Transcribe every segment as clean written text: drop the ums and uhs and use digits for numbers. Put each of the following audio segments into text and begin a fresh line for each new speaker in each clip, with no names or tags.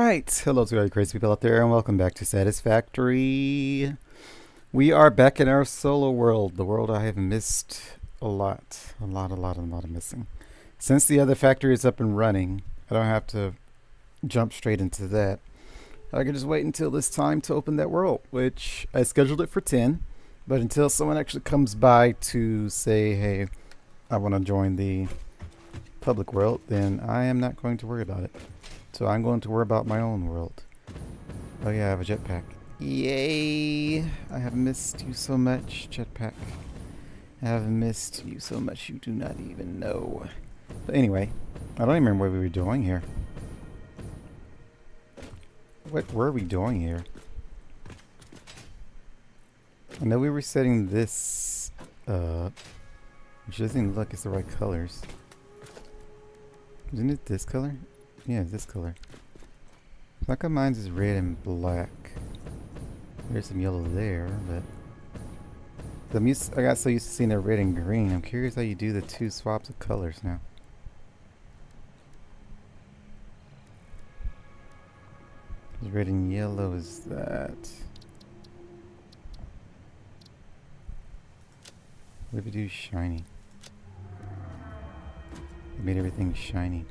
Alright, hello to all you crazy people out there and welcome back to Satisfactory. We are back in our solo world, the world I have missed a lot of missing. Since the other factory is up and running, I don't have to jump straight into that. I can just wait until it's time to open that world, which I scheduled it for 10, but until someone actually comes by to say, hey, I want to join the public world, then I am not going to worry about it. So I'm going to worry about my own world. Oh yeah, I have a jetpack. Yay! I have missed you so much, jetpack. I have missed you so much you do not even know. But anyway, I don't even remember what we were doing here. What were we doing here? I know we were setting this up, which doesn't even look like it's the right colors. Isn't it this color? Yeah, this color. Like mine's is red and black. There's some yellow there, but I got so used to seeing the red and green. I'm curious how you do the two swaps of colors now. Red and yellow is that. What if we do shiny? We made everything shiny.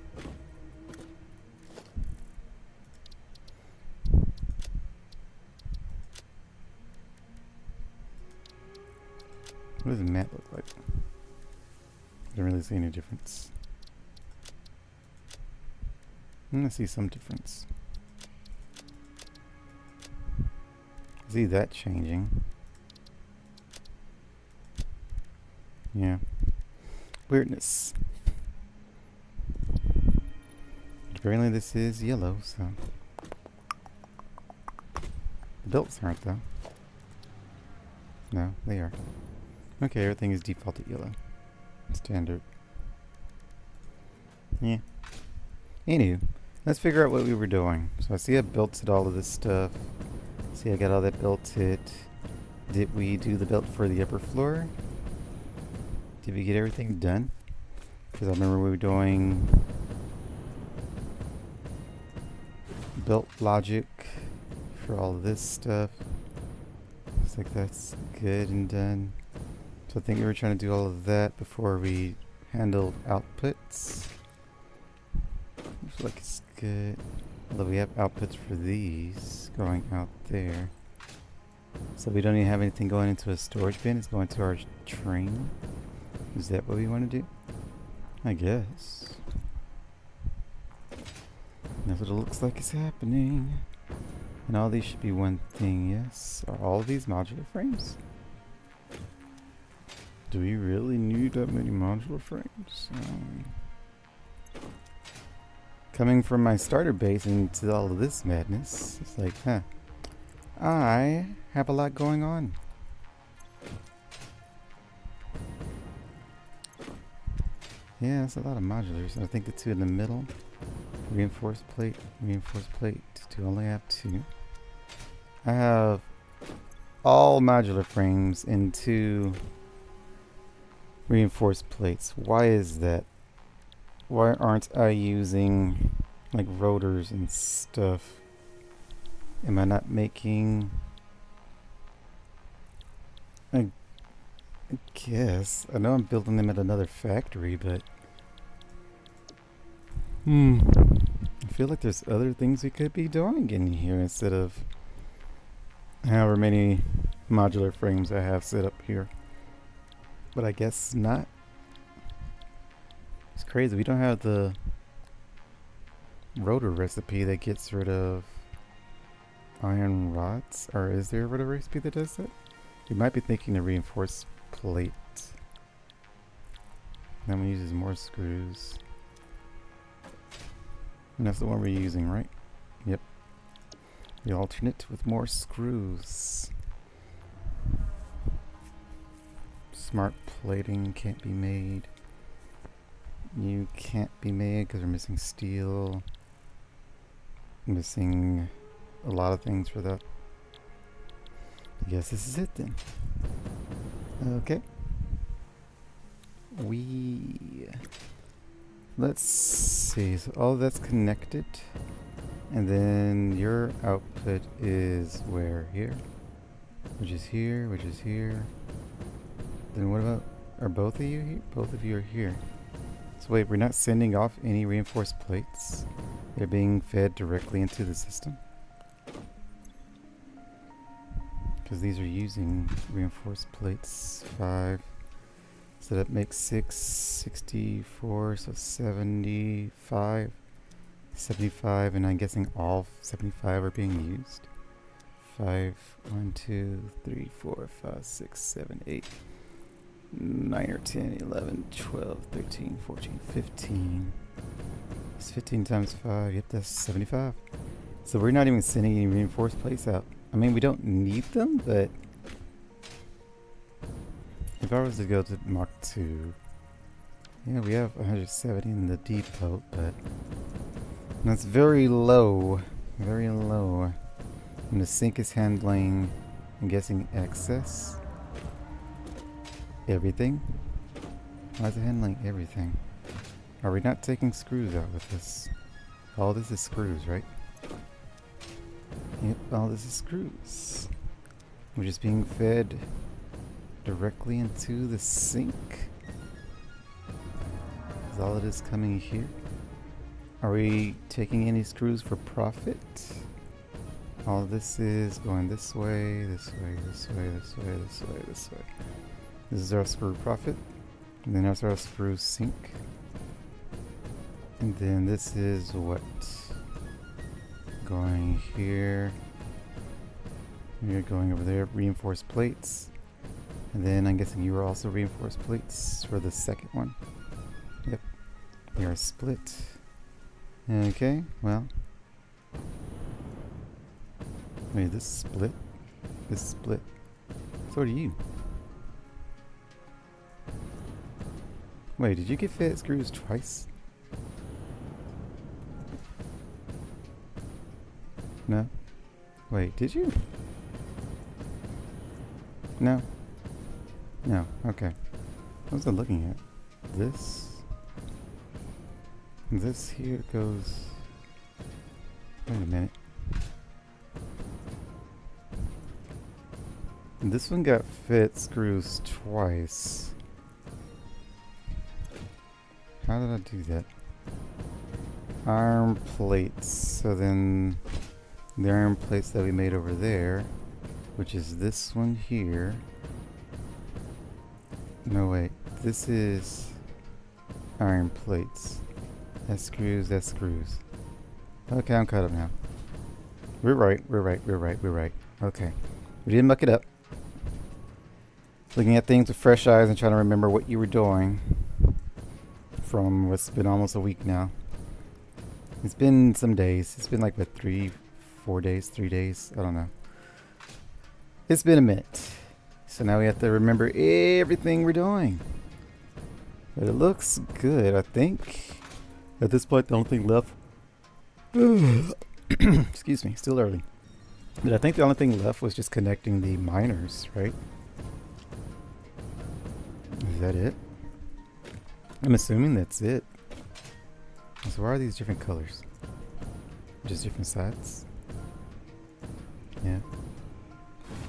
What does the mat look like? I don't really see any difference. I'm gonna see some difference. I see that changing. Yeah. Weirdness. Apparently this is yellow, so. The belts aren't though. No, they are. Okay, everything is defaulted yellow. Standard. Yeah. Anywho, let's figure out what we were doing. So I see I belted all of this stuff. See I got all that belted. Did we do the belt for the upper floor? Did we get everything done? Because I remember we were doing belt logic for all of this stuff. Looks like that's good and done. So I think we were trying to do all of that before we handled outputs. Looks like it's good. Although we have outputs for these going out there. So we don't even have anything going into a storage bin. It's going to our train. Is that what we want to do? I guess. That's what it looks like is happening. And all these should be one thing, yes. Are all of these modular frames? Do we really need that many modular frames? Coming from my starter base into all of this madness, it's like, huh. I have a lot going on. Yeah, that's a lot of modulars. I think the two in the middle, reinforced plate, do only have two. I have all modular frames in two reinforced plates. Why is that? Why aren't I using like rotors and stuff? Am I not making... I guess. I know I'm building them at another factory, but... I feel like there's other things we could be doing in here instead of however many modular frames I have set up here. But I guess not. It's crazy. We don't have the rotor recipe that gets rid of iron rods. Or is there a rotor recipe that does that? We might be thinking the reinforced plate. That one uses more screws. And that's the one we're using, right? Yep. The alternate with more screws. Smart plating can't be made. You can't be made because we're missing steel. Missing a lot of things for that. I guess this is it then. Okay. Let's see. So all that's connected. And then your output is where? Here? Which is here, which is here. Then what about, are both of you here? Both of you are here. So wait, we're not sending off any reinforced plates? They're being fed directly into the system? Because these are using reinforced plates. 5. So that makes 6, 64, so 75. 75, and I'm guessing all 75 are being used. 5, 1, 2, 3, 4, 5, 6, 7, 8, 9 or 10, 11, 12, 13, 14, 15. It's 15 times 5. Yep, that's 75. So we're not even sending any reinforced plates out. I mean, we don't need them, but if I was to go to Mach 2, yeah, we have 170 in the depot, but that's very low. Very low. And the sink is handling, I'm guessing, excess. Everything? Why is it handling everything? Are we not taking screws out with this? All this is screws, right? Yep, all this is screws. We're just being fed directly into the sink. Is all it is coming here? Are we taking any screws for profit? All this is going this way, this way, this way, this way, this way, this way. This is our screw profit. And then there's our screw sink. And then this is what? Going here. You're going over there, reinforced plates. And then I'm guessing you are also reinforced plates for the second one. Yep. They are split. Okay, well. Wait, this split? This split. So do you. Wait, did you get fed screws twice? No? Wait, did you? No? No, okay. What was I looking at? This? This here goes... Wait a minute. This one got fed screws twice. How did I do that? Arm plates. So then the arm plates that we made over there, which is this one here. No, wait. This is iron plates. That's screws, that's screws. Okay, I'm caught up now. We're right, we're right, we're right, we're right. Okay. We didn't muck it up. Looking at things with fresh eyes and trying to remember what you were doing from what's been almost a week now. It's been some days. It's been like, what, 3 days, 3 days? I don't know. It's been a minute. So now we have to remember everything we're doing. But it looks good, I think. At this point, the only thing left... Excuse me, still early. But I think the only thing left was just connecting the miners, right? Is that it? I'm assuming that's it. So why are these different colors? Just different sides? Yeah.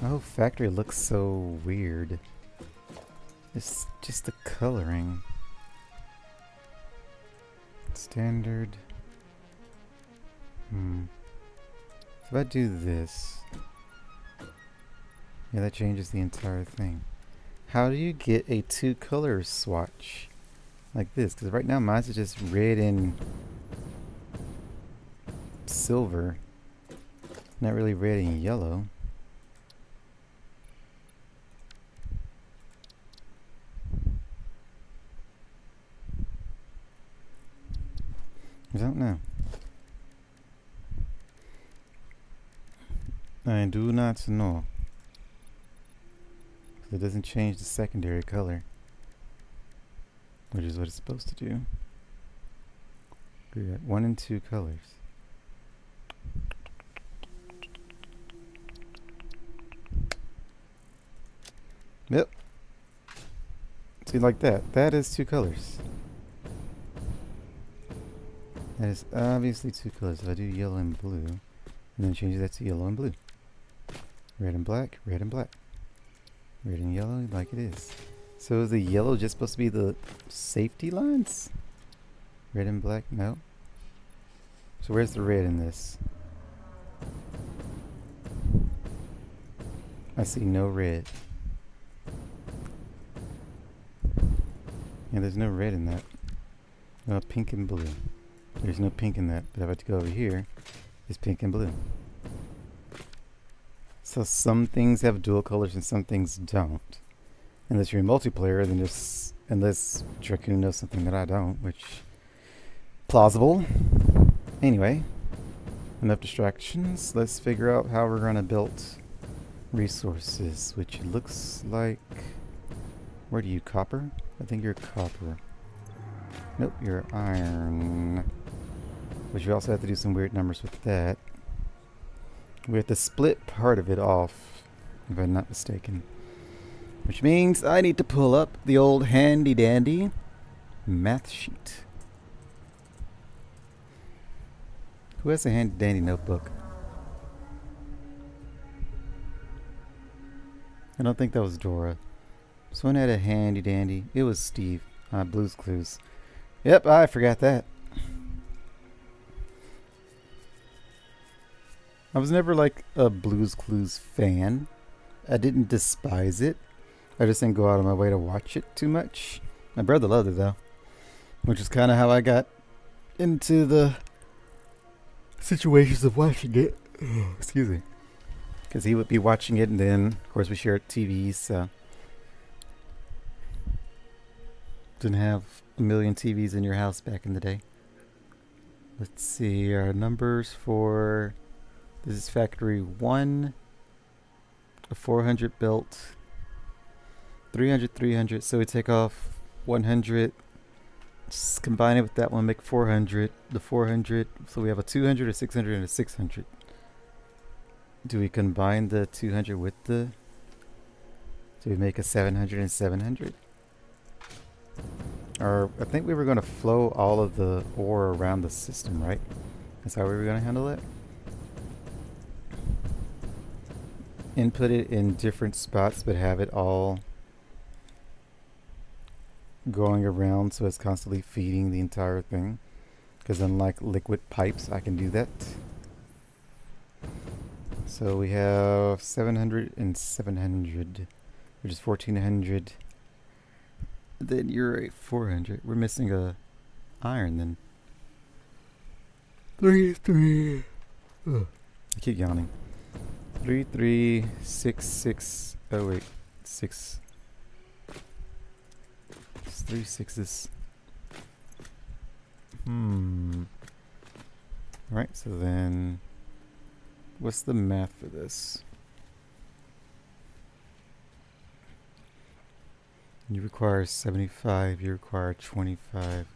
Oh, factory looks so weird. It's just the coloring. Standard. So if I do this, yeah, that changes the entire thing. How do you get a 2-color swatch like this? Because right now mine's is just red and silver, not really red and yellow. I don't know. I do not know. It doesn't change the secondary color, which is what it's supposed to do. We got 1 and 2 colors. Yep. See, like that. That is 2 colors. That is obviously two colors. If I do yellow and blue, and then change that to yellow and blue. Red and black, red and black. Red and yellow like it is. So is the yellow just supposed to be the safety lines? Red and black? No. So where's the red in this? I see no red. Yeah, there's no red in that. No pink and blue. There's no pink in that. But if I go over here, it's pink and blue. So some things have dual colors and some things don't. Unless you're in multiplayer, then just unless Dracoon knows something that I don't, which plausible. Anyway, enough distractions. Let's figure out how we're gonna build resources, which it looks like. Where do you copper? I think you're copper. Nope, you're iron. But you also have to do some weird numbers with that. We have to split part of it off, if I'm not mistaken. Which means I need to pull up the old handy dandy math sheet. Who has a handy dandy notebook? I don't think that was Dora. Someone had a handy dandy. It was Steve. Blue's Clues. Yep, I forgot that. I was never like a Blue's Clues fan. I didn't despise it. I just didn't go out of my way to watch it too much. My brother loved it though, which is kind of how I got into the situations of watching it. Excuse me. Because he would be watching it, and then, of course, we shared TVs, so didn't have a million TVs in your house back in the day. Let's see our numbers for this is factory 1, a 400 built, 300, 300. So we take off 100, just combine it with that one, make 400. The 400, so we have a 200, a 600, and a 600. Do we combine the 200 with the... Do we make a 700 and 700? Or I think we were going to flow all of the ore around the system, right? That's how we were going to handle it? Input it in different spots, but have it all going around so it's constantly feeding the entire thing. Because unlike liquid pipes, I can do that. So we have 700 and 700, which is 1400. Then you're at 400. We're missing a iron then. 3. Ugh. I keep yawning. 3 Oh wait, 6. It's 3 6s. Alright, so then what's the math for this? You require 75, you require 25.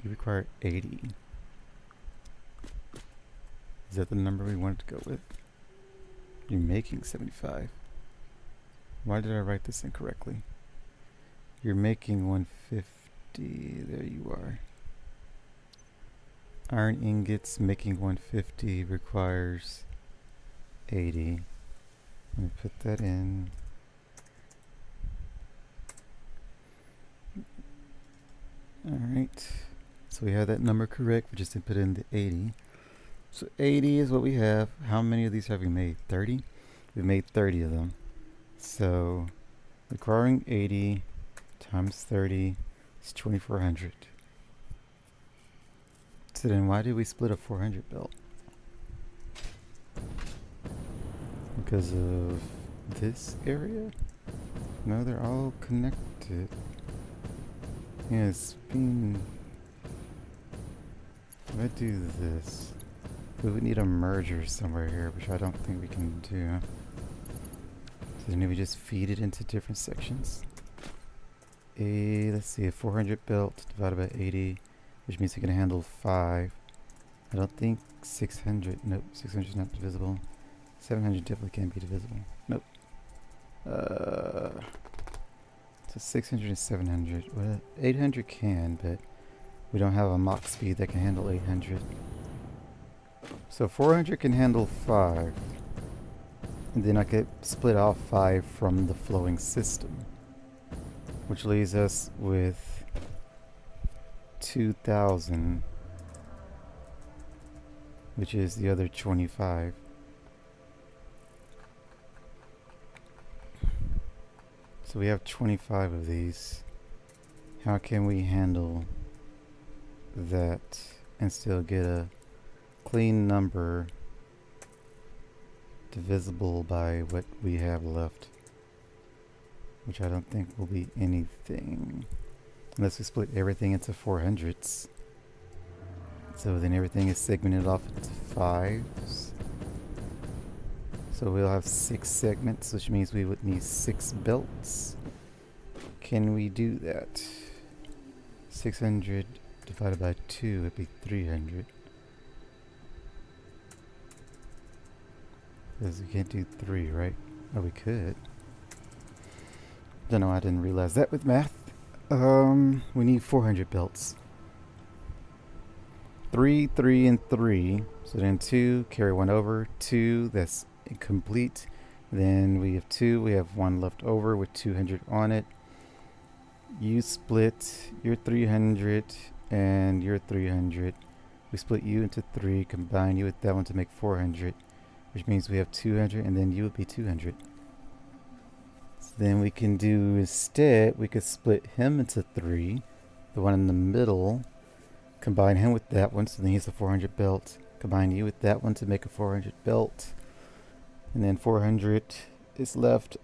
You require 80. Is that the number we wanted to go with? You're making 75. Why did I write this incorrectly? You're making 150. There you are. Iron ingots making 150 requires 80. Let me put that in. Alright. So we have that number correct. We just didn't put in the 80. So 80 is what we have. How many of these have we made? 30? We've made 30 of them. So requiring 80 times 30 is 2400. So then why did we split a 400 belt? Because of this area? No, they're all connected. Yeah, it's being... If I do this, we would need a merger somewhere here, which I don't think we can do. So then we just feed it into different sections. Let's see, a 400 belt divided by 80, which means it can handle 5. I don't think 600, nope, 600 is not divisible. 700 definitely can't be divisible. Nope. So 600 and 700. Well, 800 can, but we don't have a Mach speed that can handle 800. So 400 can handle 5. And then I could split off 5 from the flowing system, which leaves us with 2,000, which is the other 25. So we have 25 of these. How can we handle that and still get a clean number divisible by what we have left? Which I don't think will be anything. Unless we split everything into 400s. So then everything is segmented off into 5s. So we'll have 6 segments, which means we would need 6 belts. Can we do that? 600 divided by 2 would be 300. Because we can't do 3, right? Oh, we could. Don't know, I didn't realize that with math. We need 400 belts. 3, 3, and 3. So then 2, carry 1 over. 2, that's incomplete. Then we have 2, we have 1 left over with 200 on it. You split your 300 and your 300. We split you into 3, combine you with that one to make 400, which means we have 200, and then you would be 200. So then we can do, instead, we could split him into 3, the one in the middle, combine him with that one, so then he's a 400 belt. Combine you with that one to make a 400 belt. And then 400 is left,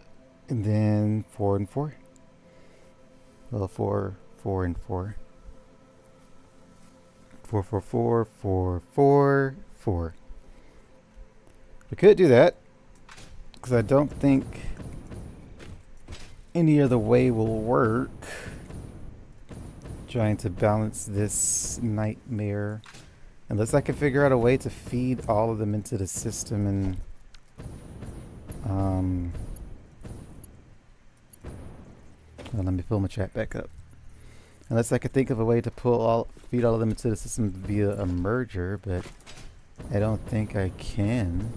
and then 4 and 4. Well, 4, 4, and 4. 4, 4, 4, 4, 4, 4. We could do that, because I don't think any other way will work. Trying to balance this nightmare. Unless I can figure out a way to feed all of them into the system and well, let me pull my chat back up. Unless I could think of a way to feed all of them into the system via a merger, but I don't think I can.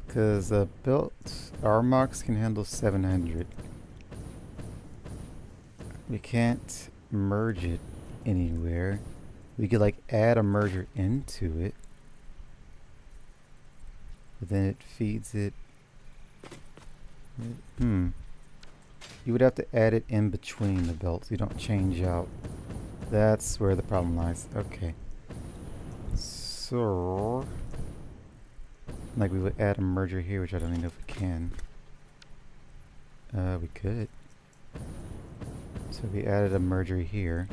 Because our Mox can handle 700. We can't merge it anywhere. We could like add a merger into it, but then it feeds it. You would have to add it in between the belts. You don't change out. That's where the problem lies. Okay. So, like we would add a merger here, which I don't even know if we can. We could. So we added a merger here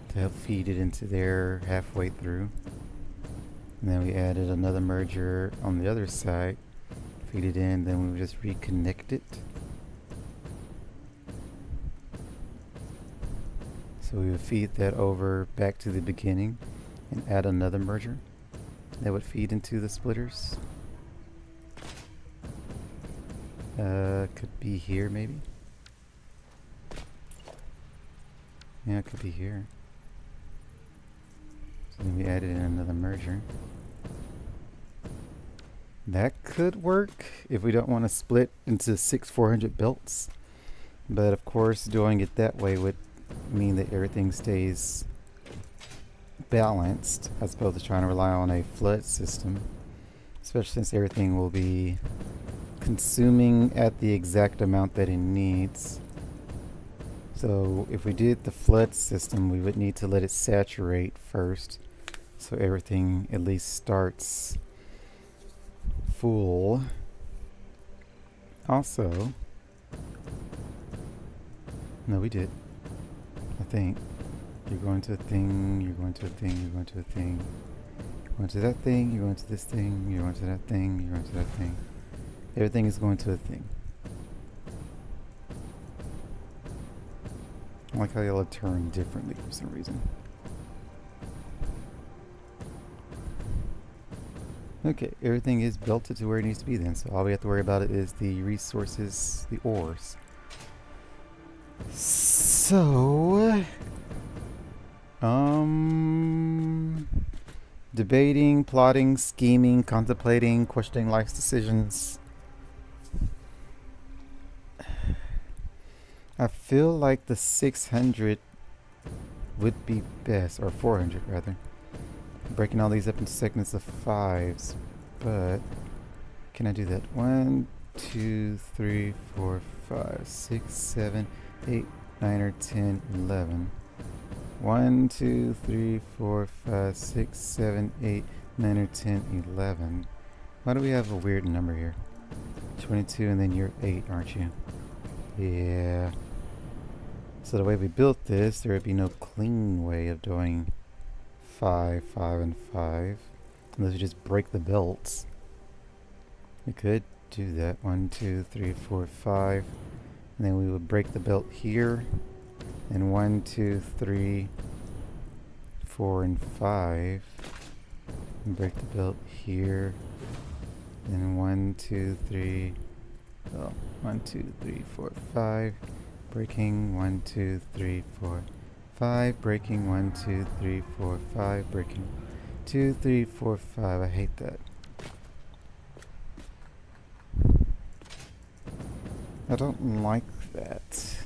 to help feed it into there halfway through. And then we added another merger on the other side, feed it in, then we would just reconnect it. So we would feed that over back to the beginning and add another merger that would feed into the splitters. Could be here maybe. Yeah, it could be here. So then we added in another merger. That could work if we don't want to split into 6 400 belts. But of course, doing it that way would mean that everything stays balanced as opposed to trying to rely on a flood system. Especially since everything will be consuming at the exact amount that it needs. So if we did the flood system, we would need to let it saturate first, so everything at least starts full. Also, no, we did. I think you're going to a thing, you're going to a thing, you're going to a thing, you're going to that thing, you're going to this thing, you're going to that thing, you're going to that thing. Everything is going to a thing. I like how y'all turn differently for some reason. Okay, everything is belted to where it needs to be then, so all we have to worry about is the resources, the ores. So, debating, plotting, scheming, contemplating, questioning life's decisions. I feel like the 600 would be best, or 400 rather. Breaking all these up into segments of 5s, but can I do that? 1, 2, 3, 4, 5, 6, 7, 8, 9, or 10, 11. 1, 2, 3, 4, 5, 6, 7, 8, 9, or 10, 11. Why do we have a weird number here? 22, and then you're 8, aren't you? Yeah. So the way we built this, there would be no clean way of doing 5, 5, and 5. Unless we just break the belts. We could do that. 1, 2, 3, 4, 5. And then we would break the belt here. And 1, 2, 3, 4, and 5. And break the belt here. And 1, 2, 3. Oh, 1, 2, 3, 4, 5. Breaking 1, 2, 3, 4, 5. Breaking 1, 2, 3, 4, 5. Breaking 2, 3, 4, 5. I hate that. I don't like that.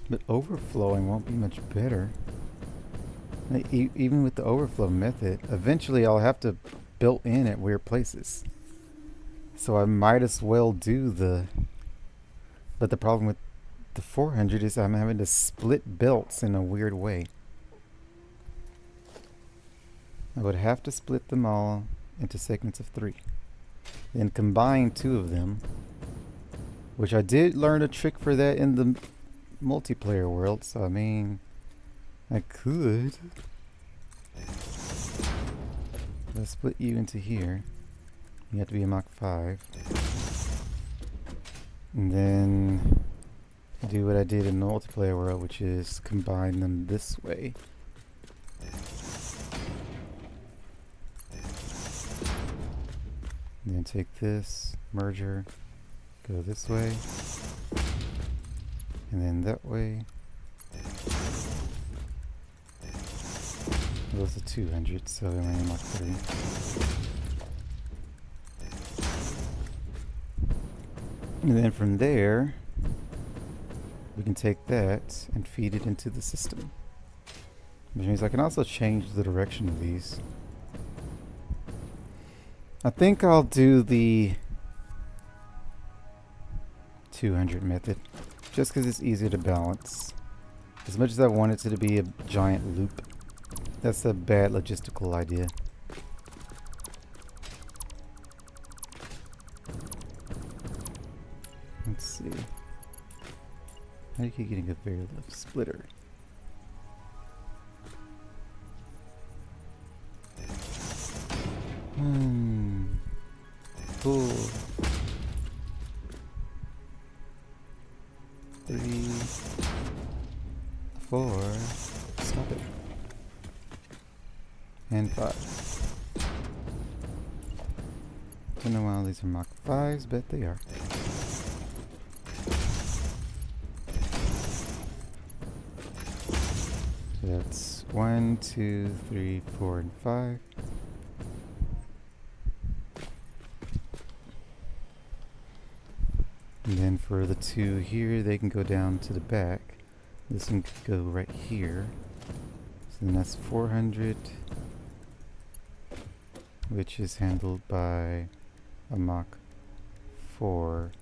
But overflowing won't be much better. Even with the overflow method, eventually I'll have to build in at weird places. So I might as well do the... But the problem with the 400 is I'm having to split belts in a weird way. I would have to split them all into segments of 3. Then combine 2 of them. Which I did learn a trick for that in the multiplayer world, so I mean, I could. Let's split you into here. You have to be a Mach 5. And then do what I did in the multiplayer world, which is combine them this way. And then take this, merger, go this way. And then that way. It was a 200, so I only Mach 3. And then from there, we can take that and feed it into the system. Which means I can also change the direction of these. I think I'll do the 200 method, just because it's easier to balance. As much as I want it to be a giant loop, that's a bad logistical idea. Let's see. How do you keep getting a very low splitter? Cool. 3, 4. Stop it. And 5. Don't know why these are Mach 5s, but they are. So that's 1, 2, 3, 4, and 5. And then for the 2 here, they can go down to the back. This one could go right here. So then that's 400, which is handled by a Mach 4.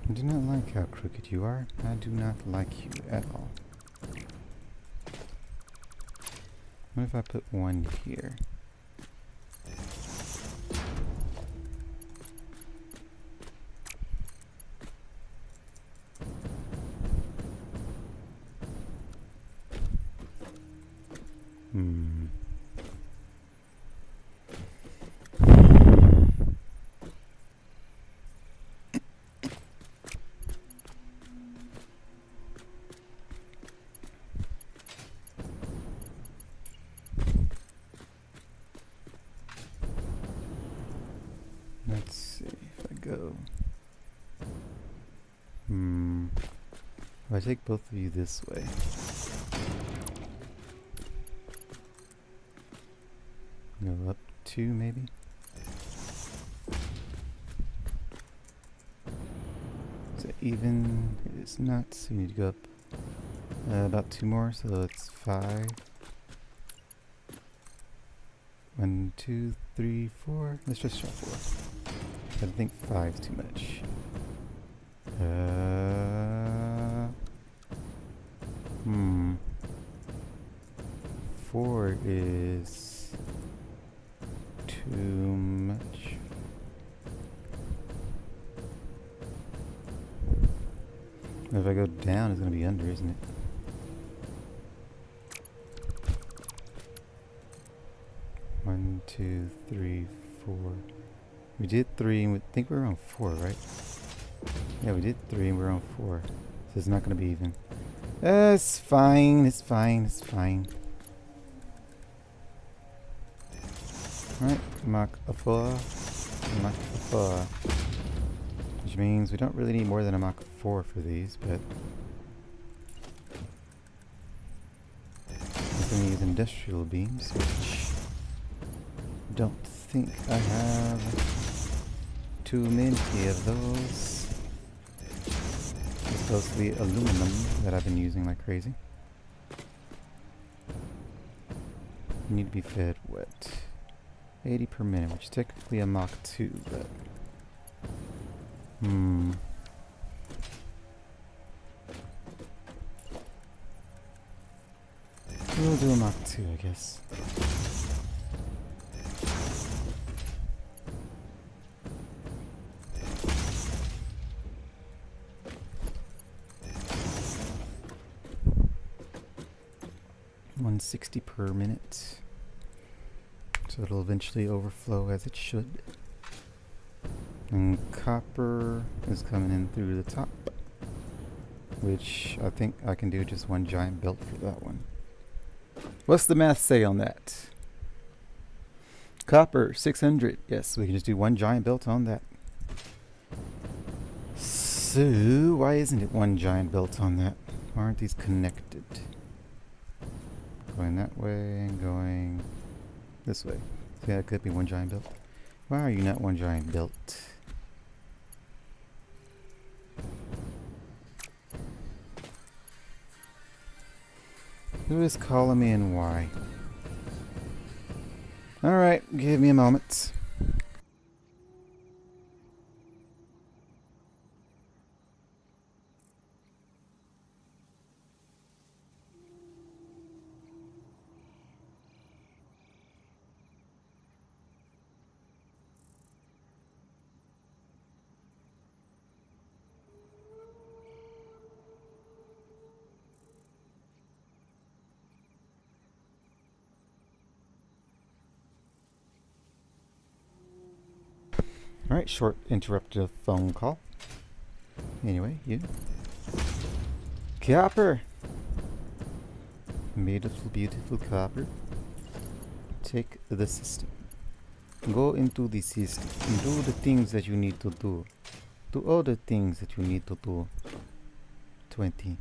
I do not like how crooked you are. I do not like you at all. What if I put 1 here? Hmm. Let's see if I go. If I take both of you this way. Go up 2 maybe? Is it even? It is not, so you need to go up about 2 more, so it's 5. 1, 2, 3, 4. Let's just try 4. I think 5 is too much. 4 is too much. If I go down, it's going to be under, isn't it? One, 2, 3, 4. We did 3, and we think we're on 4, right? Yeah, we did 3, and we're on 4. So it's not going to be even. It's fine. It's fine. It's fine. Alright, Mach 4. Mach 4. Which means we don't really need more than a Mach 4 for these, but I'm going to use industrial beams, which I don't think I have too many of those. As opposed to the aluminum that I've been using like crazy. Need to be fed wet. 80 per minute, which is technically a Mach 2, but we'll do a Mach 2, I guess. $160 per minute. So it'll eventually overflow as it should. And copper is coming in through the top, which I think I can do just one giant belt for that one. What's the math say on that? Copper, 600. Yes, we can just do one giant belt on that. So, why isn't it one giant belt on that? Why aren't these connected? Going that way and going this way. So yeah, it could be one giant belt. Why are you not one giant belt? Who is calling me and why? Alright, give me a moment. Alright, short interrupted phone call. Anyway, you. Copper! Beautiful, beautiful copper. Take the system. Go into the system. Do the things that you need to do. Do all the things that you need to do. 20.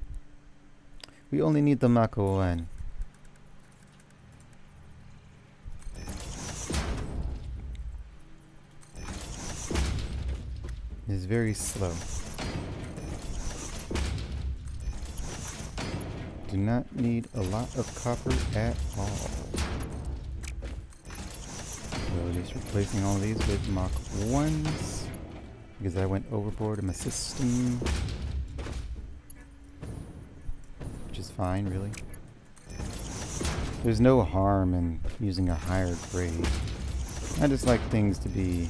We only need the Mach 1. It's very slow. Do not need a lot of copper at all. So just replacing all these with Mach 1s because I went overboard in my system, which is fine, really. There's no harm in using a higher grade. I just like things to be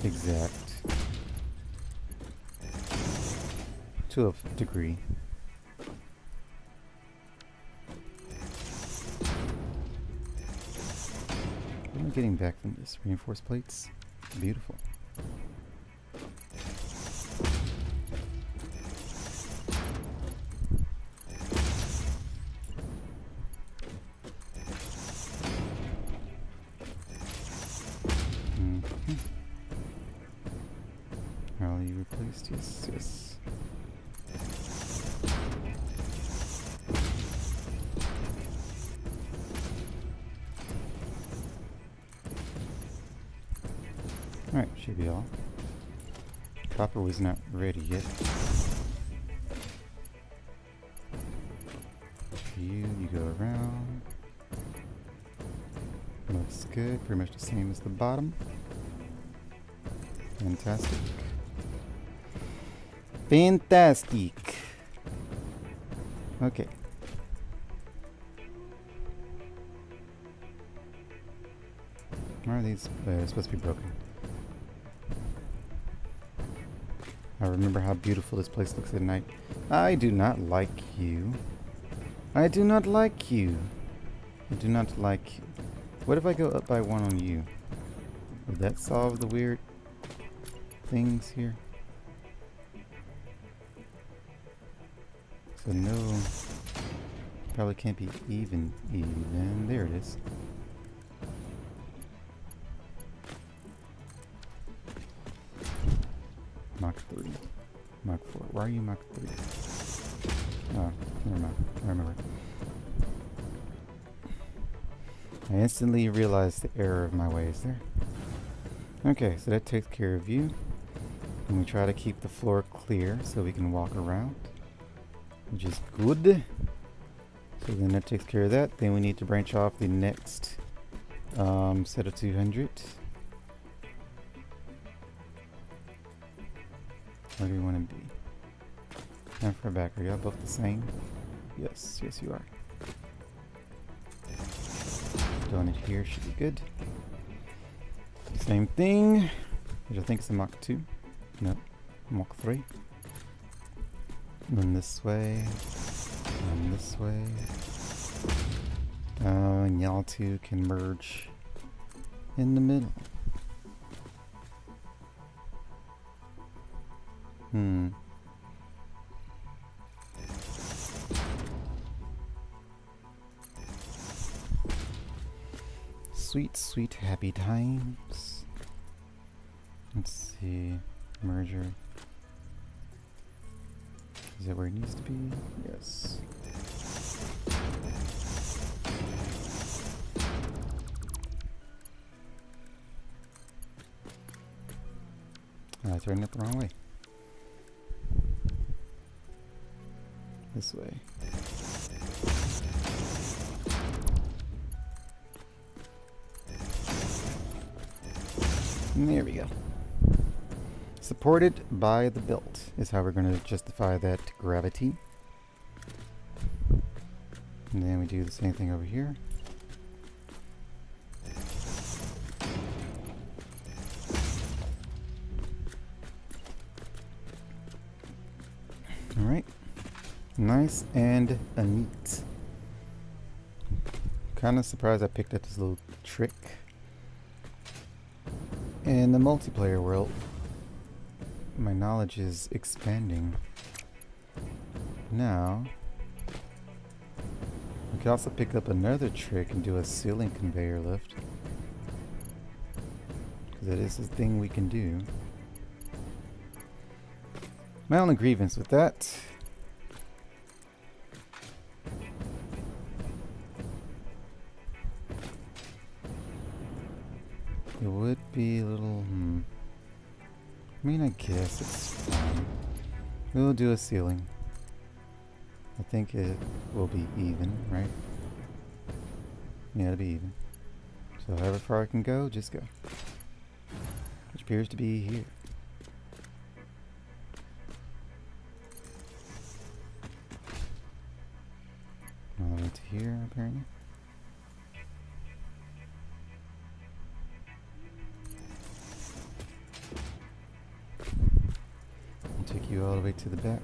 exact. To a degree. getting back from this? Reinforced plates? Beautiful. Are you replaced? Yes, yes. Alright, should be all. Copper was not ready yet. You go around. Looks good. Pretty much the same as the bottom. Fantastic. Fantastic. Okay. Why are these supposed to be broken? I remember how beautiful this place looks at night. I do not like you. I do not like you. I do not like you. What if I go up by one on you? Would that solve the weird things here? So no, probably can't be even. There it is. Mach 3. Mach 4. Why are you Mach 3? Oh, never mind. I remember. I instantly realized the error of my ways there. Okay, so that takes care of you. And we try to keep the floor clear so we can walk around, which is good. So then that takes care of that. Then we need to branch off the next set of 200. Where do we want to be? How far back? Are y'all both the same? Yes, yes you are. Doing it here should be good. Same thing, which I think is a Mach 2. No, Mach 3. And this way. And this way. And y'all two can merge in the middle. Sweet, sweet happy times. Let's see. Merger. Is that where it needs to be? Yes. I turned it the wrong way. This way. And there we go. Supported by the belt is how we're going to justify that gravity. And then we do the same thing over here. Alright. Nice and neat. Kind of surprised I picked up this little trick. In the multiplayer world, my knowledge is expanding. Now, we could also pick up another trick and do a ceiling conveyor lift. Because that is a thing we can do. My only grievance with that it would be a little, I mean, I guess it's fine. We'll do a ceiling. I think it will be even, right? Yeah, it'll be even. So however far I can go, just go. Which appears to be here. All the way to here, apparently. Take you all the way to the back.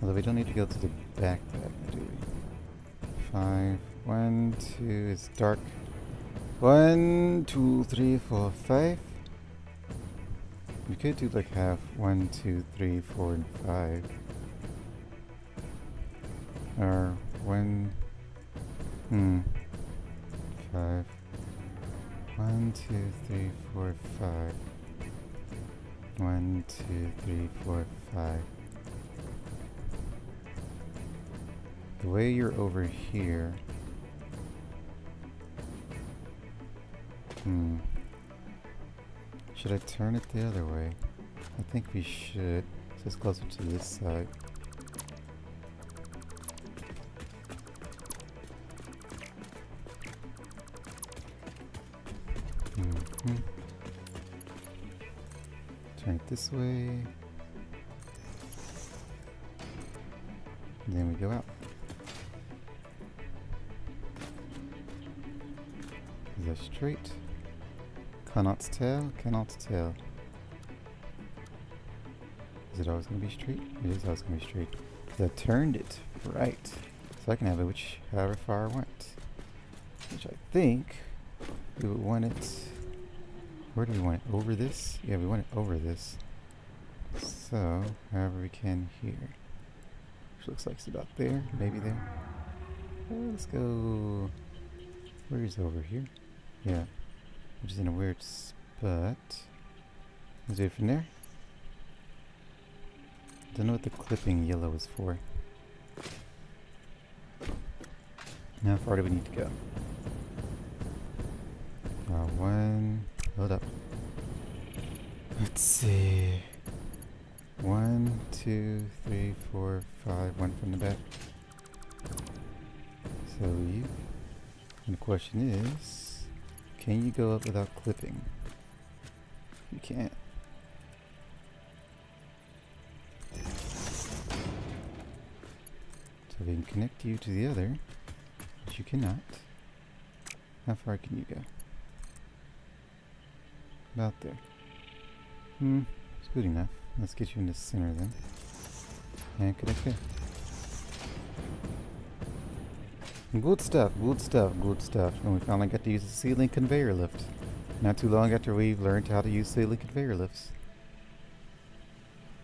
Although we don't need to go to the back, do we? 5, 1, 2, it's dark. 1, 2, 3, 4, 5. We could do like half. 1, 2, 3, 4, and 5. Or 1. 5. 1, 2, 3, 4, 5. 1, 2, 3, 4, 5. The way you're over here. Should I turn it the other way? I think we should. So it's closer to this side. Turn it this way. And then we go out. Is that straight? Cannot tell, cannot tell. Is it always going to be straight? It is always going to be straight. Because I turned it right. So I can have it however far I want. Which I think we would want it... Where do we want it? Over this? Yeah, we want it over this. So, however we can here. Which looks like it's about there. Maybe there. Let's go... Where is over here? Yeah. Which is in a weird spot. Let's do it from there. Don't know what the clipping yellow is for. How far do we need to go? One. Hold up. Let's see. 1, 2, 3, 4, 5. One from the back. So you. And the question is, can you go up without clipping? You can't. So we can connect you to the other, but you cannot. How far can you go? About there. It's good enough. Let's get you in the center then. And connect there. Good stuff, good stuff, good stuff. And we finally got to use the ceiling conveyor lift. Not too long after we've learned how to use ceiling conveyor lifts.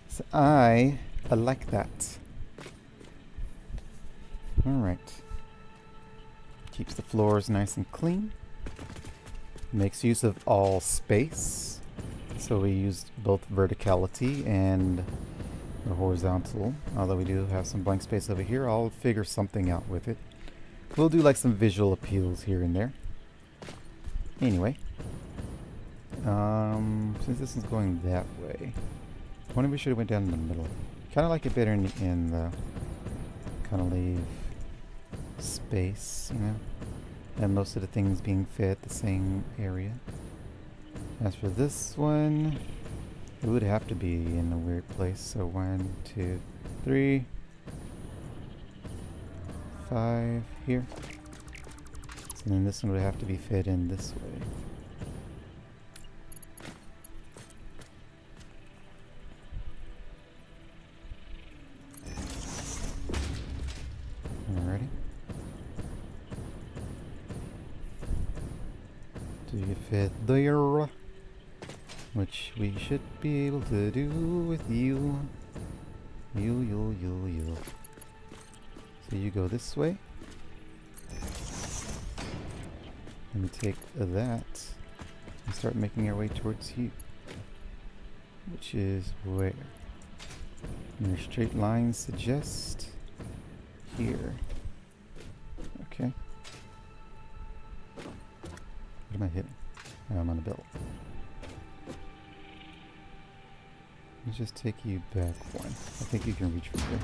So I like that. Alright. Keeps the floors nice and clean. Makes use of all space. So we used both verticality and the horizontal. Although we do have some blank space over here, I'll figure something out with it. We'll do like some visual appeals here and there. Anyway. Since this is going that way, I wonder if we should have went down in the middle. Kind of like it better in the kind of leave space, you know, and most of the things being fed the same area. As for this one, it would have to be in a weird place. So 1, 2, 3, 5 here. And then this one would have to be fed in this way. Alrighty. Do you fit there? Which we should be able to do with you. You. So you go this way. And we take that and start making our way towards you. Which is where? Your straight lines suggest here. Okay. What am I hitting? Oh, I'm on a belt. Let me just take you back one. I think you can reach from there.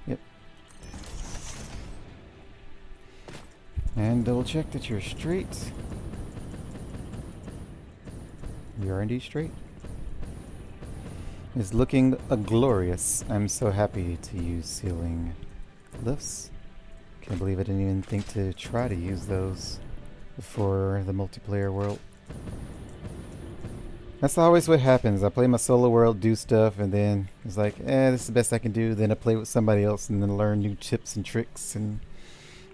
Yep. And double check that you're straight. You are indeed straight. It's looking glorious. I'm so happy to use ceiling lifts. Can't believe I didn't even think to try to use those for the multiplayer world. That's always what happens. I play my solo world, do stuff, and then it's like, this is the best I can do. Then I play with somebody else and then learn new tips and tricks and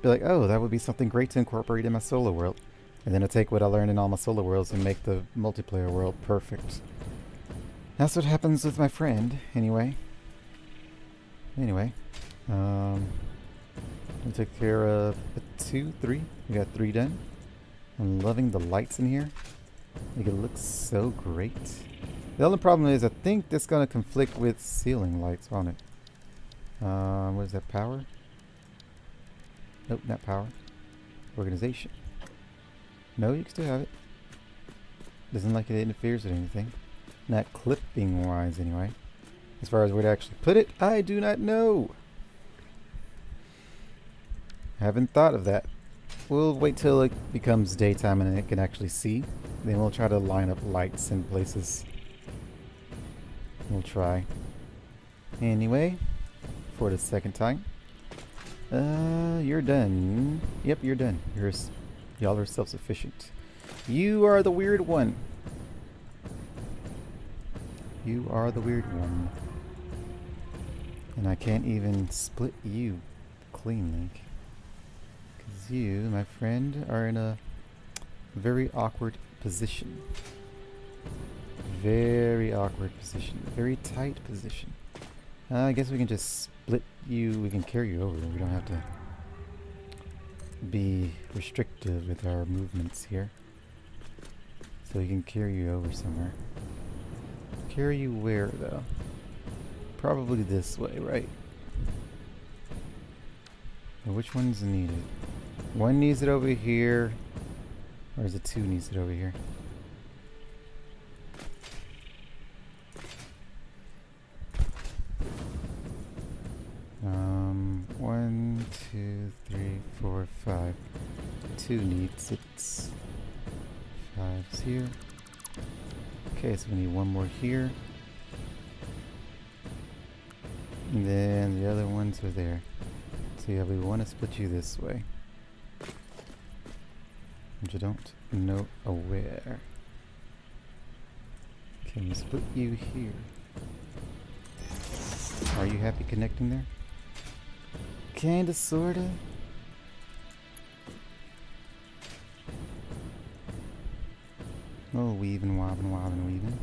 be like, oh, that would be something great to incorporate in my solo world. And then I'll take what I learned in all my solo worlds and make the multiplayer world perfect. That's what happens with my friend, anyway. We'll take care of 2, 3. We got 3 done. I'm loving the lights in here. Make it look so great. The only problem is I think that's gonna conflict with ceiling lights on it. What is that, power? Nope, not power. Organization. No, you can still have it. Doesn't like it interferes with anything. Not clipping wise anyway. As far as where to actually put it, I do not know. Haven't thought of that. We'll wait till it becomes daytime and it can actually see. Then we'll try to line up lights in places. We'll try. Anyway, for the second time. You're done. Yep, you're done. Y'all are self-sufficient. You are the weird one. You are the weird one. And I can't even split you cleanly. Because you, my friend, are in a very awkward position. Very awkward position. Very tight position. I guess we can just split you. We can carry you over. We don't have to be restrictive with our movements here. So we can carry you over somewhere. Carry you where, though? Probably this way, right? And which one's needed? One needs it over here. Or is it 2 needs it over here? One, 2, 3, 4, 5. 2 needs it. 5's here. Okay, so we need 1 more here. And then the other ones are there. So yeah, we want to split you this way. But you don't know where. Can we split you here? Are you happy connecting there? Kinda, sorta. Oh, weaving, wobbing, wobbing, weaving.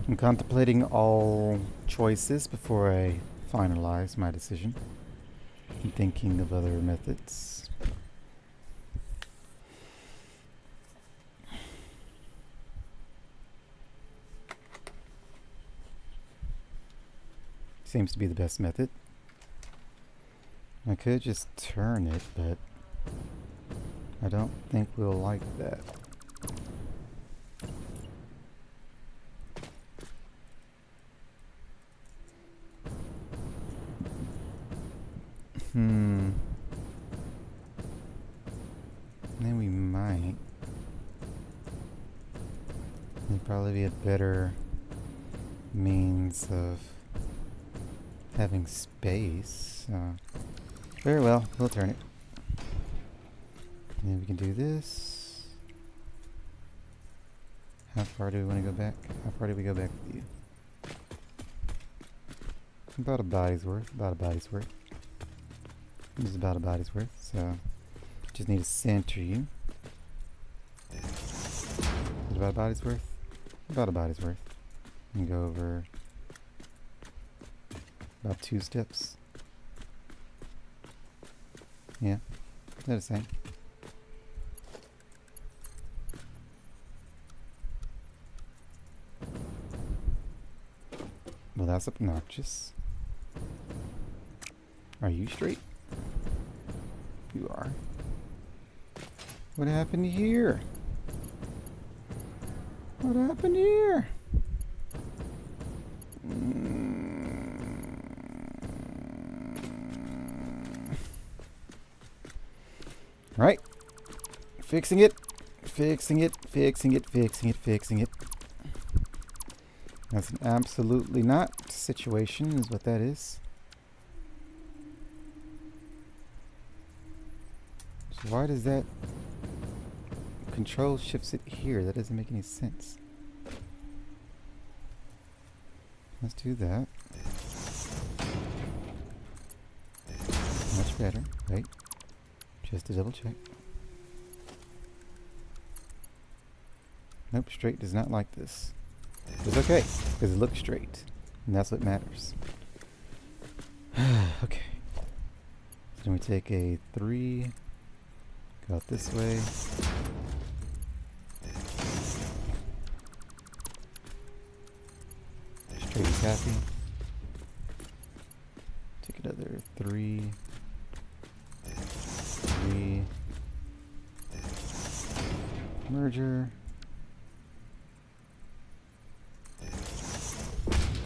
I'm contemplating all choices before I finalize my decision. I'm thinking of other methods. Seems to be the best method. I could just turn it, but I don't think we'll like that. Then we might. It'd probably be a better means of having space. Very well, we'll turn it. And then we can do this. How far do we want to go back? How far do we go back with you? About a body's worth. About a body's worth. This is about a body's worth, so just need to center you. Is it about a body's worth? About a body's worth. And go over about 2 steps. Yeah, they're the same. Well, that's obnoxious. Are you straight? You are. What happened here? What happened here? Right. Fixing it. Fixing it. Fixing it. Fixing it. Fixing it. That's an absolutely not situation, is what that is. So why does that control shifts it here? That doesn't make any sense. Let's do that. Much better. Wait. Just to double check. Nope, straight does not like this. It's okay, because it looks straight. And that's what matters. Okay. So then we take a 3, go out this way. Straight is happy. Take another 3. 3. Merger.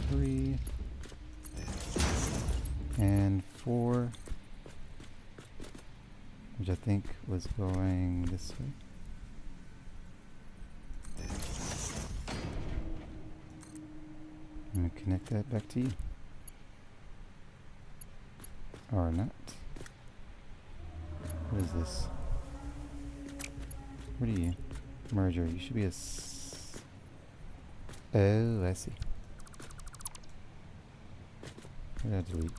3. And 4. Which I think was going this way. I'm going to connect that back to you. Or not. What is this? What are you? Merger. You should be a oh, I see. What did I delete?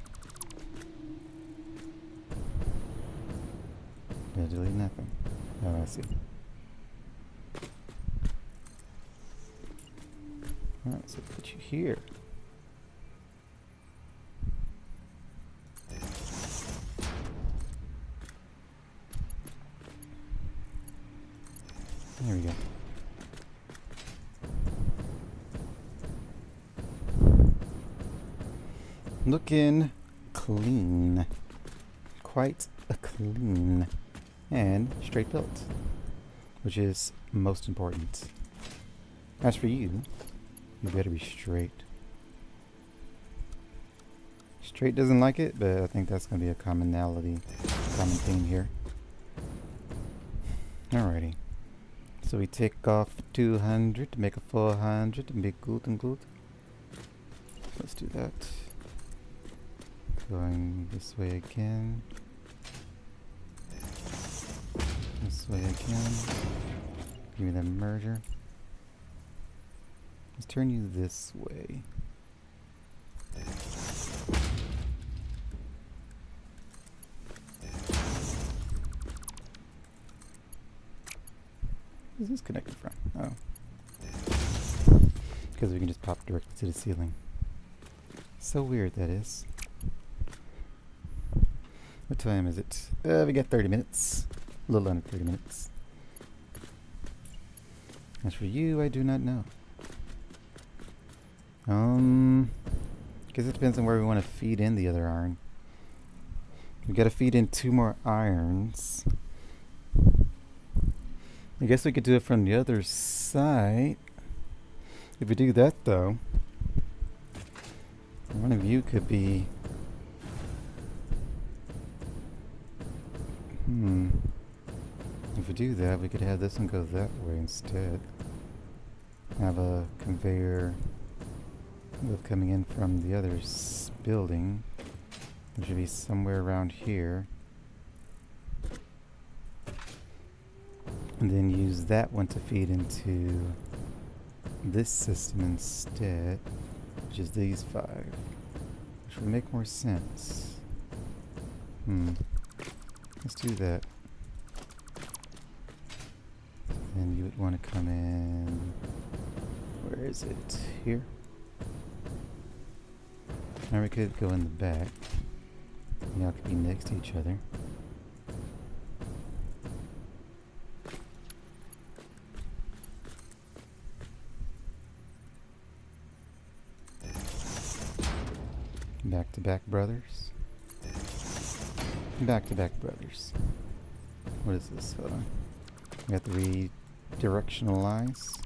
Did I delete nothing? Oh, I see. Alright, so put you here. There we go. Looking clean. Quite a clean and straight build, which is most important. As for you, you better be straight. Straight doesn't like it, but I think that's going to be a common theme here. Alrighty. So we take off 200 to make a 400 and be good and good. Let's do that. Going this way again. This way again. Give me the merger. Let's turn you this way. Where's this connected from? Oh. Because we can just pop directly to the ceiling. So weird that is. What time is it? We got 30 minutes. A little under 30 minutes. As for you, I do not know. Guess it depends on where we want to feed in the other iron. We gotta feed in 2 more irons. I guess we could do it from the other side. If we do that though, one of you could be... If we do that, we could have this one go that way instead. Have a conveyor coming in from the other building. It should be somewhere around here. And then use that one to feed into this system instead, which is these 5. Which would make more sense. Let's do that. Then you would want to come in... Where is it? Here? Now we could go in the back. Y'all could be next to each other. Back-to-back brothers. Back-to-back brothers. What is this? We have to redirectionalize.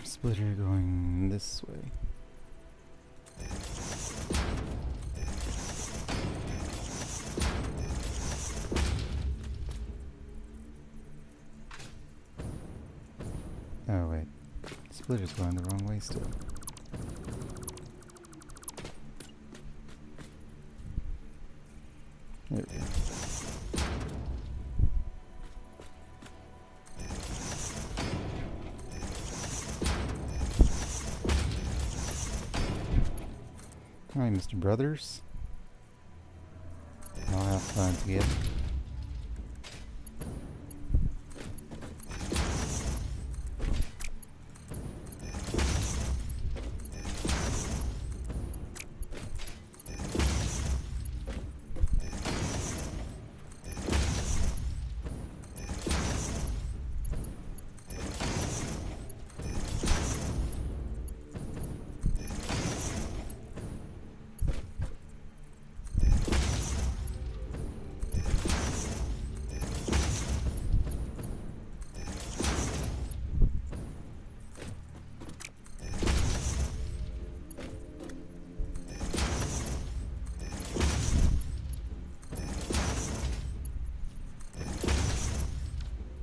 Splitter going this way. Oh wait, splitter's going the wrong way still. There we go. Alright, Mr. Brothers. I'll have fun together.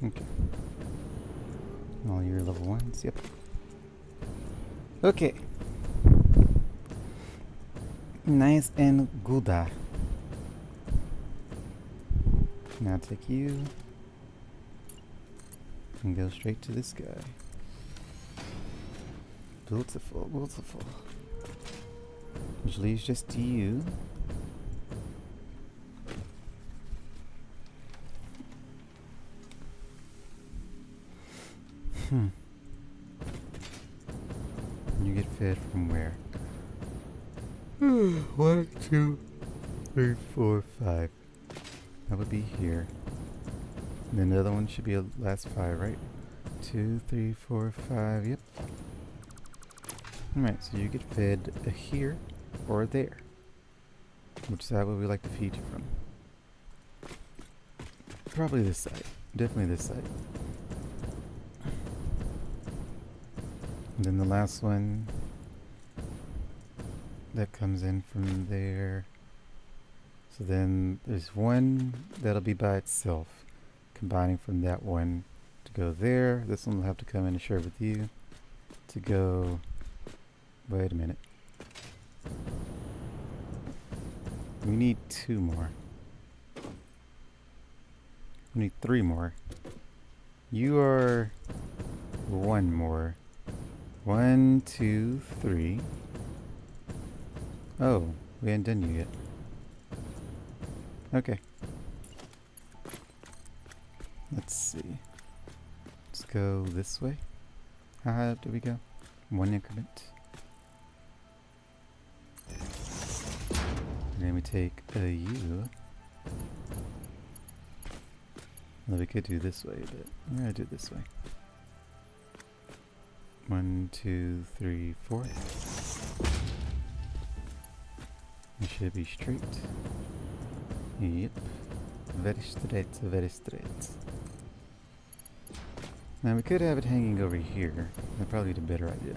Okay. All your level 1s, yep. Okay. Nice and good. Now take you and go straight to this guy. Beautiful, beautiful. Which leaves just you. You get fed from where? 1, 2, 3, 4, 5. That would be here. And then the other one should be a last 5, right? 2, 3, 4, 5. Yep. Alright, so you get fed here or there. Which side would we like to feed you from? Probably this side. Definitely this side. And then the last one that comes in from there. So then there's one that'll be by itself, combining from that one to go there. This one will have to come in and share with you to go. Wait a minute. We need 2 more. We need 3 more. You are 1 more. 1, 2, 3. Oh, we ain't done you yet. Okay. Let's see. Let's go this way. How high up do we go? 1 increment. And then we take a U. Well, we could do this way, but we're gonna do it this way. 1, 2, 3, 4. It should be straight. Yep. Very straight, very straight. Now we could have it hanging over here. That'd probably be the better idea.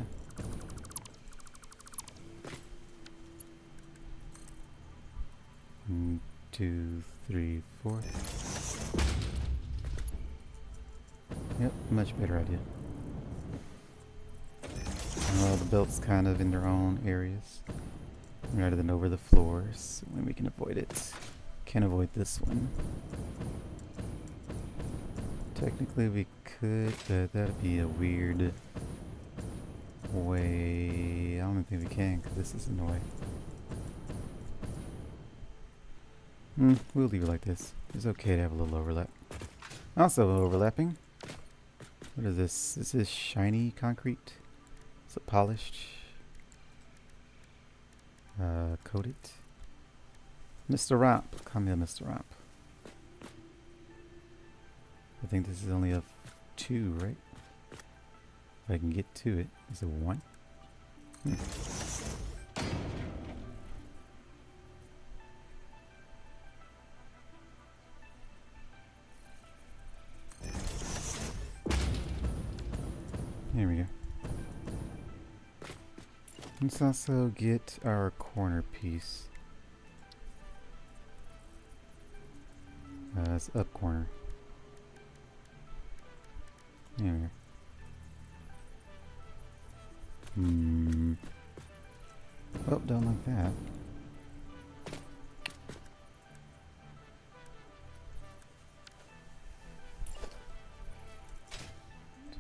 One, 2, 3, 4. Yep, much better idea. The belt's kind of in their own areas, rather than over the floors, when we can avoid it. Can't avoid this one. Technically we could, but that'd be a weird way. I don't think we can, because this is in the way. We'll leave it like this. It's okay to have a little overlap. Also overlapping. What is this? This is shiny concrete. Is it polished? Coated? Mr. Ramp. Come here, Mr. Ramp. I think this is only a 2, right? If I can get to it. Is it 1? Here we go. Let's also get our corner piece. It's up corner. Here we go. Oh, don't like that.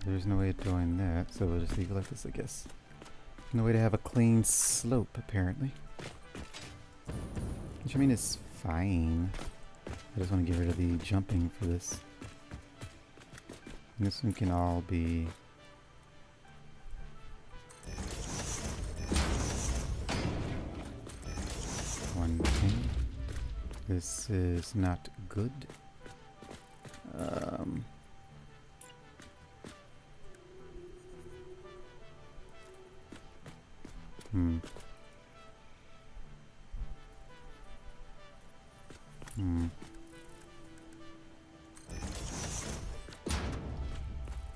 There's no way of doing that, so we'll just leave it like this, I guess. No way to have a clean slope, apparently. Which, I mean, is fine. I just want to get rid of the jumping for this. And this one can all be... one thing. This is not good.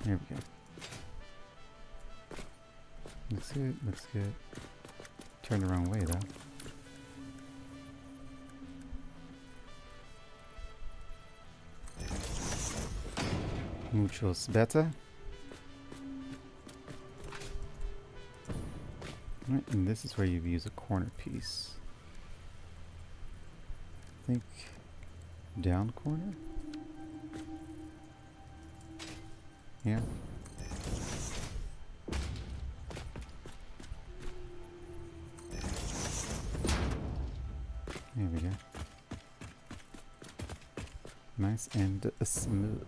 There we go. Looks good, looks good. Turned the wrong way though. Muchos better. Right, and this is where you use a corner piece. I think down corner? Yeah. There we go. Nice and smooth.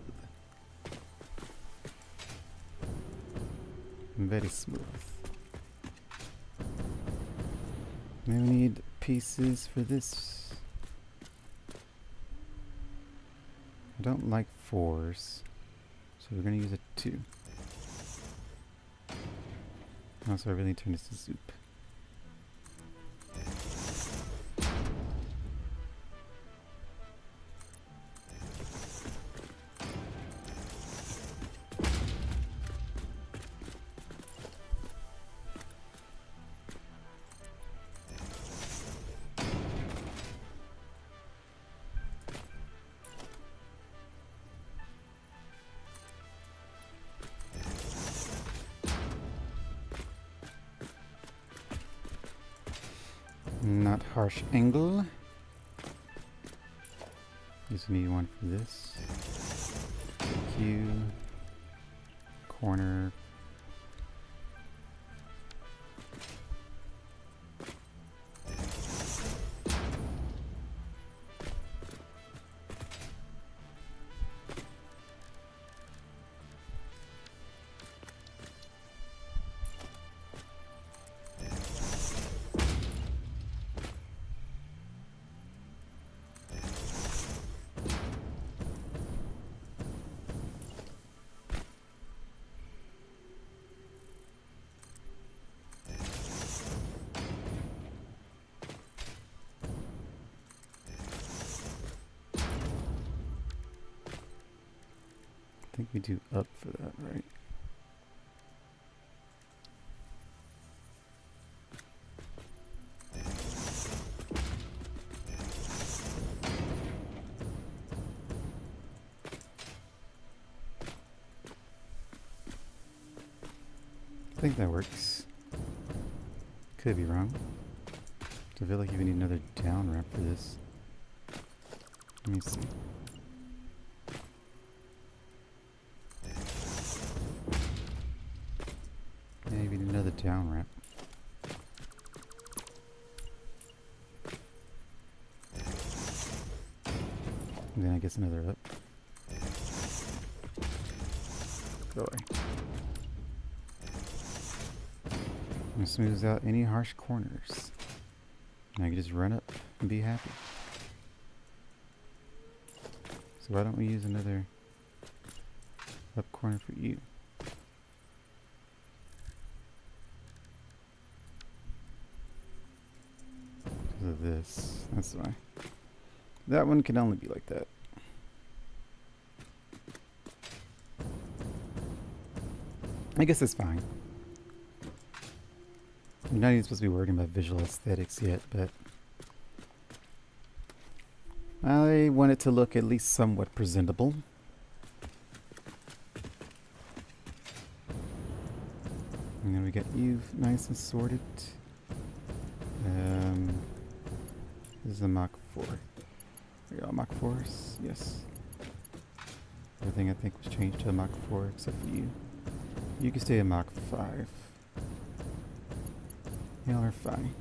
Very smooth. Now we need pieces for this. I don't like 4s, so we're going to use a 2. Also, I really turn this to soup. Not harsh angle. Just need one for this. Q. Corner. I think we do up for that, right? I think that works. Could be wrong. I feel like you need another down ramp for this. Let me see. Maybe another down ramp. And then I guess another up. Go away. And smooths out any harsh corners. And I can just run up and be happy. So why don't we use another up corner for you? Because of this. That's why. That one can only be like that. I guess it's fine. You're not even supposed to be worrying about visual aesthetics yet, but I want it to look at least somewhat presentable. And then we got you nice and sorted. This is a Mach 4. We got Mach 4s, yes. Everything I think was changed to a Mach 4 except for you. You can stay at Mach 5. Y'all are fine.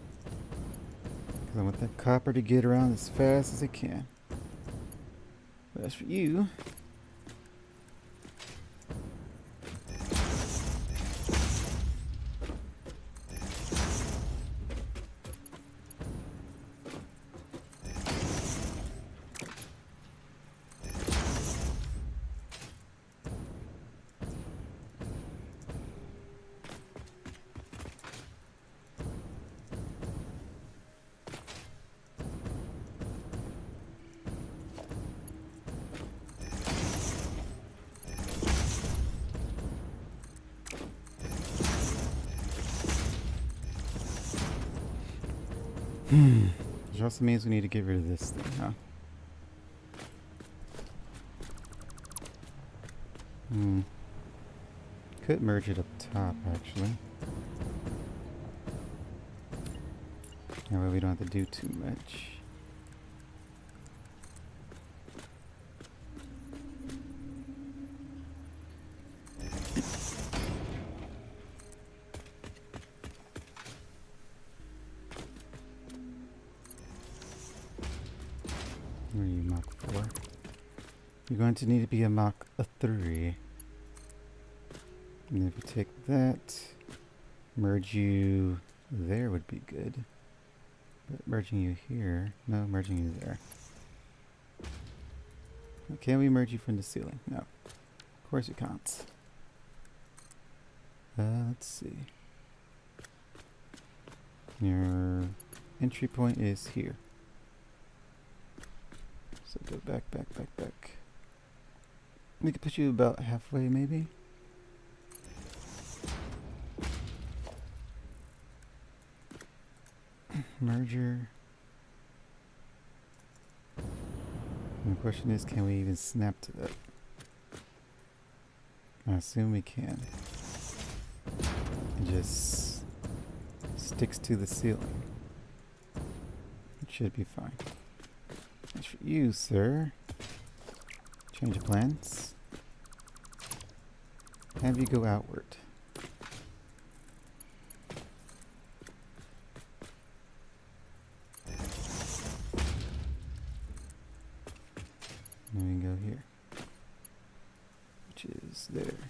Because I want that copper to get around as fast as it can. But as for you... Which also means we need to get rid of this thing, huh? Could merge it up top, actually. That way we don't have to do too much. Where are you, Mach 4? You're going to need to be a Mach 3. And if we take that, merge you there would be good. But merging you here, no, merging you there. Can we merge you from the ceiling? No. Of course you can't. Let's see. Your entry point is here. So go back, back, back, back. We could put you about halfway, maybe? Merger. And the question is, can we even snap to that? I assume we can. It just sticks to the ceiling. It should be fine. As for you, sir, change of plans. Have you go outward. And we can go here, which is there.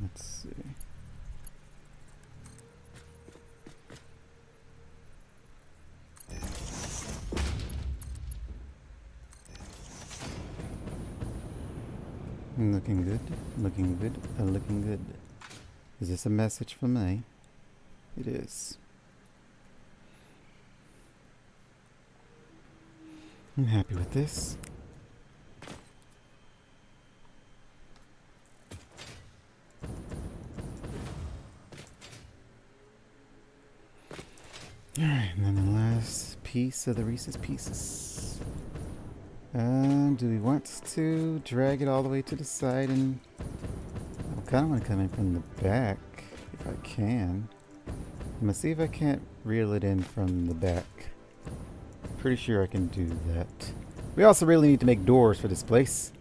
Let's see. Looking good, looking good, looking good. Is this a message from me? It is. I'm happy with this. Alright, and then the last piece of the Reese's Pieces. Do we want to drag it all the way to the side? And I kind of want to come in from the back, if I can. I'm going to see if I can't reel it in from the back. Pretty sure I can do that. We also really need to make doors for this place.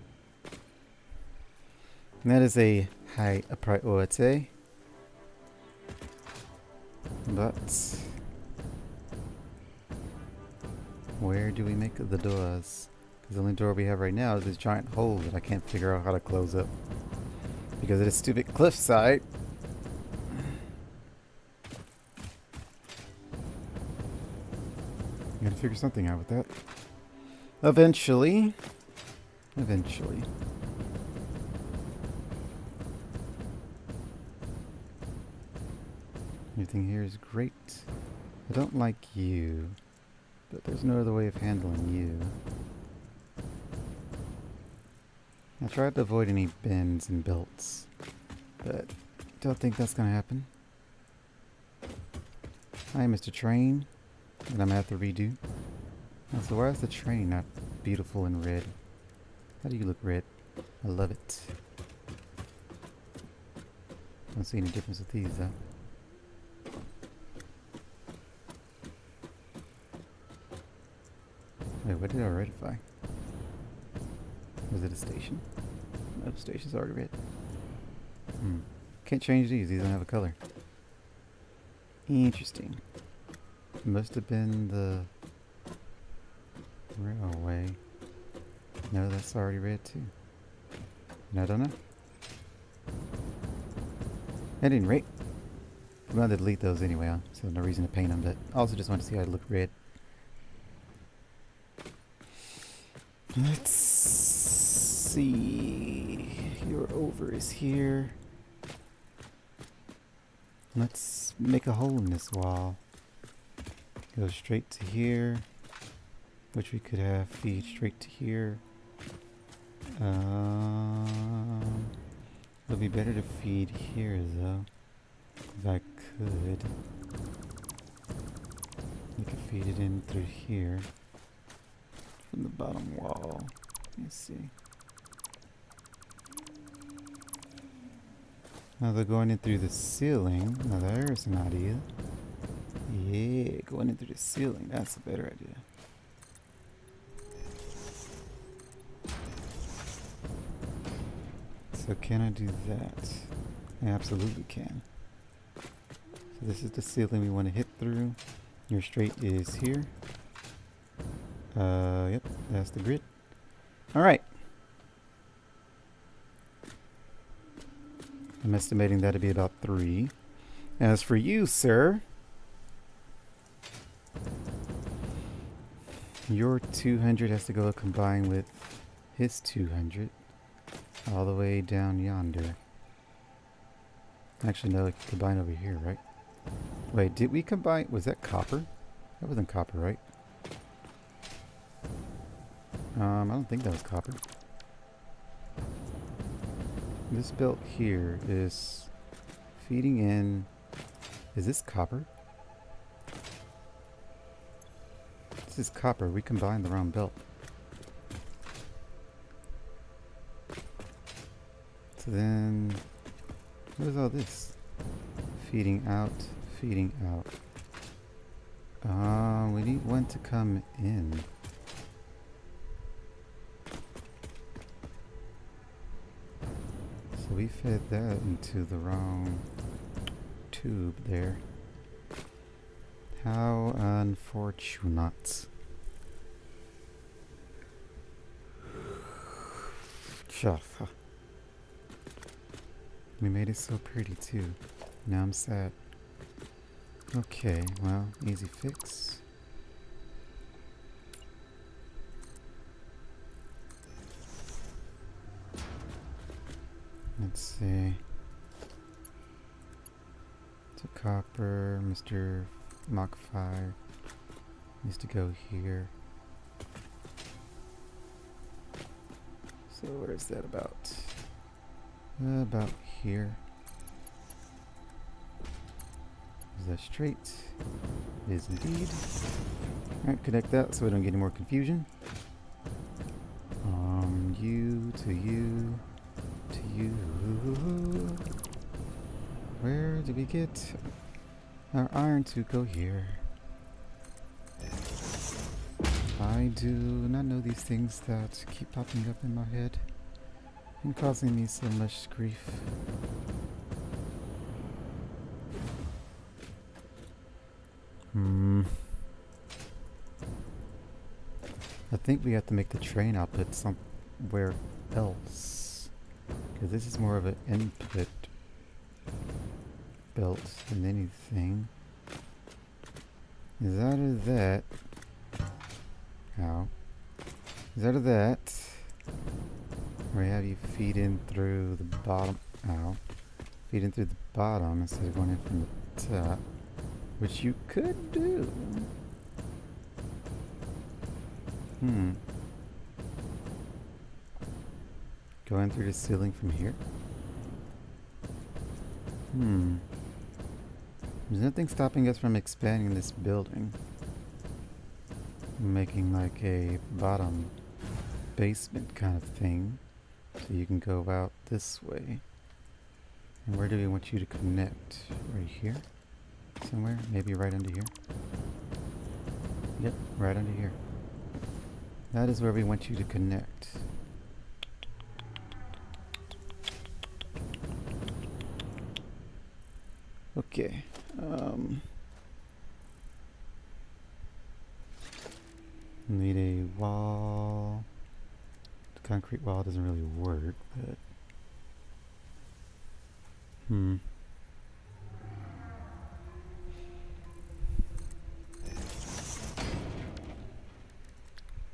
And that is a high priority. But where do we make the doors? Because the only door we have right now is this giant hole that I can't figure out how to close up. Because of this stupid cliffside. I gotta figure something out with that. Eventually. Eventually. Everything here is great. I don't like you. But there's no other way of handling you. I tried to avoid any bends and belts, but don't think that's gonna happen. Hi, Mr. Train, and I'm gonna have to redo. So why is the train not beautiful and red? How do you look red? I love it. Don't see any difference with these though. Wait, what did I ratify? Was it a station? No, the station's already red. Can't change these. These don't have a color. Interesting. Must have been the railway. No, that's already red too. And I don't know. At any rate, I'm going to delete those anyway, so no reason to paint them, but I also just want to see how it look red. Let's see. Your over is here. Let's make a hole in this wall. Go straight to here, which we could have feed straight to here. It'll be better to feed here though, if I could. We could feed it in through here from the bottom wall. Let's see. Now they're going in through the ceiling. Now there's an idea. Yeah, going in through the ceiling. That's a better idea. So can I do that? I absolutely can. So this is the ceiling we want to hit through. Your straight is here. Yep, that's the grid. Alright. I'm estimating that to be about 3. As for you, sir, your 200 has to go combine with his 200 all the way down yonder. Actually, no, it can combine over here, right? Wait, did we combine? Was that copper? That wasn't copper, right? I don't think that was copper. This belt here is feeding in. Is this copper? This is copper. We combined the wrong belt. So then, what is all this? Feeding out, feeding out. We need one to come in. So we fed that into the wrong tube there. How unfortunate. We made it so pretty too. Now I'm sad. Okay, well, easy fix. Let's see. So copper, Mr. Mach 5 needs to go here. So where is that about? About here. Is that straight? It is indeed. Alright, connect that so we don't get any more confusion. You to you to you. Where did we get our iron to go here? I do not know these things that keep popping up in my head and causing me so much grief. I think we have to make the train output somewhere else, because this is more of an input belt than anything. Is that or that? How? Is that or that? Or have you feed in through the bottom? Ow. Feed in through the bottom instead of going in from the top, which you could do. Going through the ceiling from here? There's nothing stopping us from expanding this building. Making like a bottom basement kind of thing. So you can go out this way. And where do we want you to connect? Right here? Somewhere? Maybe right under here? Yep, right under here. That is where we want you to connect. Okay. Need a wall. The concrete wall doesn't really work, but Can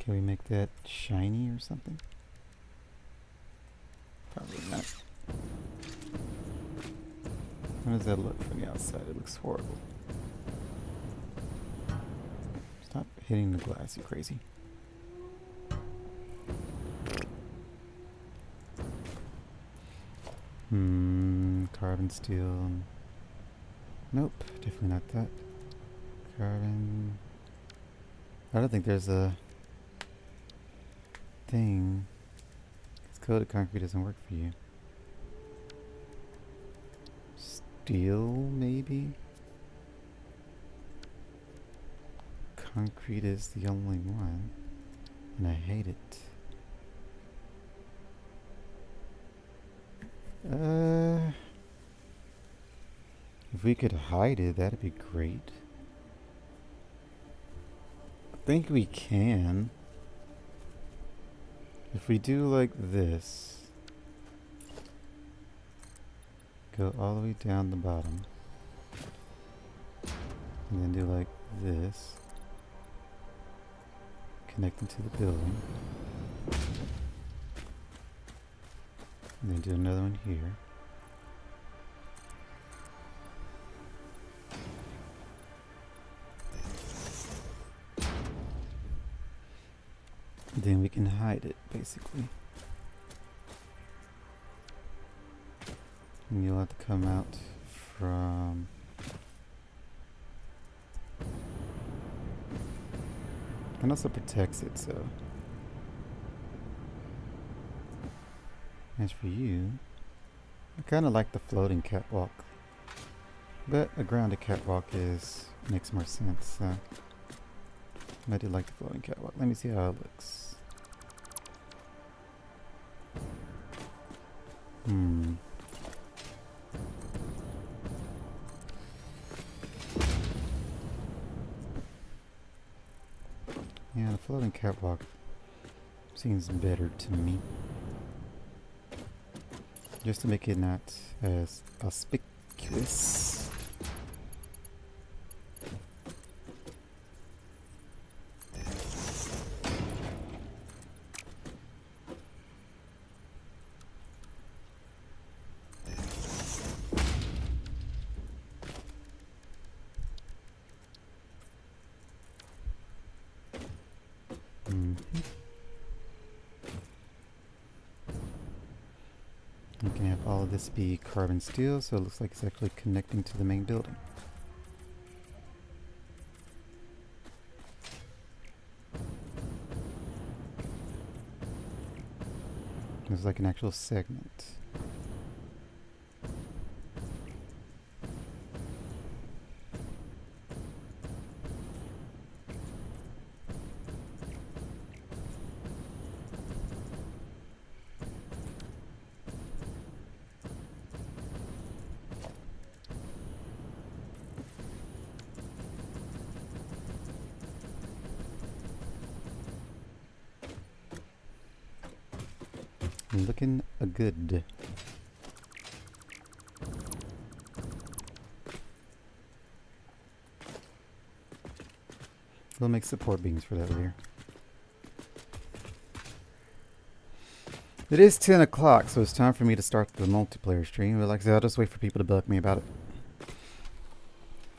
we make that shiny or something? Probably not. How does that look from the outside? It looks horrible. Stop hitting the glass, you crazy. Carbon steel. Nope, definitely not that. Carbon. I don't think there's a thing. This coated concrete doesn't work for you. Steel, maybe? Concrete is the only one, and I hate it. If we could hide it, that'd be great. I think we can. If we do like this, go all the way down the bottom, and then do like this, connecting to the building, and then do another one here. Then we can hide it, basically. And you'll have to come out from... And also protects it, so... As for you, I kind of like the floating catwalk. But a grounded catwalk makes more sense, so... I do like the floating catwalk. Let me see how it looks. Yeah, the floating catwalk seems better to me. Just to make it not as auspicious. You can have all of this be carbon steel, so it looks like it's actually connecting to the main building. It's like an actual segment. Looking good. We'll make support beams for that later. It is 10 o'clock, so it's time for me to start the multiplayer stream. But like I said, I'll just wait for people to bug me about it.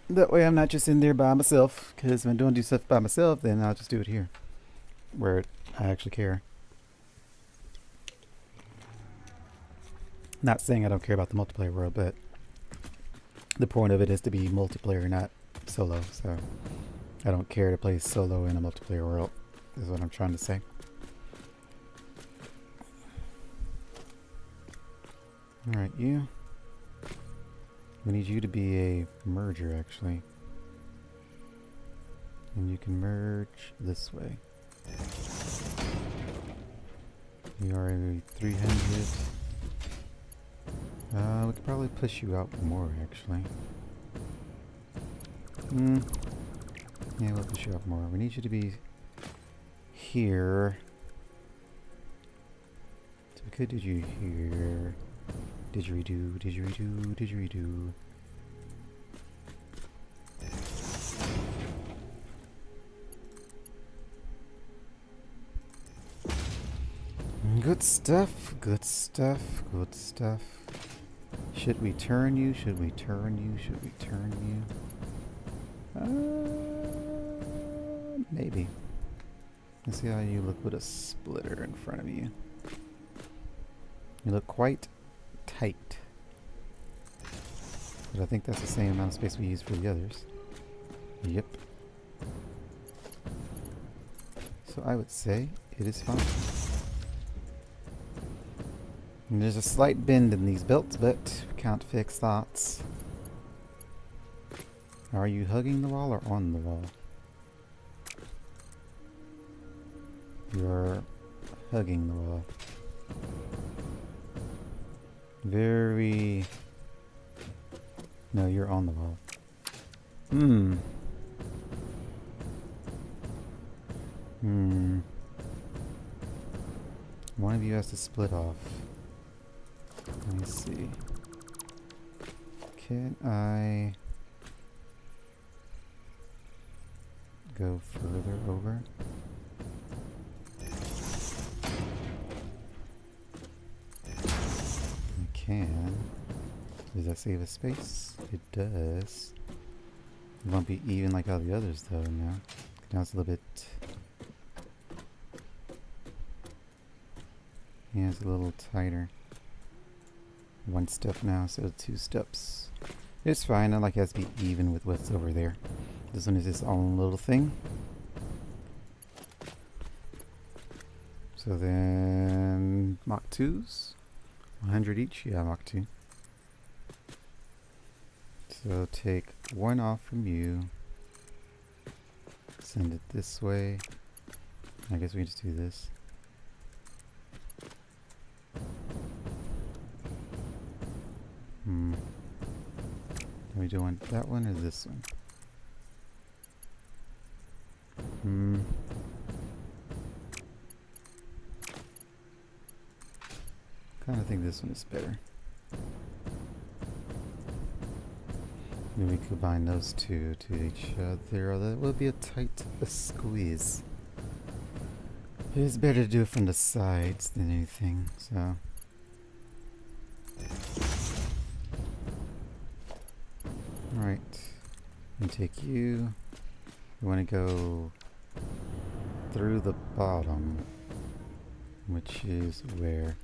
That way I'm not just in there by myself, because when I don't do stuff by myself, then I'll just do it here, where I actually care. Not saying I don't care about the multiplayer world, but the point of it is to be multiplayer, not solo. So I don't care to play solo in a multiplayer world, is what I'm trying to say. Alright, you. We need you to be a merger, actually. And you can merge this way. You are a 300. We could probably push you out more, actually. Yeah, we'll push you out more. We need you to be here. So we could do you here. Didgeridoo, didgeridoo, didgeridoo. Good stuff, good stuff, good stuff. Should we turn you? Should we turn you? Should we turn you? Maybe. Let's see how you look with a splitter in front of you. You look quite tight. But I think that's the same amount of space we use for the others. Yep. So I would say it is fine. And there's a slight bend in these belts, but we can't fix that. Are you hugging the wall or on the wall? You're hugging the wall. Very... No, you're on the wall. One of you has to split off. Let me see. Can I go further over? I can. Does that save a space? It does. It won't be even like all the others though now. Now it's a little bit... Yeah, it's a little tighter. One step now, so 2 steps. It's fine, I like it has to be even with what's over there. This one is its own little thing. So then... Mach 2s? 100 each? Yeah, Mach 2. So take 1 off from you. Send it this way. I guess we can just do this. Are we doing that one or this one? Kinda think this one is better. Maybe we combine those two to each other. That will be a tight squeeze. It is better to do it from the sides than anything, so... Alright. We take you. We want to go through the bottom, which is where?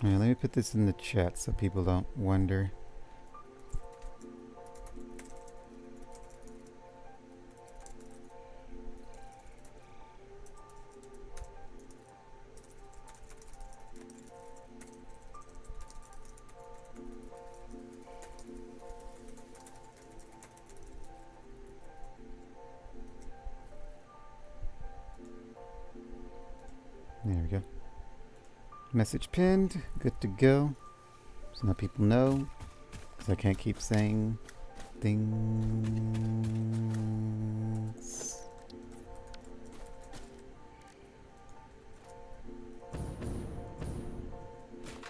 Yeah, let me put this in the chat so people don't wonder. There we go. Message pinned. Good to go. So now people know. Because I can't keep saying things.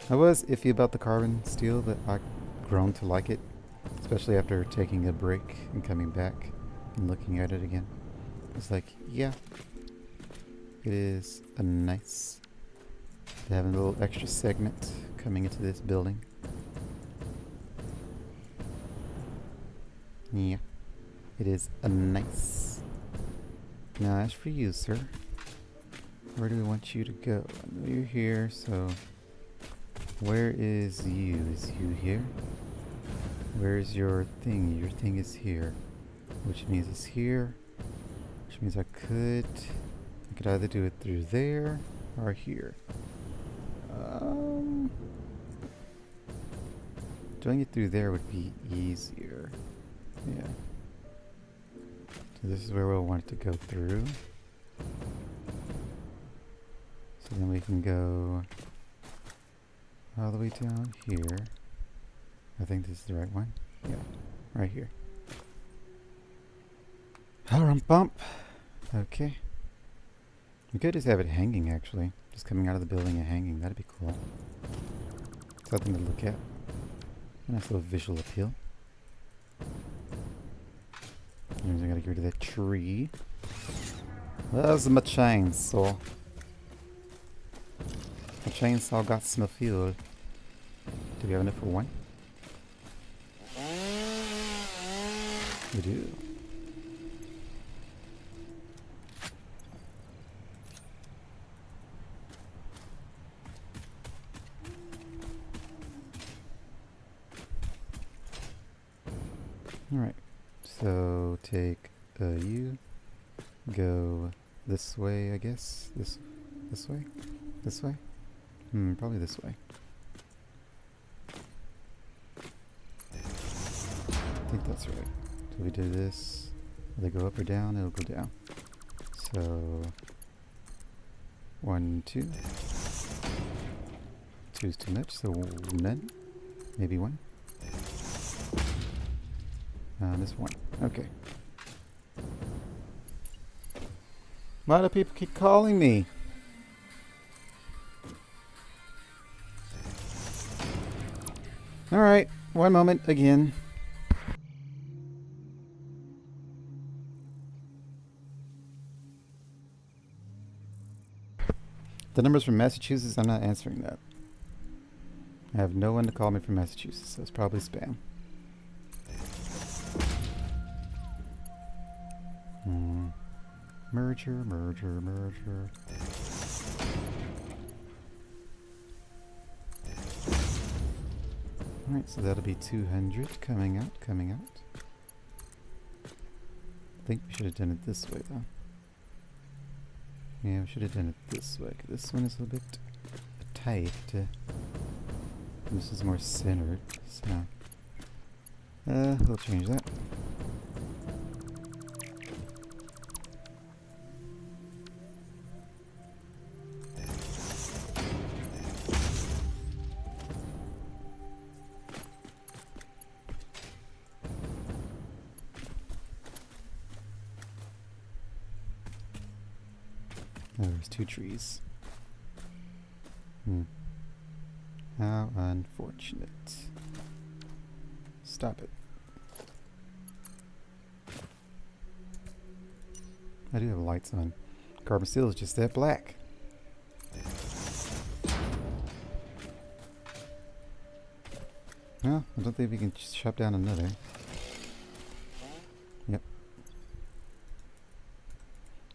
I was iffy about the carbon steel, but I've grown to like it. Especially after taking a break and coming back and looking at it again. It's like, yeah. It is a nice to have a little extra segment coming into this building. Yeah, it is a nice. Now as for you, sir, where do we want you to go? I know you're here, so where is you? Is you here? Where's your thing? Your thing is here, which means it's here, which means I could either do it through there or here. Doing it through there would be easier. Yeah. So this is where we'll want it to go through. So then we can go all the way down here. I think this is the right one. Yeah, right here. Bump. Okay. We could just have it hanging, actually. Just coming out of the building and hanging. That'd be cool. Something to look at. A nice little visual appeal. Means I gotta get rid of that tree. Where's my chainsaw? My chainsaw got some fuel. Do we have enough for one? We do. Alright, so take you, go this way, I guess. This way? This way? Probably this way. I think that's right. So we do this. Will they go up or down? It'll go down. So 1, 2. 2 is too much, so none. Maybe 1. This 1. Okay. Why do people keep calling me? Alright, one moment again. The number's from Massachusetts, I'm not answering that. I have no one to call me from Massachusetts, so it's probably spam. Merger. Alright, so that'll be 200 coming out. I think we should have done it this way, though. Yeah, we should have done it this way. This one is a little bit tight. This is more centered, so we'll change that. Oh, there's 2 trees. How unfortunate. Stop it. I do have lights on. Carbon steel is just that black. Well, I don't think we can chop down another. Yep.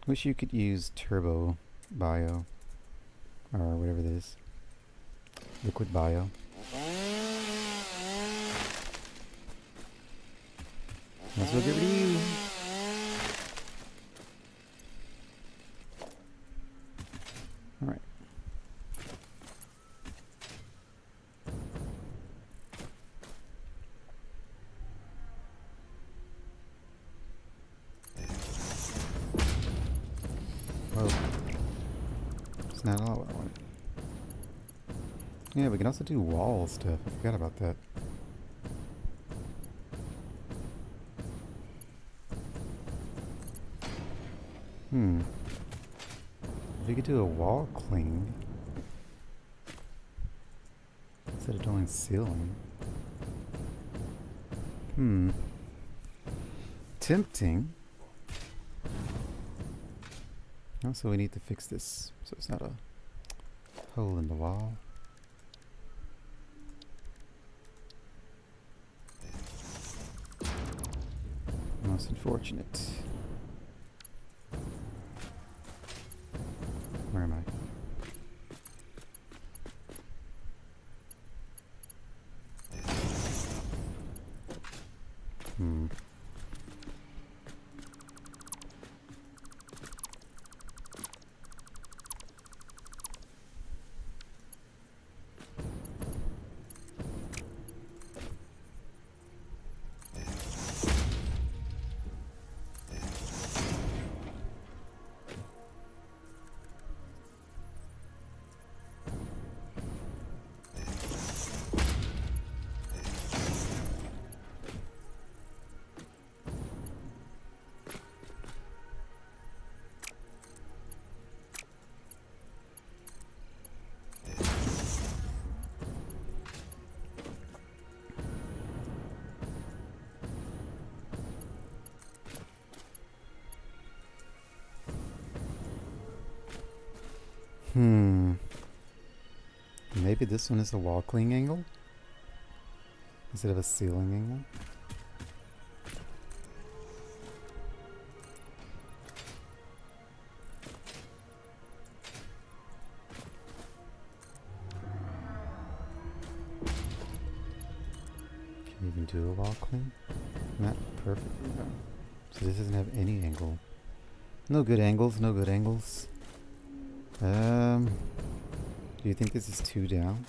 Wish you could use turbo bio or whatever it is. Liquid bio. Might as well get rid of you. Alright. Whoa. It's not all I wanted. Yeah, we can also do wall stuff. I forgot about that. If we could do a wall cling instead of doing ceiling. Tempting. Also, we need to fix this so it's not a hole in the wall. Most unfortunate. Where am I? Maybe this one is a wall clean angle instead of a ceiling angle. Can you even do a wall clean? Not perfectly though. So this doesn't have any angle. No good angles, no good angles. Do you think this is 2 down?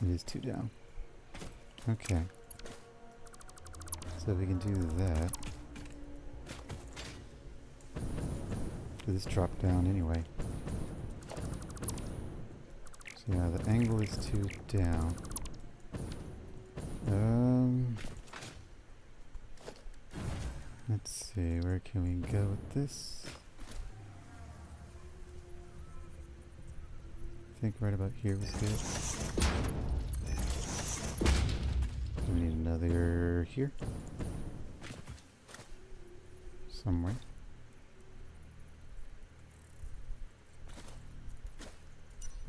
It is 2 down. Okay. So we can do that. This dropped down anyway. So yeah, the angle is 2 down. Let's see, where can we go with this? I think right about here was good. Do we need another here? Somewhere.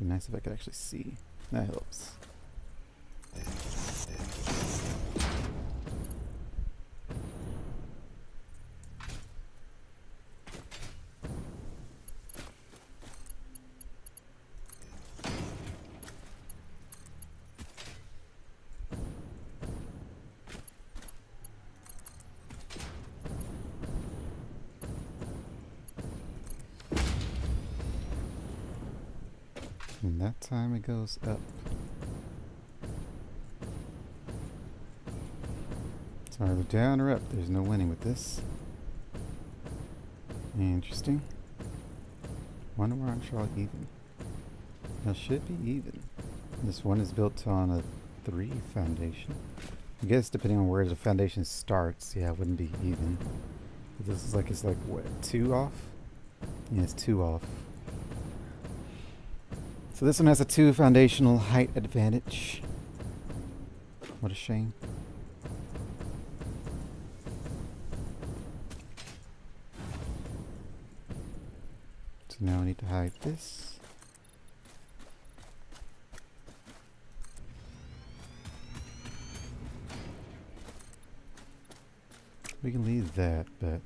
Be nice if I could actually see. That helps. And that time it goes up. It's either down or up. There's no winning with this. Interesting. Wonder where I'm sure even. It should be even. This one is built on a 3 foundation. I guess depending on where the foundation starts, yeah, it wouldn't be even. But this is like, it's like, what, 2 off? Yeah, it's 2 off. So this one has a 2 foundational height advantage. What a shame. So now I need to hide this. We can leave that, but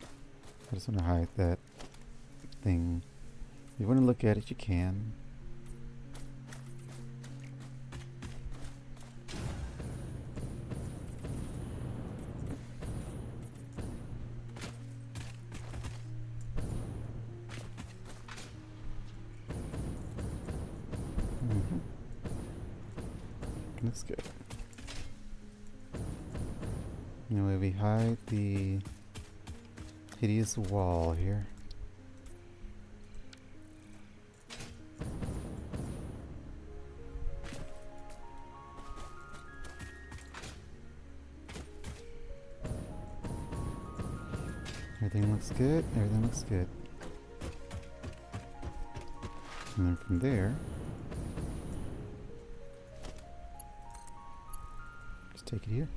I just want to hide that thing. If you want to look at it, you can. Looks good. Anyway, we hide the hideous wall here. Everything looks good. Everything looks good. And then from there, just take it here.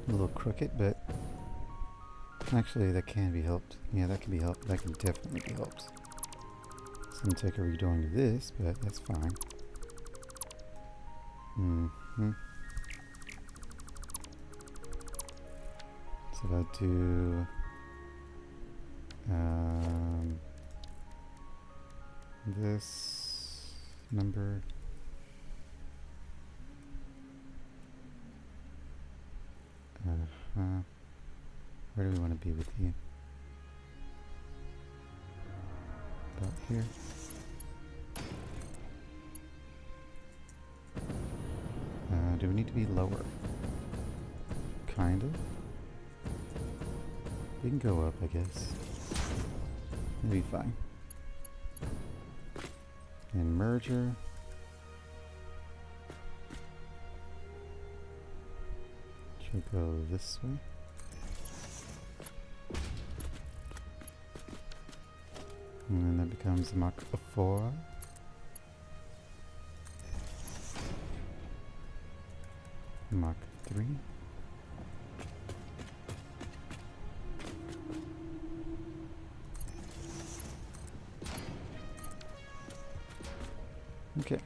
A little crooked, but actually that can be helped. Yeah, that can be helped. That can definitely be helped. It's gonna take a redoing of this, but that's fine. So if I do this number, where do we want to be with you? About here. Do we need to be lower? Kind of. We can go up, I guess. It'll be fine. And merger. Should go this way. And then that becomes Mach 4. Mach 3. Okay.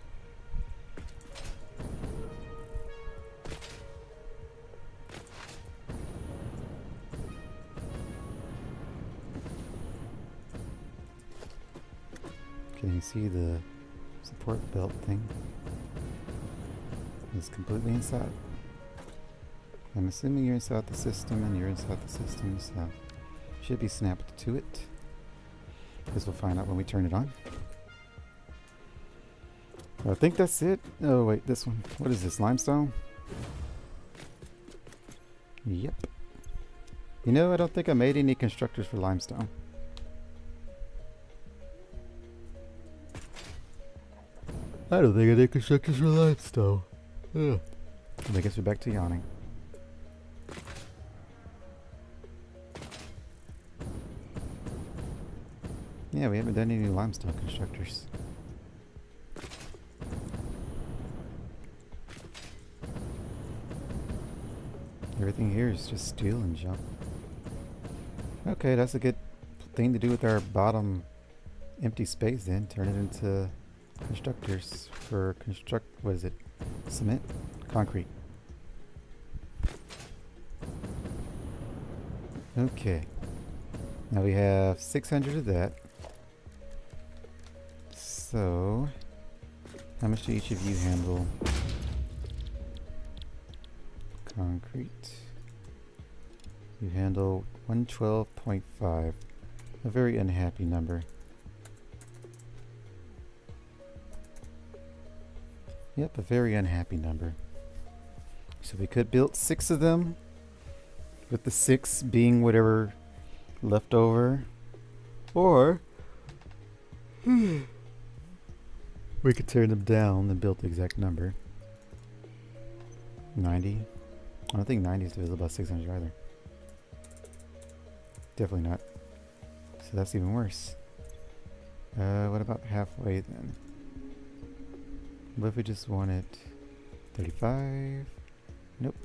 Can you see the support belt thing? It's completely inside. I'm assuming you're inside the system and you're inside the system, so should be snapped to it. This we'll find out when we turn it on. I think that's it. Oh wait, this one. What is this, limestone? Yep. You know, I don't think I made any constructors for limestone. I don't think I did constructors for limestone. Ugh. I guess we're back to yawning. Yeah, we haven't done any limestone constructors. Everything here is just steel and junk. Okay, that's a good thing to do with our bottom empty space then. Turn it into constructors for what is it? Cement? Concrete. Okay. Now we have 600 of that. So, how much do each of you handle? Concrete. You handle 112.5. A very unhappy number. Yep, a very unhappy number. So we could build 6 of them, with the 6 being whatever left over. Or we could turn them down and build the exact number. 90. I don't think 90 is divisible by 600 either. Definitely not. So that's even worse. What about halfway then? What if we just wanted 35? Nope.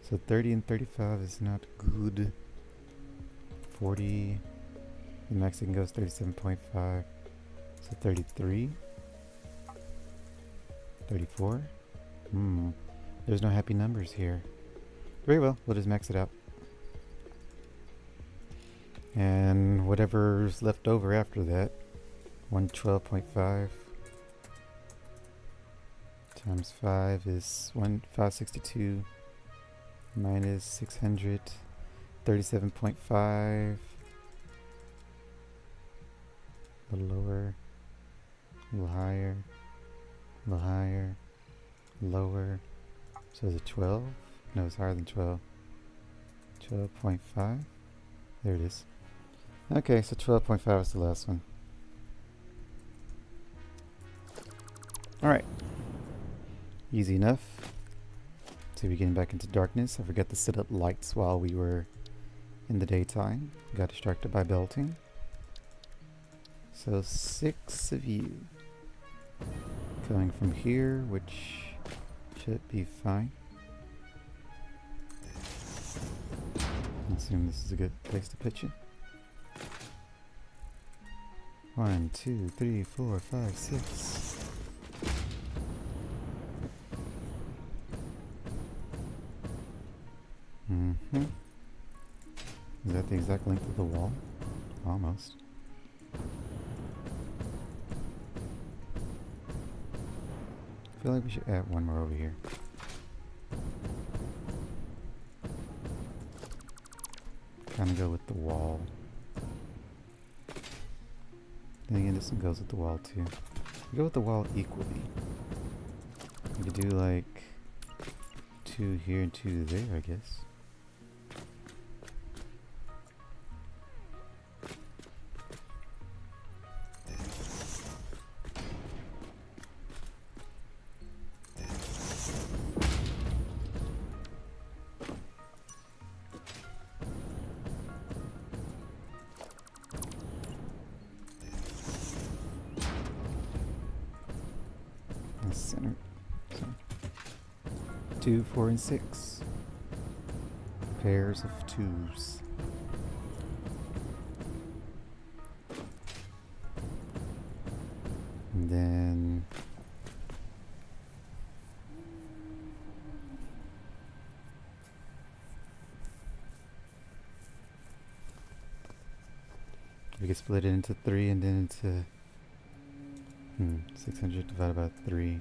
So 30 and 35 is not good. 40. The max it can go is 37.5. So 33. 34. There's no happy numbers here. Very well, we'll just max it out. And whatever's left over after that, 112.5 times 5 is 562 minus 600, 37.5. A little lower, a little higher, a little higher, lower. So is it 12? No, it's higher than 12. 12.5. There it is. Okay, so 12.5 is the last one. Alright. Easy enough. So we're getting back into darkness. I forgot to set up lights while we were in the daytime. Got distracted by belting. So 6 of you. Coming from here, which should be fine. I assume this is a good place to pitch it. 1, 2, 3, 4, 5, 6. Is that the exact length of the wall? Almost. I feel like we should add one more over here. Kind of go with the wall. Then again, this one goes with the wall too. We go with the wall equally. We could do like 2 here and 2 there, I guess. center. So 2, 4, and 6. Pairs of 2s. And then we can split it into 3 and then into 600 divided by 3.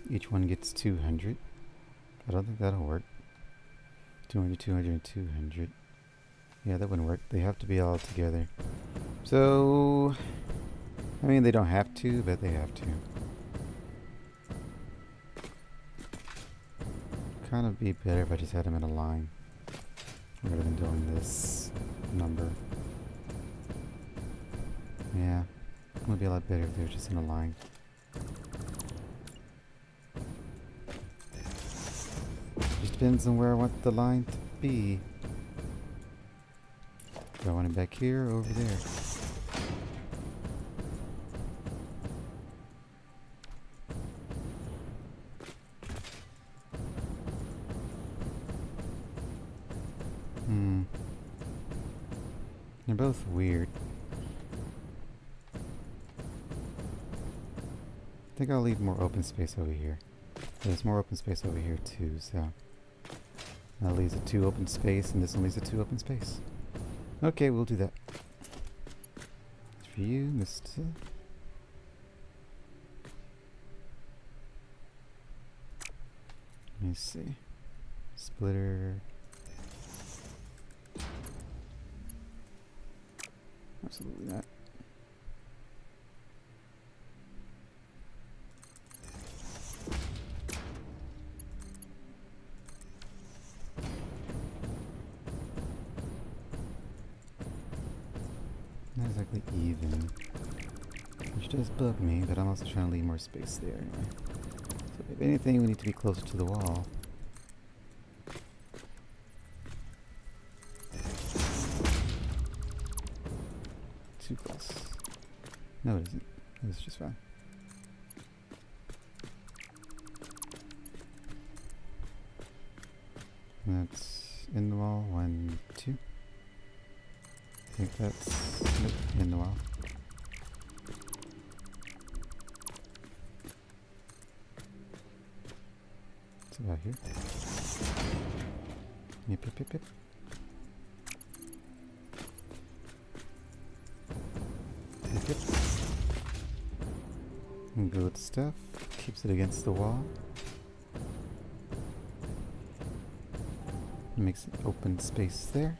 Each one gets 200. I don't think that'll work. 200, 200, and 200. Yeah, that wouldn't work. They have to be all together. So, I mean, they don't have to, but they have to. Kind of be better if I just had them in a line rather than doing this number. Yeah, it would be a lot better if they were just in a line. Just depends on where I want the line to be. Do I want it back here or over there? They're both weird. I think I'll leave more open space over here. There's more open space over here too, so that leaves a 2 open space, and this one leaves a 2 open space. Okay, we'll do that. It's for you, Mr. Let me see. Splitter. Absolutely not. Not exactly even. Which does bug me, but I'm also trying to leave more space there anyway. So if anything, we need to be closer to the wall. Too close. No, it isn't. It's just fine. That's in the wall. 1, 2. I think that's in the wall. It's about here. Yep, yep, yep, yep. Yep. Good stuff. Keeps it against the wall. Makes an open space there.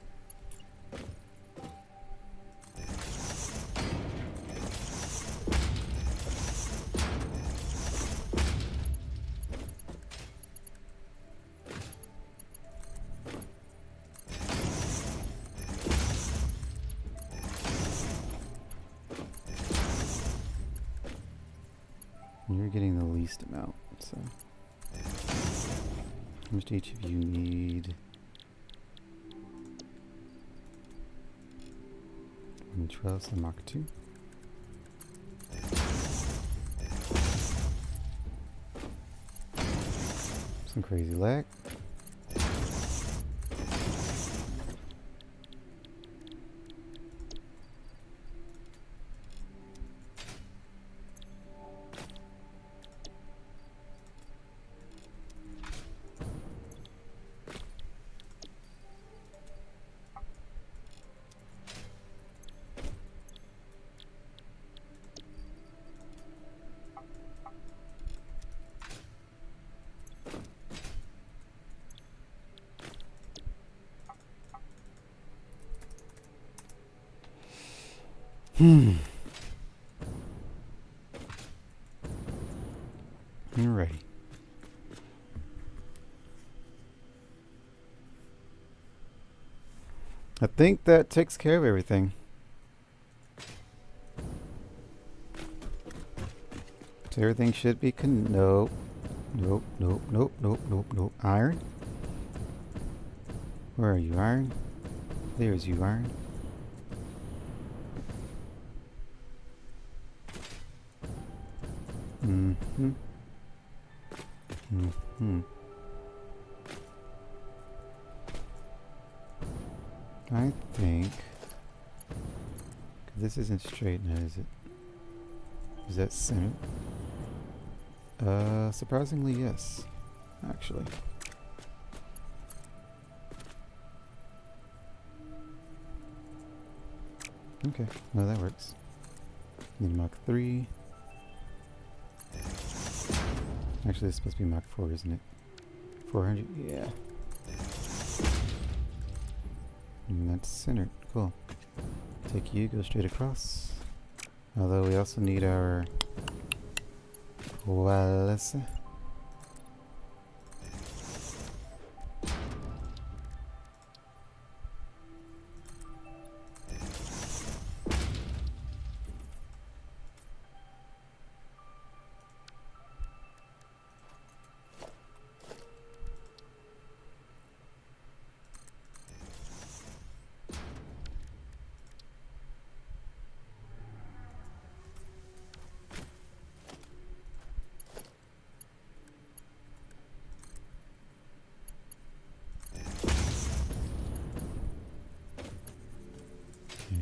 You're getting the least amount, so how much do each of you need? 112, so Mach 2. Some crazy lag. Alrighty. I think that takes care of everything. So everything should be nope. Nope, nope, nope, nope, nope, nope. Iron? Where are you, Iron? There's you, Iron. Mm-hmm. Mm-hmm. I think this isn't straight now, is it? Is that centered? Surprisingly, yes. Actually. Okay, well that works. Need Mach 3. Actually, it's supposed to be Mach 4, isn't it? 400? Yeah. And that's centered. Cool. Take you, go straight across. Although we also need our Wallace.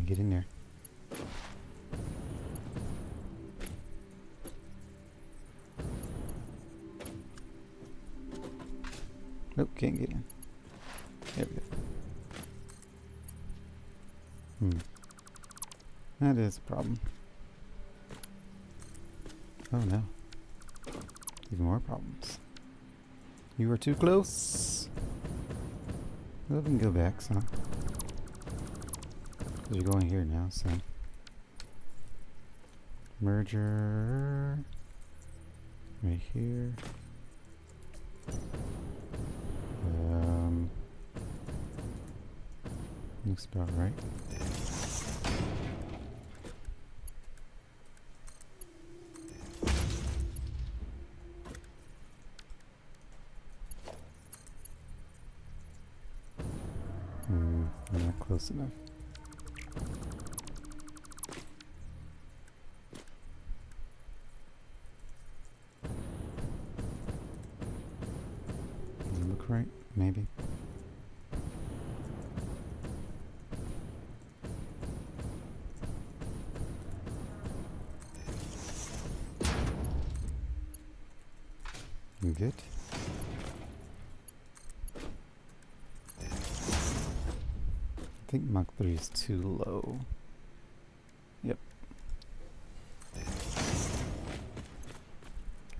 Get in there. Nope, can't get in. There we go. That is a problem. Oh no. Even more problems. You are too close. Well, we can go back some. Because you're going here now, so. Merger. Right here. Looks about right. Not close enough. Does it look right? Maybe. Good. I think Mach 3 is too low. Yep.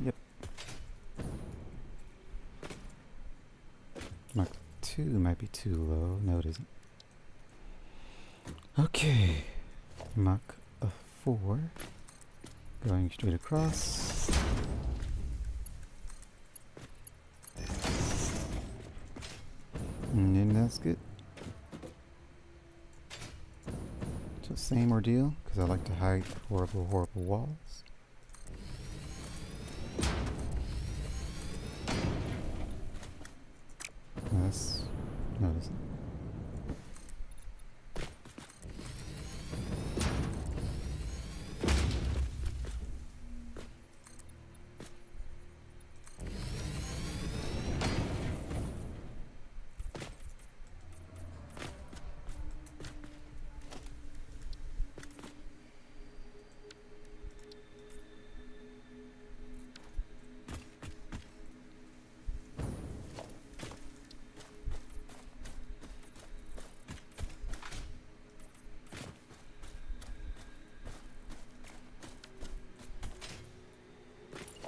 Yep. Mach 2 might be too low. No, it isn't. Okay. Mach 4. Going straight across. And then that's good. So same ordeal, because I like to hide horrible, horrible walls. Yes. Notice it.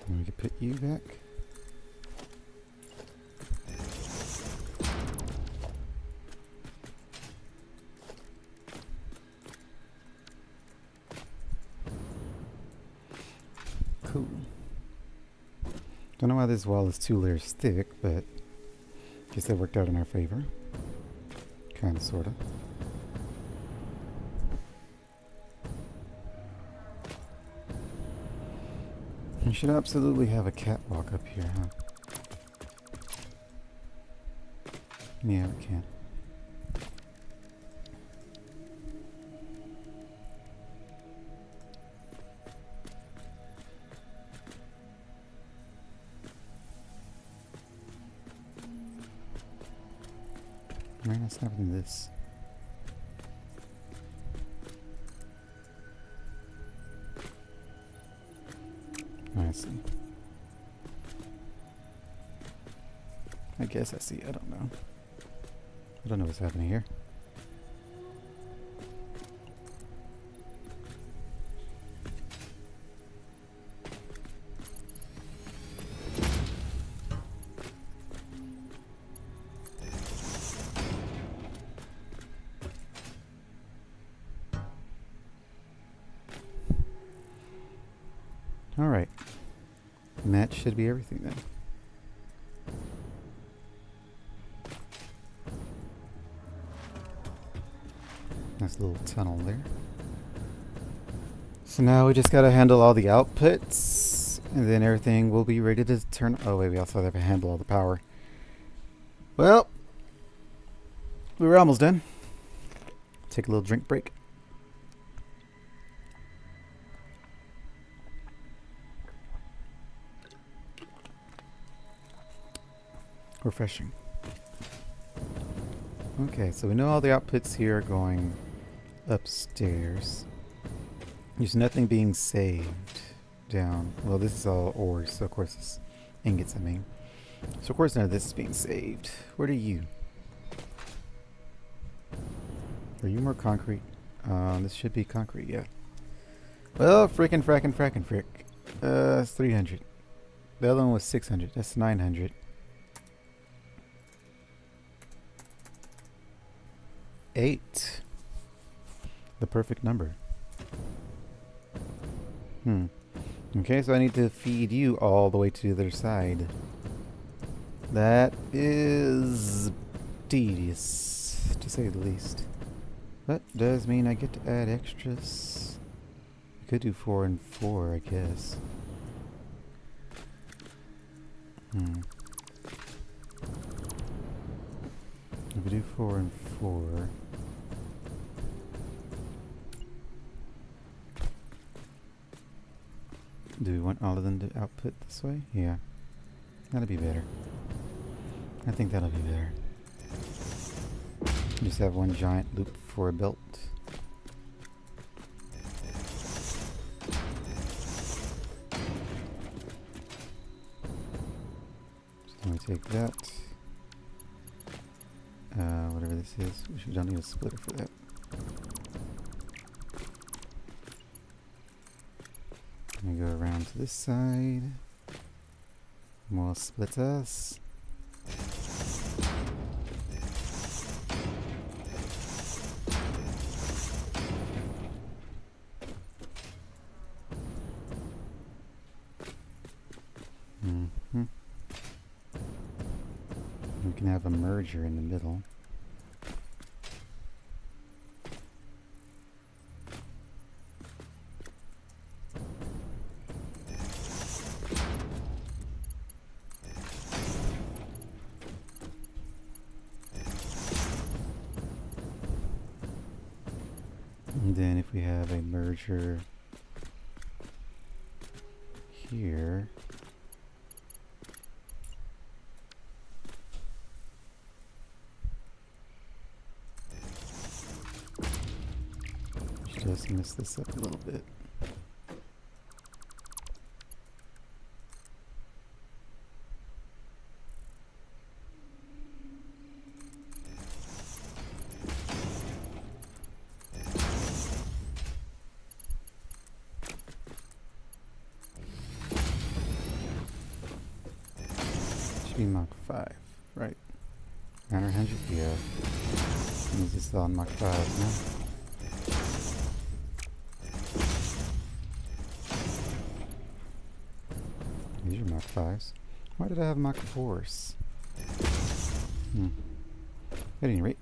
And we can put you back. Cool. Don't know why this wall is 2 layers thick, but guess that worked out in our favor. Kinda, sorta. You should absolutely have a catwalk up here, huh? Yeah, we can. That's not in this. I see. I guess I see. I don't know. I don't know what's happening here. All right. And that should be everything then. Nice little tunnel there. So now we just gotta handle all the outputs, and then everything will be ready to turn. Oh wait, we also have to handle all the power. Well, we were almost done. Take a little drink break. Refreshing. Okay, so we know all the outputs here are going upstairs. There's nothing being saved down. Well, this is all ores, so of course it's ingots, I mean. So of course none of this is being saved. What are you? Are you more concrete? This should be concrete, yeah. Well, frick. It's 300. The other one was 600. That's 900. 8. The perfect number. Okay, so I need to feed you all the way to the other side. That is tedious, to say the least. But does mean I get to add extras. I could do 4 and 4, I guess. If we do 4 and 4. Do we want all of them to output this way? Yeah. That'll be better. I think that'll be better. Just have one giant loop for a belt. So let me take that. Whatever this is. We don't need a splitter for that. Let me go around to this side. More splitters. We can have a merger in the middle. And then if we have a merger here, just mess this up a little bit. Should be Mach 5, right? 900? Yeah. Is this on Mach 5 now? These are Mach 5s. Why did I have Mach 4s? At any rate,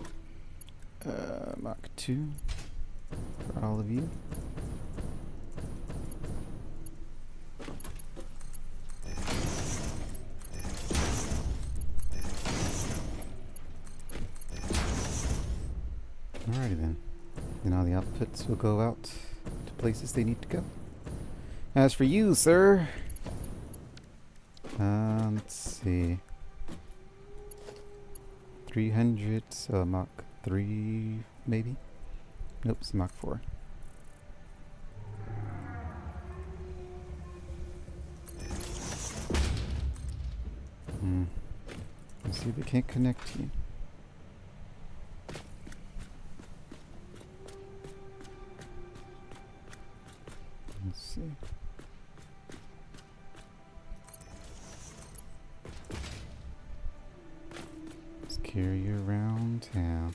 Mach 2 for all of you. Alrighty then. Then all the outputs will go out to places they need to go. As for you, sir, let's see. 300, so Mach 3 maybe? Nope, it's Mach 4. Let's see if we can't connect you. Let's see. Let's carry you around town.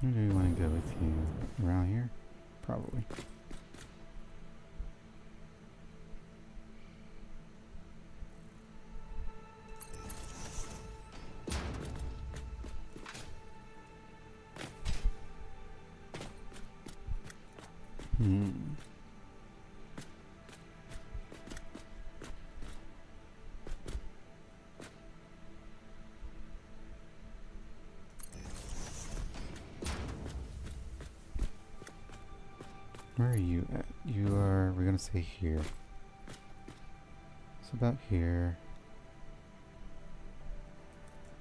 Where do we want to go with you? Around here? Probably. Where are you at? You are, we're gonna say here. It's about here.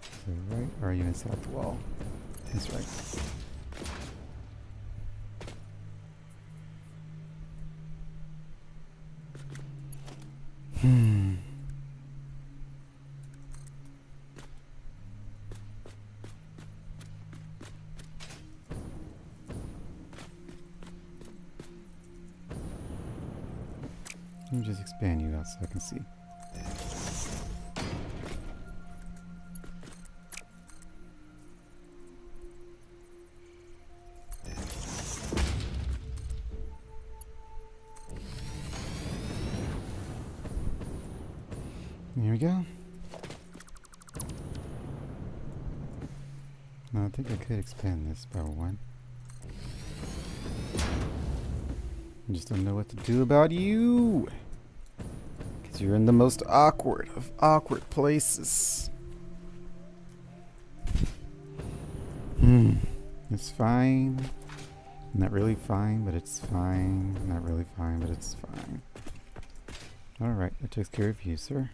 So right, or are you inside the wall? That's right. Let me just expand you out so I can see. Here we go. Now I think I could expand this by one. I just don't know what to do about you. Because you're in the most awkward of awkward places. It's fine. Not really fine, but it's fine. Not really fine, but it's fine. Alright, that takes care of you, sir.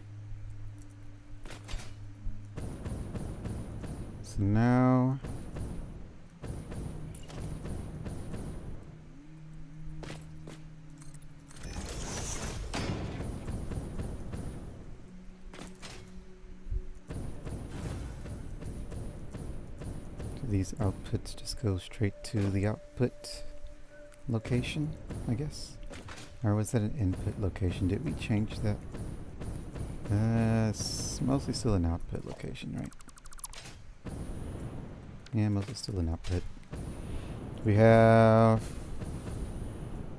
So now... these outputs just go straight to the output location, I guess? Or was that an input location? Did we change that? It's mostly still an output location, right? Yeah, mostly still an output. We have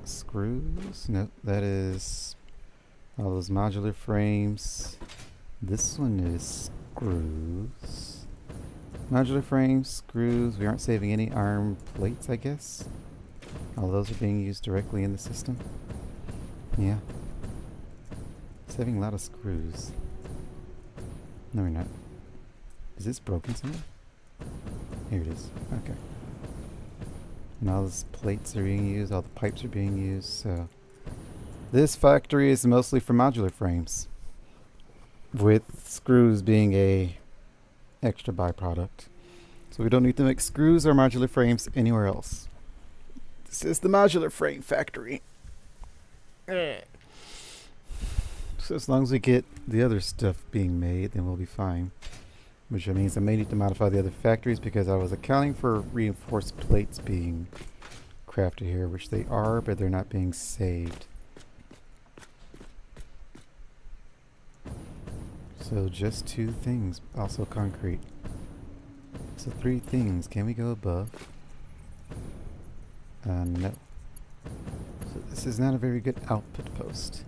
screws. Nope, that is all those modular frames. This one is screws. Modular frames, screws. We aren't saving any arm plates, I guess. All those are being used directly in the system. Yeah. Saving a lot of screws. No, we're not. Is this broken somewhere? Here it is. Okay. And all those plates are being used, all the pipes are being used, so... This factory is mostly for modular frames, with screws being a extra byproduct. So we don't need to make screws or modular frames anywhere else. This is the modular frame factory. So as long as we get the other stuff being made, then we'll be fine. Which means I may need to modify the other factories because I was accounting for reinforced plates being crafted here, which they are, but they're not being saved. So just 2 things, also concrete. So 3 things. Can we go above? No. So this is not a very good output post.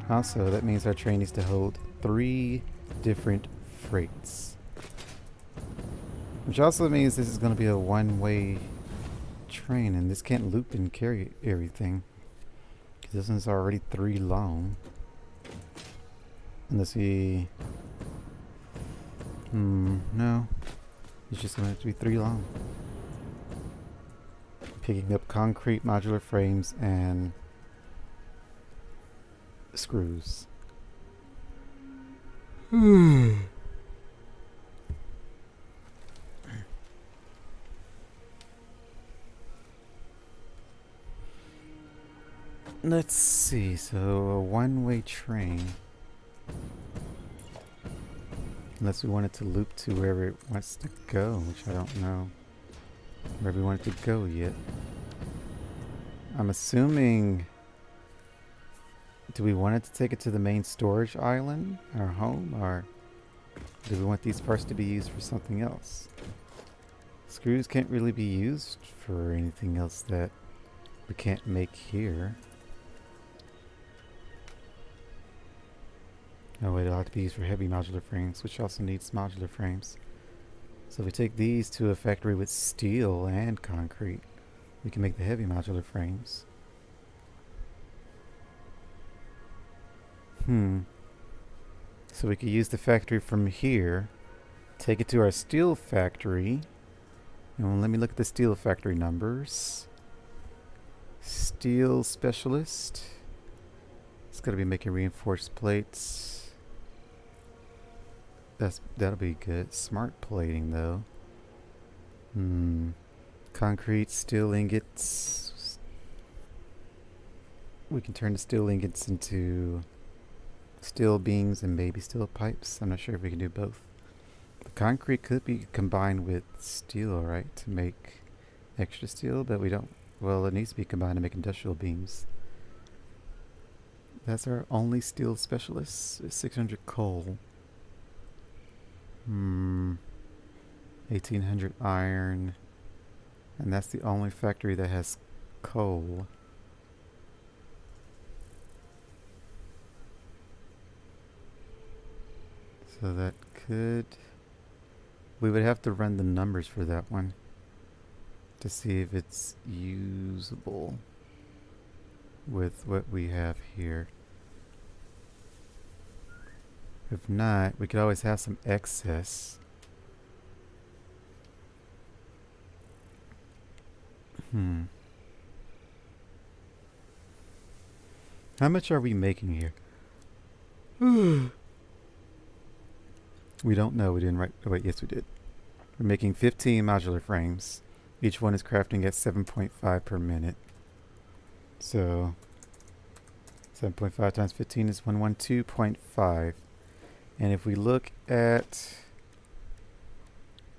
Also, that means our train needs to hold 3 different freights. Which also means this is going to be a one-way train, and this can't loop and carry everything. 'Cause this one's already 3 long. Unless we... no. It's just gonna have to be 3 long. Picking up concrete modular frames and screws. Let's see, so a one-way train. Unless we want it to loop to wherever it wants to go, which I don't know where we want it to go yet. I'm assuming... Do we want it to take it to the main storage island, our home, or do we want these parts to be used for something else? Screws can't really be used for anything else that we can't make here. Oh wait, it'll have to be used for heavy modular frames, which also needs modular frames. So if we take these to a factory with steel and concrete, we can make the heavy modular frames. So we could use the factory from here, take it to our steel factory. And let me look at the steel factory numbers. Steel specialist. It's got to be making reinforced plates. That'll be good. Smart plating though. Concrete, steel ingots. We can turn the steel ingots into steel beams and maybe steel pipes. I'm not sure if we can do both. The concrete could be combined with steel, right, to make extra steel, but we don't. Well, it needs to be combined to make industrial beams. That's our only steel specialist. 600 coal. 1800 iron. And that's the only factory that has coal. So that could... We would have to run the numbers for that one to see if it's usable with what we have here. If not, we could always have some excess. How much are we making here? We don't know. We didn't write. Oh, wait, yes, we did. We're making 15 modular frames. Each one is crafting at 7.5 per minute. So 7.5 times 15 is 112.5. And if we look at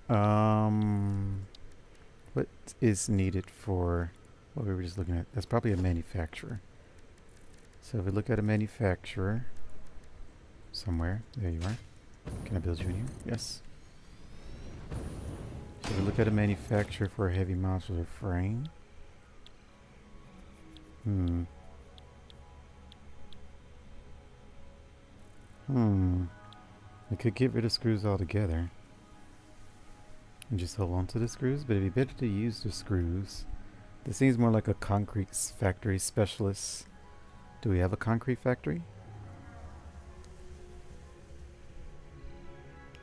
what is needed for what we were just looking at, that's probably a manufacturer. So if we look at a manufacturer somewhere, there you are. Can I build you in here? Yes. So we look at a manufacturer for a heavy modular frame. We could get rid of screws altogether and just hold on to the screws, but it'd be better to use the screws. This seems more like a concrete factory specialist. Do we have a concrete factory?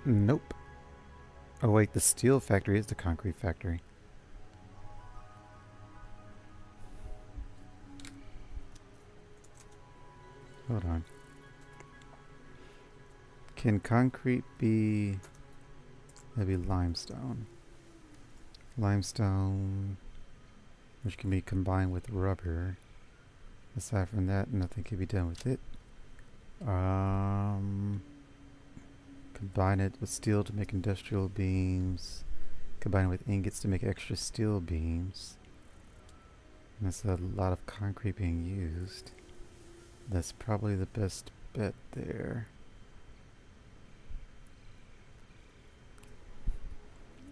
Nope. Oh wait, the steel factory is the concrete factory. Hold on. Can concrete be... maybe limestone. Limestone, which can be combined with rubber. Aside from that, nothing can be done with it. Combine it with steel to make industrial beams. Combine it with ingots to make extra steel beams. And that's a lot of concrete being used. That's probably the best bet there.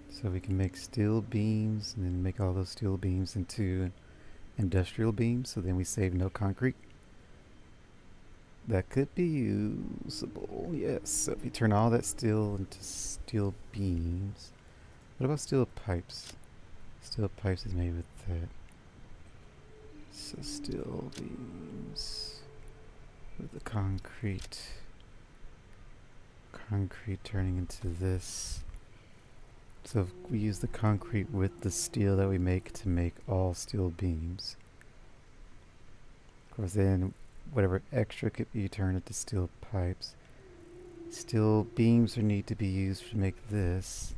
So we can make steel beams and then make all those steel beams into industrial beams, so then we save no concrete. That could be usable, yes. So if you turn all that steel into steel beams. What about steel pipes? Steel pipes is made with that. So steel beams with the concrete turning into this. So if we use the concrete with the steel that we make to make all steel beams. Of course, then whatever extra could be turned into steel pipes. Steel beams need to be used to make this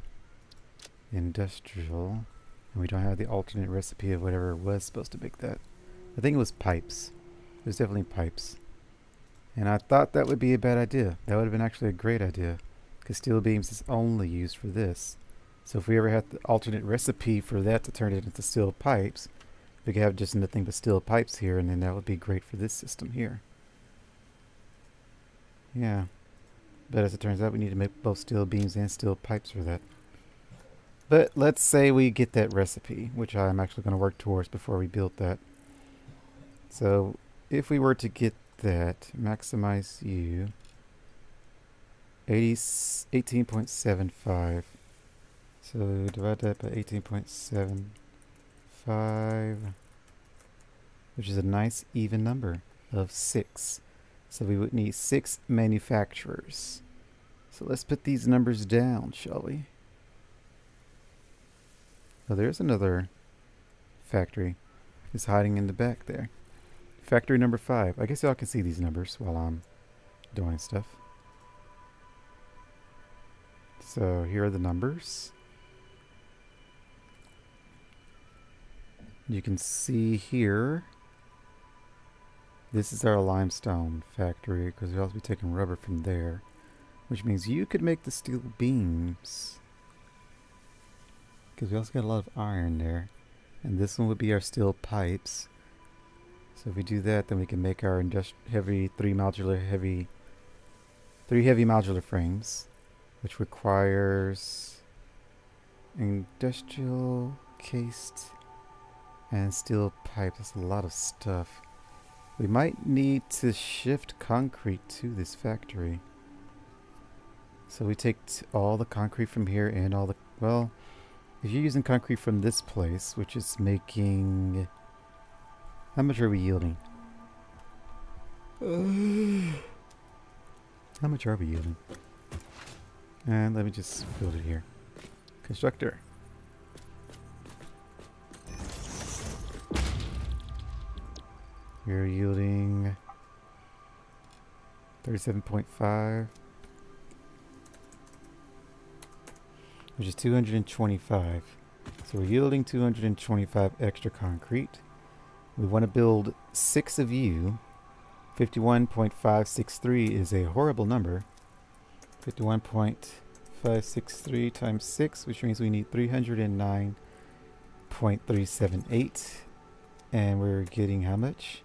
industrial. And we don't have the alternate recipe of whatever was supposed to make that. I think it was pipes. It was definitely pipes. And I thought that would be a bad idea. That would have been actually a great idea. Because steel beams is only used for this. So if we ever had the alternate recipe for that to turn it into steel pipes, we could have just nothing but steel pipes here, and then that would be great for this system here. Yeah. But as it turns out, we need to make both steel beams and steel pipes for that. But let's say we get that recipe, which I'm actually going to work towards before we build that. So if we were to get that, maximize U, 18.75. So divide that by 18.75, which is a nice even number of 6. So we would need 6 manufacturers. So let's put these numbers down, shall we? Oh, there's another factory. It's hiding in the back there. Factory number 5. I guess y'all can see these numbers while I'm doing stuff. So here are the numbers. You can see here, this is our limestone factory, because we'll also be taking rubber from there, which means you could make the steel beams, because we also got a lot of iron there. And this one would be our steel pipes. So if we do that, then we can make our three heavy modular frames, which requires industrial cased and steel pipe. That's a lot of stuff. We might need to shift concrete to this factory. So we take all the concrete from here and all the, well, if you're using concrete from this place, which is making, how much are we yielding? How much are we yielding? And let me just build it here. Constructor. You're yielding 37.5, which is 225. So we're yielding 225 extra concrete. We want to build 6 of you. 51.563 is a horrible number. 51.563 times 6, which means we need 309.378. And we're getting how much?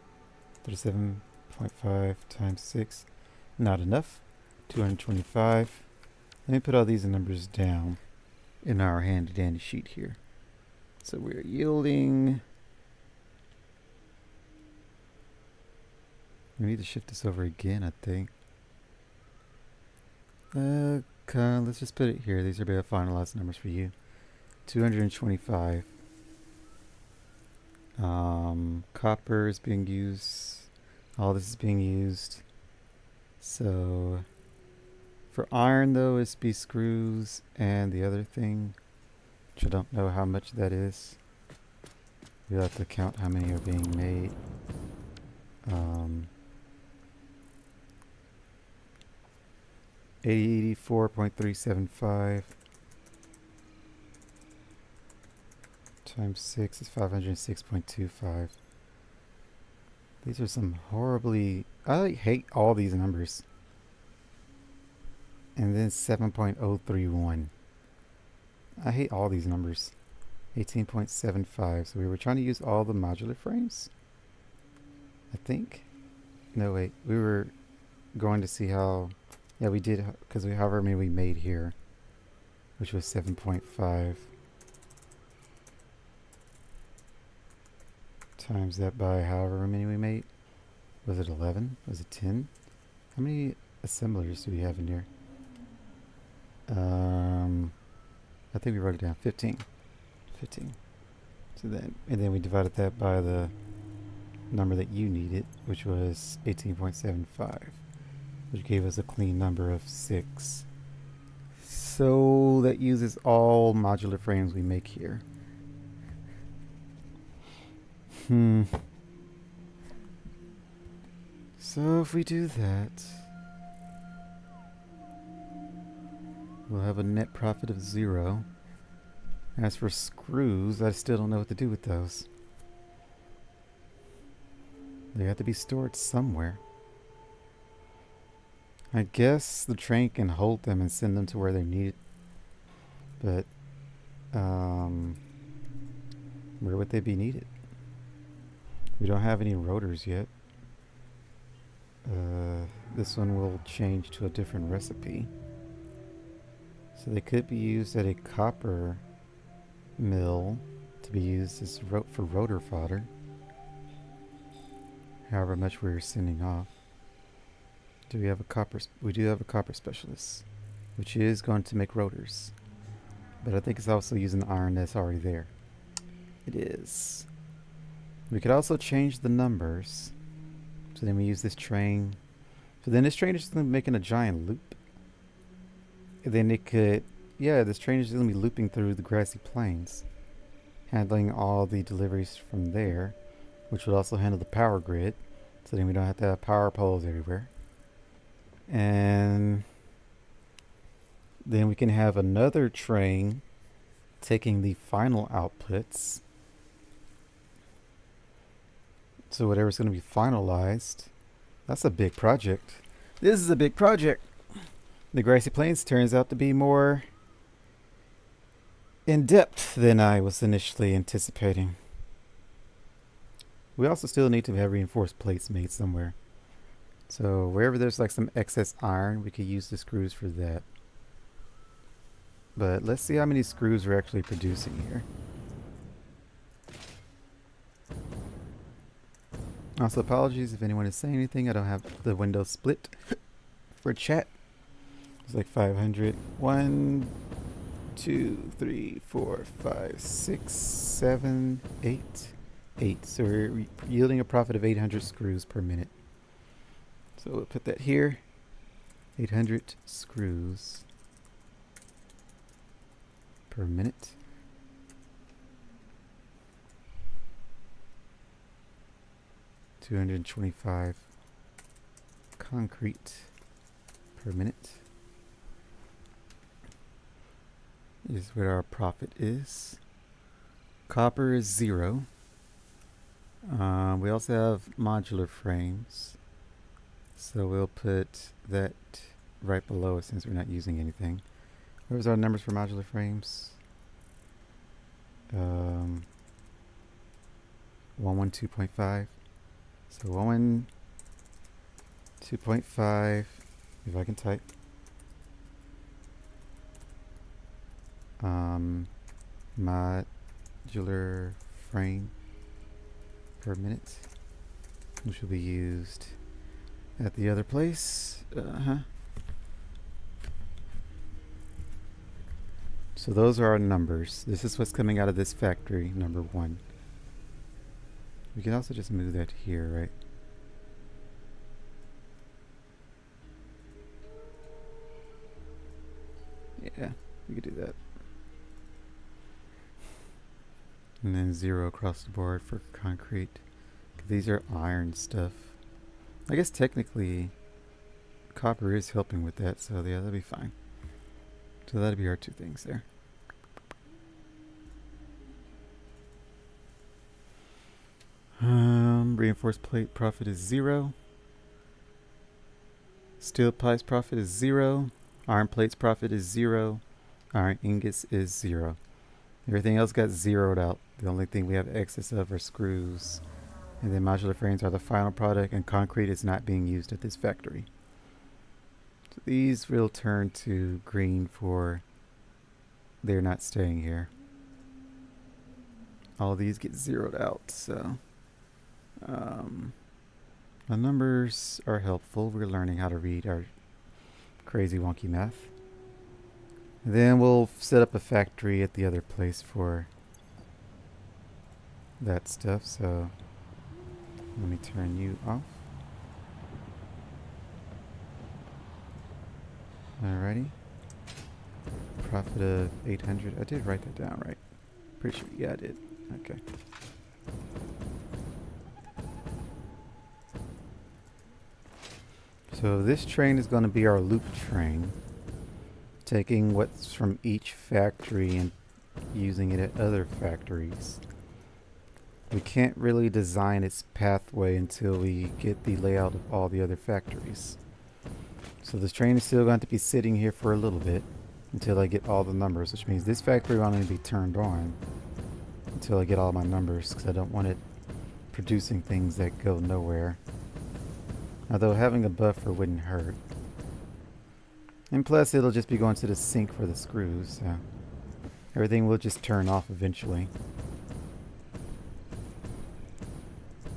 37.5 times 6. Not enough. 225. Let me put all these numbers down in our handy dandy sheet here. So we're yielding. We need to shift this over again, I think. Okay, let's just put it here. These are better finalized numbers for you. 225. Copper is being used. All this is being used. So for iron though, it's be screws and the other thing, which I don't know how much that is. We'll have to count how many are being made. 84.375 times 6 is 506.25. These are some horribly, I hate all these numbers. And then 7.031. I hate all these numbers. 18.75. So we were trying to use all the modular frames, I think. No, wait. We were going to see how, yeah, we did, because we however many we made here, which was 7.5. Times that by however many we made. Was it 11? Was it 10? How many assemblers do we have in here? I think we wrote it down. 15. 15. So then, and then we divided that by the number that you needed, which was 18.75, which gave us a clean number of 6. So that uses all modular frames we make here. So if we do that, we'll have a net profit of 0. As for screws, I still don't know what to do with those. They have to be stored somewhere. I guess the train can hold them and send them to where they're needed. But, where would they be needed? We don't have any rotors yet. This one will change to a different recipe. So they could be used at a copper mill to be used as for rotor fodder. However much we're sending off. Do we have a copper? We do have a copper specialist, which is going to make rotors. But I think it's also using the iron that's already there. It is. We could also change the numbers. So then we use this train. So then this train is just going to be making a giant loop. And then it could, yeah, this train is just going to be looping through the grassy plains, handling all the deliveries from there, which would also handle the power grid. So then we don't have to have power poles everywhere. And then we can have another train taking the final outputs. So whatever's going to be finalized, that's a big project. This is a big project. The grassy plains turns out to be more in depth than I was initially anticipating. We also still need to have reinforced plates made somewhere. So wherever there's like some excess iron, we could use the screws for that. But let's see how many screws we're actually producing here. Also, apologies if anyone is saying anything. I don't have the window split for chat. It's like 500. 1, 2, 3, 4, 5, 6, 7, 8. 8. So we're yielding a profit of 800 screws per minute. So we'll put that here. 800 screws per minute. $225 concrete per minute is what our profit is. Copper is 0. We also have modular frames, so we'll put that right below it since we're not using anything. What was our numbers for modular frames? 112.5. So 112.5, if I can type. Modular frame per minute, which will be used at the other place. So those are our numbers. This is what's coming out of this factory, number 1. We can also just move that here, right? Yeah, we could do that. And then 0 across the board for concrete. These are iron stuff. I guess technically copper is helping with that, so yeah, that'll be fine. So that'll be our 2 things there. Reinforced plate profit is 0. Steel pipes profit is 0. Iron plates profit is 0. Iron ingots is 0. Everything else got zeroed out. The only thing we have excess of are screws. And then modular frames are the final product, and concrete is not being used at this factory. So these will turn to green for they're not staying here. All these get zeroed out, so the numbers are helpful. We're learning how to read our crazy wonky math. And then we'll set up a factory at the other place for that stuff, so Let me turn you off. Alrighty. Profit of 800. I did write that down, right? Pretty sure. Yeah, I did. Okay. So this train is going to be our loop train, taking what's from each factory and using it at other factories. We can't really design its pathway until we get the layout of all the other factories. So this train is still going to be sitting here for a little bit until I get all the numbers, which means this factory will only be turned on until I get all my numbers, because I don't want it producing things that go nowhere. Although having a buffer wouldn't hurt. And plus it'll just be going to the sink for the screws, so everything will just turn off eventually.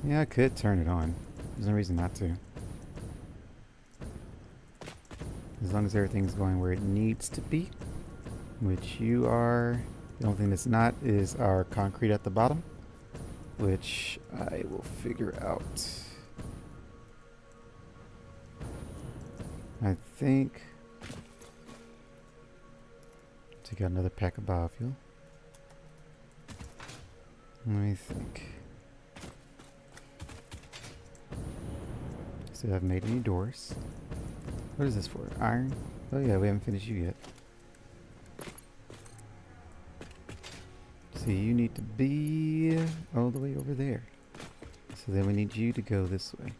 Yeah, I could turn it on. There's no reason not to. As long as everything's going where it needs to be, which you are. The only thing that's not is our concrete at the bottom, which I will figure out. I think. Take out another pack of biofuel. Let me think. Still haven't made any doors. What is this for? Iron? Oh yeah, we haven't finished you yet. See, you need to be all the way over there. So then we need you to go this way.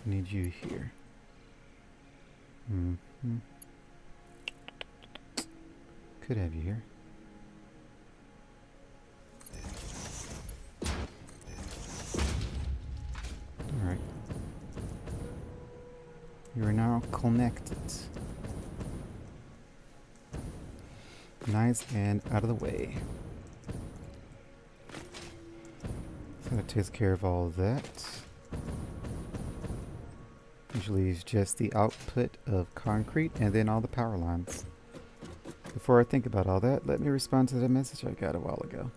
Need you here. Could have you here. Alright. You are now connected. Nice and out of the way. So that takes care of all of that. Usually it's just the output of concrete and then all the power lines. Before I think about all that, let me respond to the message I got a while ago.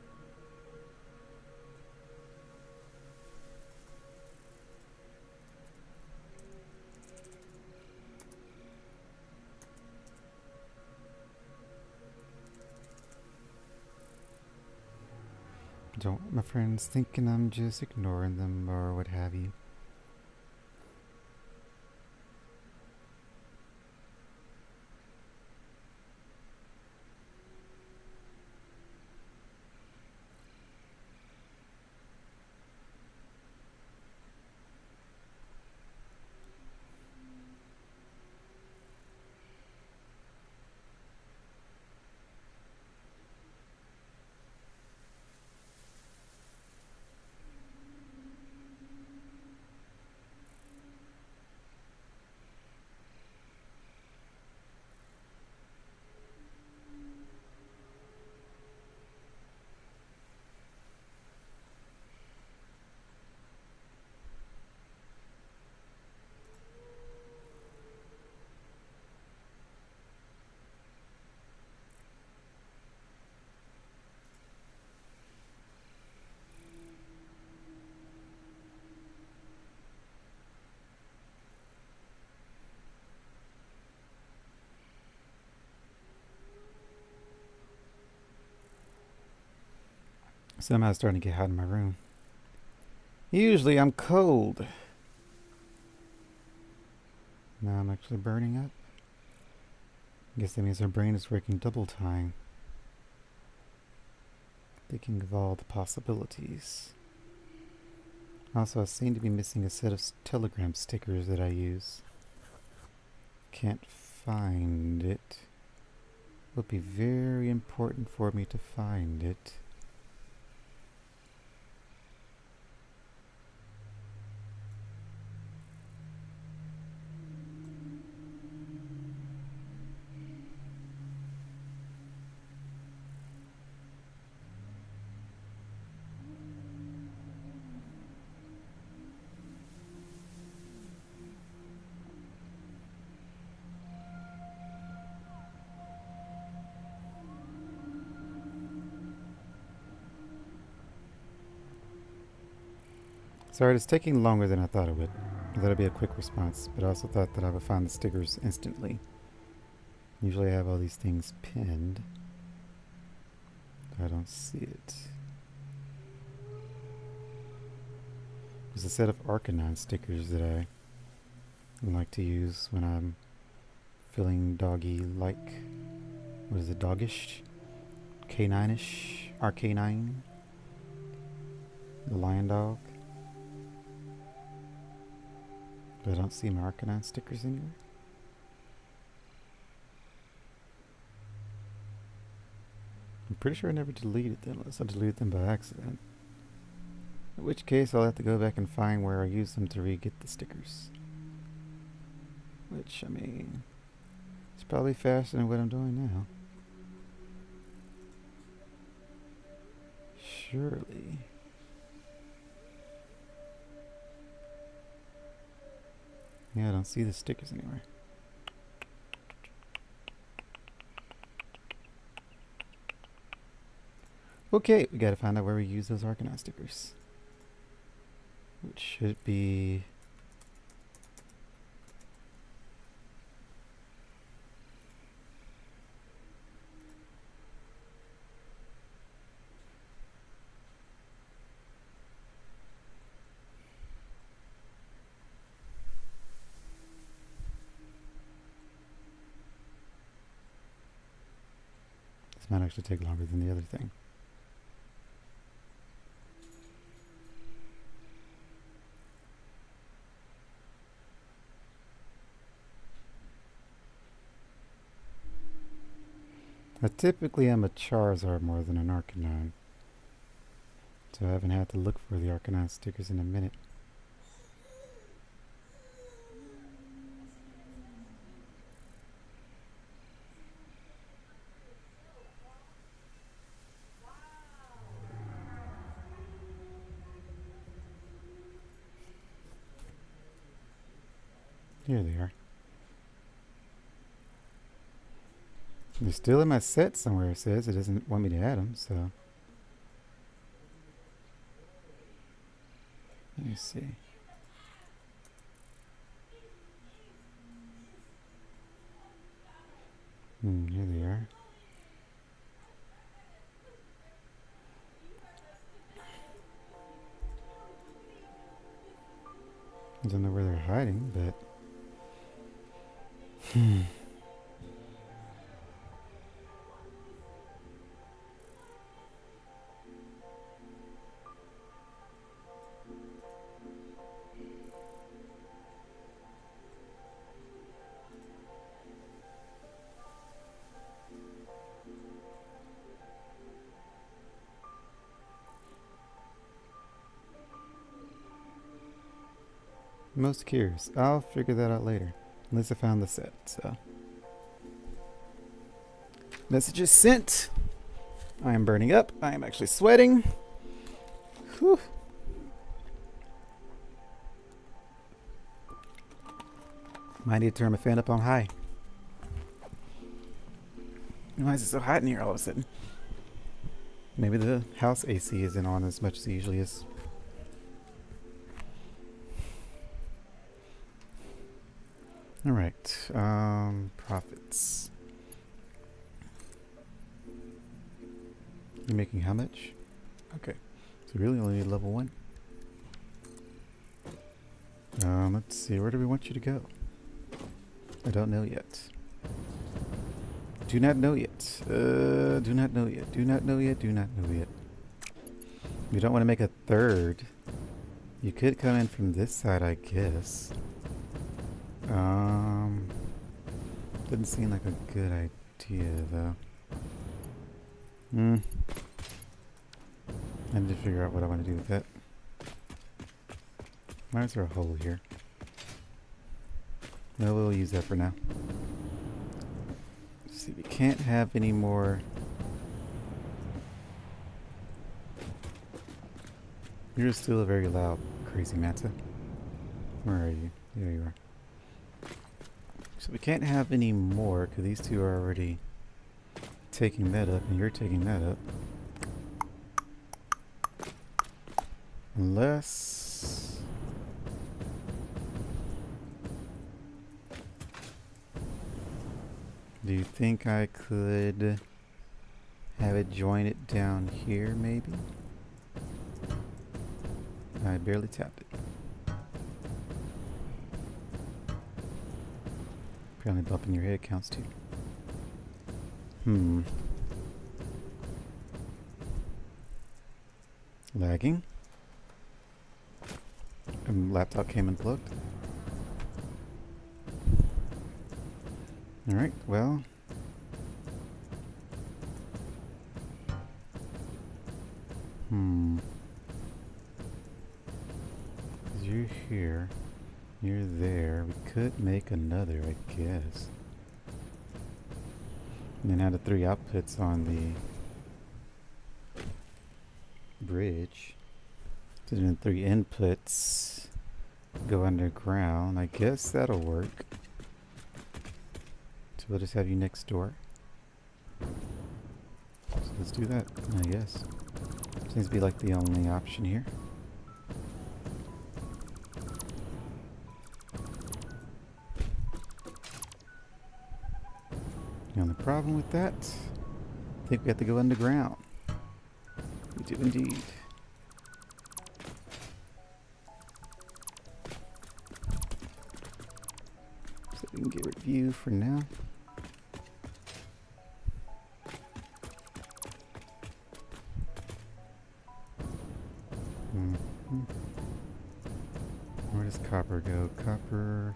Don't want my friends thinking I'm just ignoring them or what have you. Somehow it's starting to get hot in my room. Usually I'm cold. Now I'm actually burning up. I guess that means our brain is working double time. Thinking of all the possibilities. Also, I seem to be missing a set of Telegram stickers that I use. Can't find it. Would be very important for me to find it. Sorry, it's taking longer than I thought it would. I thought it'd be a quick response, but I also thought that I would find the stickers instantly. Usually I have all these things pinned. I don't see it. There's a set of Arcanine stickers that I like to use when I'm feeling doggy-like. What is it, doggish? Canine-ish? Arcanine? The lion dog? But I don't see my Arcanine stickers anywhere. I'm pretty sure I never deleted them unless I deleted them by accident. In which case I'll have to go back and find where I used them to re-get the stickers. Which, I mean, it's probably faster than what I'm doing now. Surely. Yeah, I don't see the stickers anywhere. Okay, we gotta find out where we use those Arcanine stickers. Which should be... This might actually take longer than the other thing. I typically am a Charizard more than an Arcanine, so I haven't had to look for the Arcanine stickers in a minute. Here they are. They're still in my set somewhere, it says. It doesn't want me to add them, so... Let me see. Here they are. I don't know where they're hiding, but... Most curious. I'll figure that out later. At least I found the set, so... Messages sent. I am burning up. I am actually sweating. Whew. Might need to turn my fan up on high. Why is it so hot in here all of a sudden? Maybe the house AC isn't on as much as it usually is. Alright, profits. You're making how much? Okay, so we really only need level 1. Let's see, where do we want you to go? I don't know yet. Do not know yet. Do not know yet. Do not know yet. Do not know yet. You don't want to make a third. You could come in from this side, I guess. Didn't seem like a good idea, though. I need to figure out what I want to do with that. Why is there a hole here? No, we'll use that for now. Let's see, we can't have any more. You're still a very loud, crazy Matza. Where are you? There you are. So we can't have any more because these two are already taking that up and you're taking that up. Unless... Do you think I could have it join it down here, maybe? I barely tapped it. Apparently bumping your head counts too. Lagging. Laptop came unplugged. Alright, well. You're here. You're there. We could make another, I guess. And then have the 3 outputs on the bridge. So then 3 inputs go underground. I guess that'll work. So we'll just have you next door. So let's do that, I guess. Seems to be like the only option here. The only problem with that, I think we have to go underground. We do indeed. So we can get review for now. Where does copper go? Copper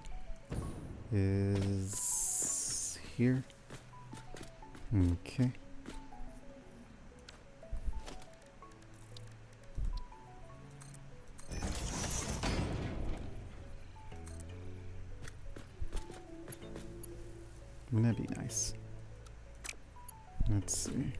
is here. Okay. That'd be nice. Let's see.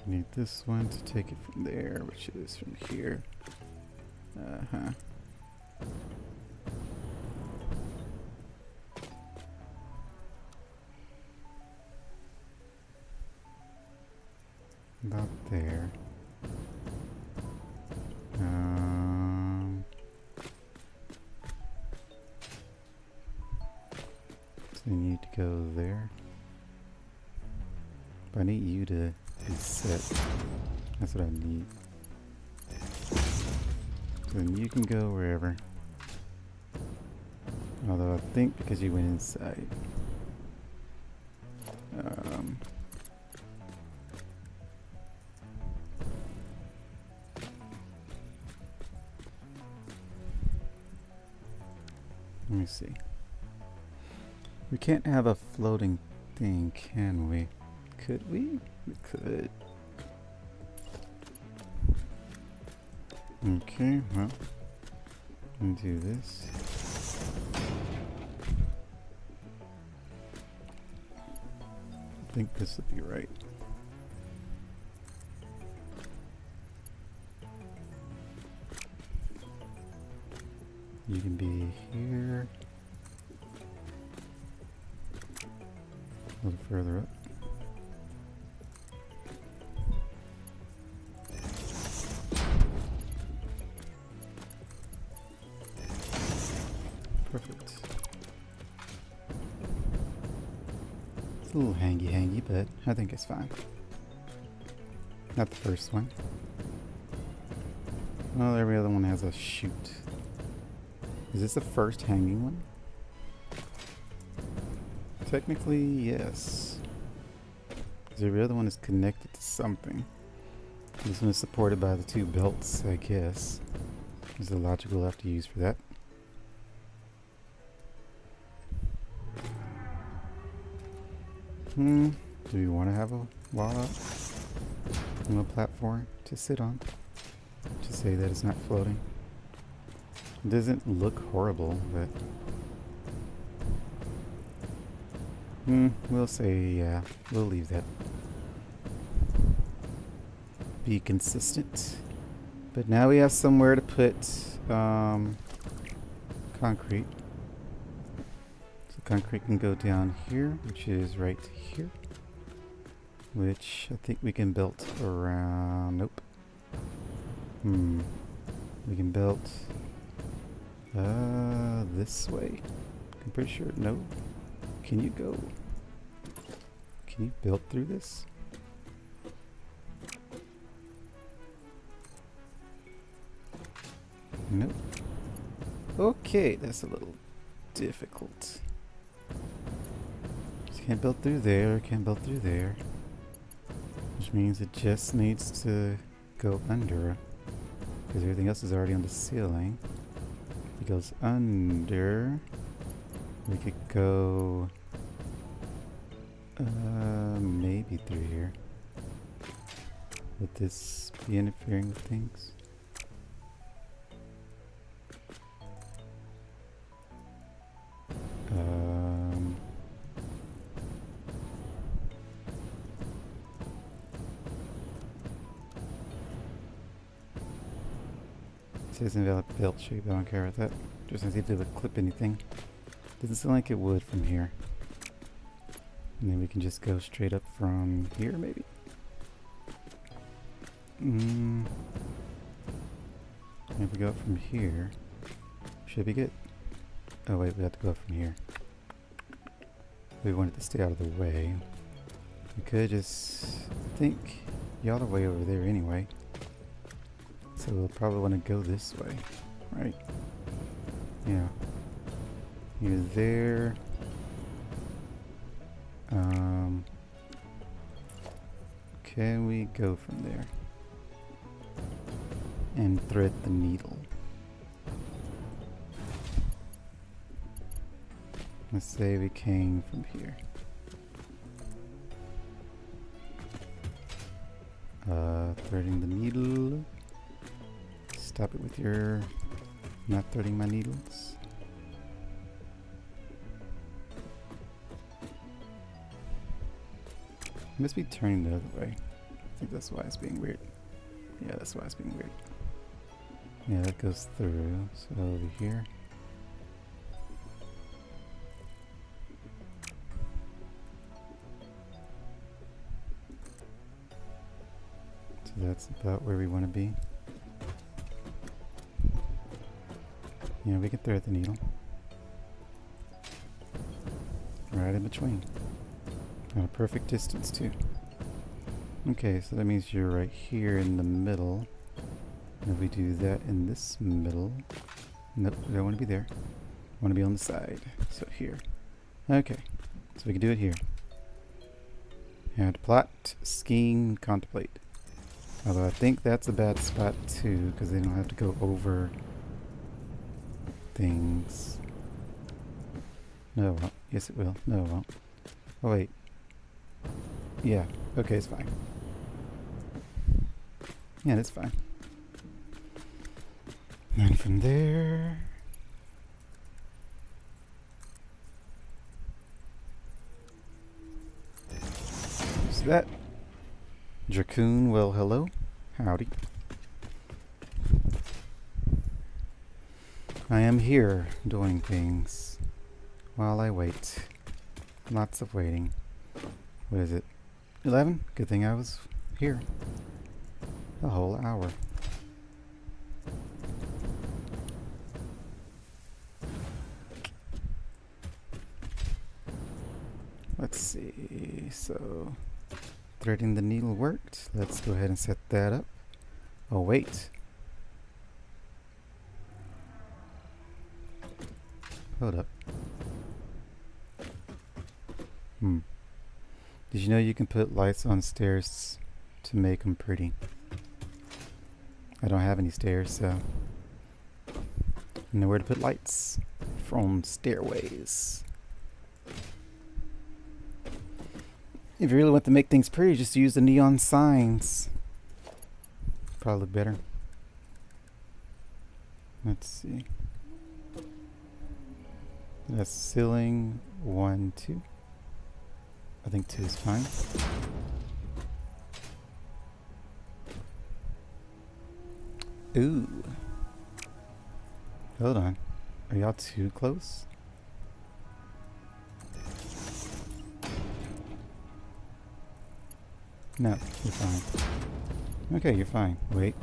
Need this one to take it from there, which is from here. About there. So you need to go there. But I need you to be set. That's what I need. So then you can go wherever. Although I think because you went inside. Let me see. We can't have a floating thing, can we? Could we? We could. Okay, well, let me do this. I think this would be right. You can be here. A little further up. Perfect. It's a little hangy, but I think it's fine. Not the first one. Well, every other one has a chute. Is this the first hanging one? Technically, yes. Because every other one is connected to something. This one is supported by the 2 belts, I guess. There's the logic we'll have to use for that. Do we want to have a wall up? No platform to sit on? To say that it's not floating? It doesn't look horrible, but... we'll say, yeah, we'll leave that. Be consistent. But now we have somewhere to put concrete. So concrete can go down here, which is right here. which I think we can build around. Nope. We can build this way. I'm pretty sure. No. Can you go? Can you build through this? Nope. Okay, that's a little difficult. Just can't build through there, can't build through there. Which means it just needs to go under. Because everything else is already on the ceiling. If it goes under, we could go maybe through here. Would this be interfering with things? It says invalid build shape, I don't care about that. Just to see if it would clip anything. Doesn't seem like it would from here. And then we can just go straight up from here, maybe? If we go up from here, should be good. Oh wait, we have to go up from here. We want it to stay out of the way. We could just think y'all the way over there anyway. So we'll probably want to go this way, right? Yeah. You're there. Can we go from there? And thread the needle. Let's say we came from here. Threading the needle. Stop it with your not threading my needles. It must be turning the other way. I think that's why it's being weird. Yeah, that's why it's being weird. Yeah, that goes through. So over here. So that's about where we want to be. Yeah, we can thread the needle. Right in between. At a perfect distance too. Okay, so that means you're right here in the middle. And if we do that in this middle. Nope, we don't want to be there. I want to be on the side. So here. Okay, so we can do it here. And plot, scheme, contemplate. Although I think that's a bad spot too, because they don't have to go over things. No, it won't. Yes, it will. No, it won't. Oh, wait. Yeah. Okay, it's fine. Yeah, that's fine. And from there... What's that? Dracoon, well, hello. Howdy. I am here doing things while I wait. Lots of waiting. What is it? 11? Good thing I was here. A whole hour. Let's see. So, threading the needle worked. Let's go ahead and set that up. Oh, wait. Hold up. Did you know you can put lights on stairs to make them pretty? I don't have any stairs, so I know where to put lights from stairways. If you really want to make things pretty, just use the neon signs. Probably look better. Let's see. That's ceiling 1, 2. I think 2 is fine. Ooh. Hold on. Are y'all too close? No, you're fine. Okay, you're fine. Wait.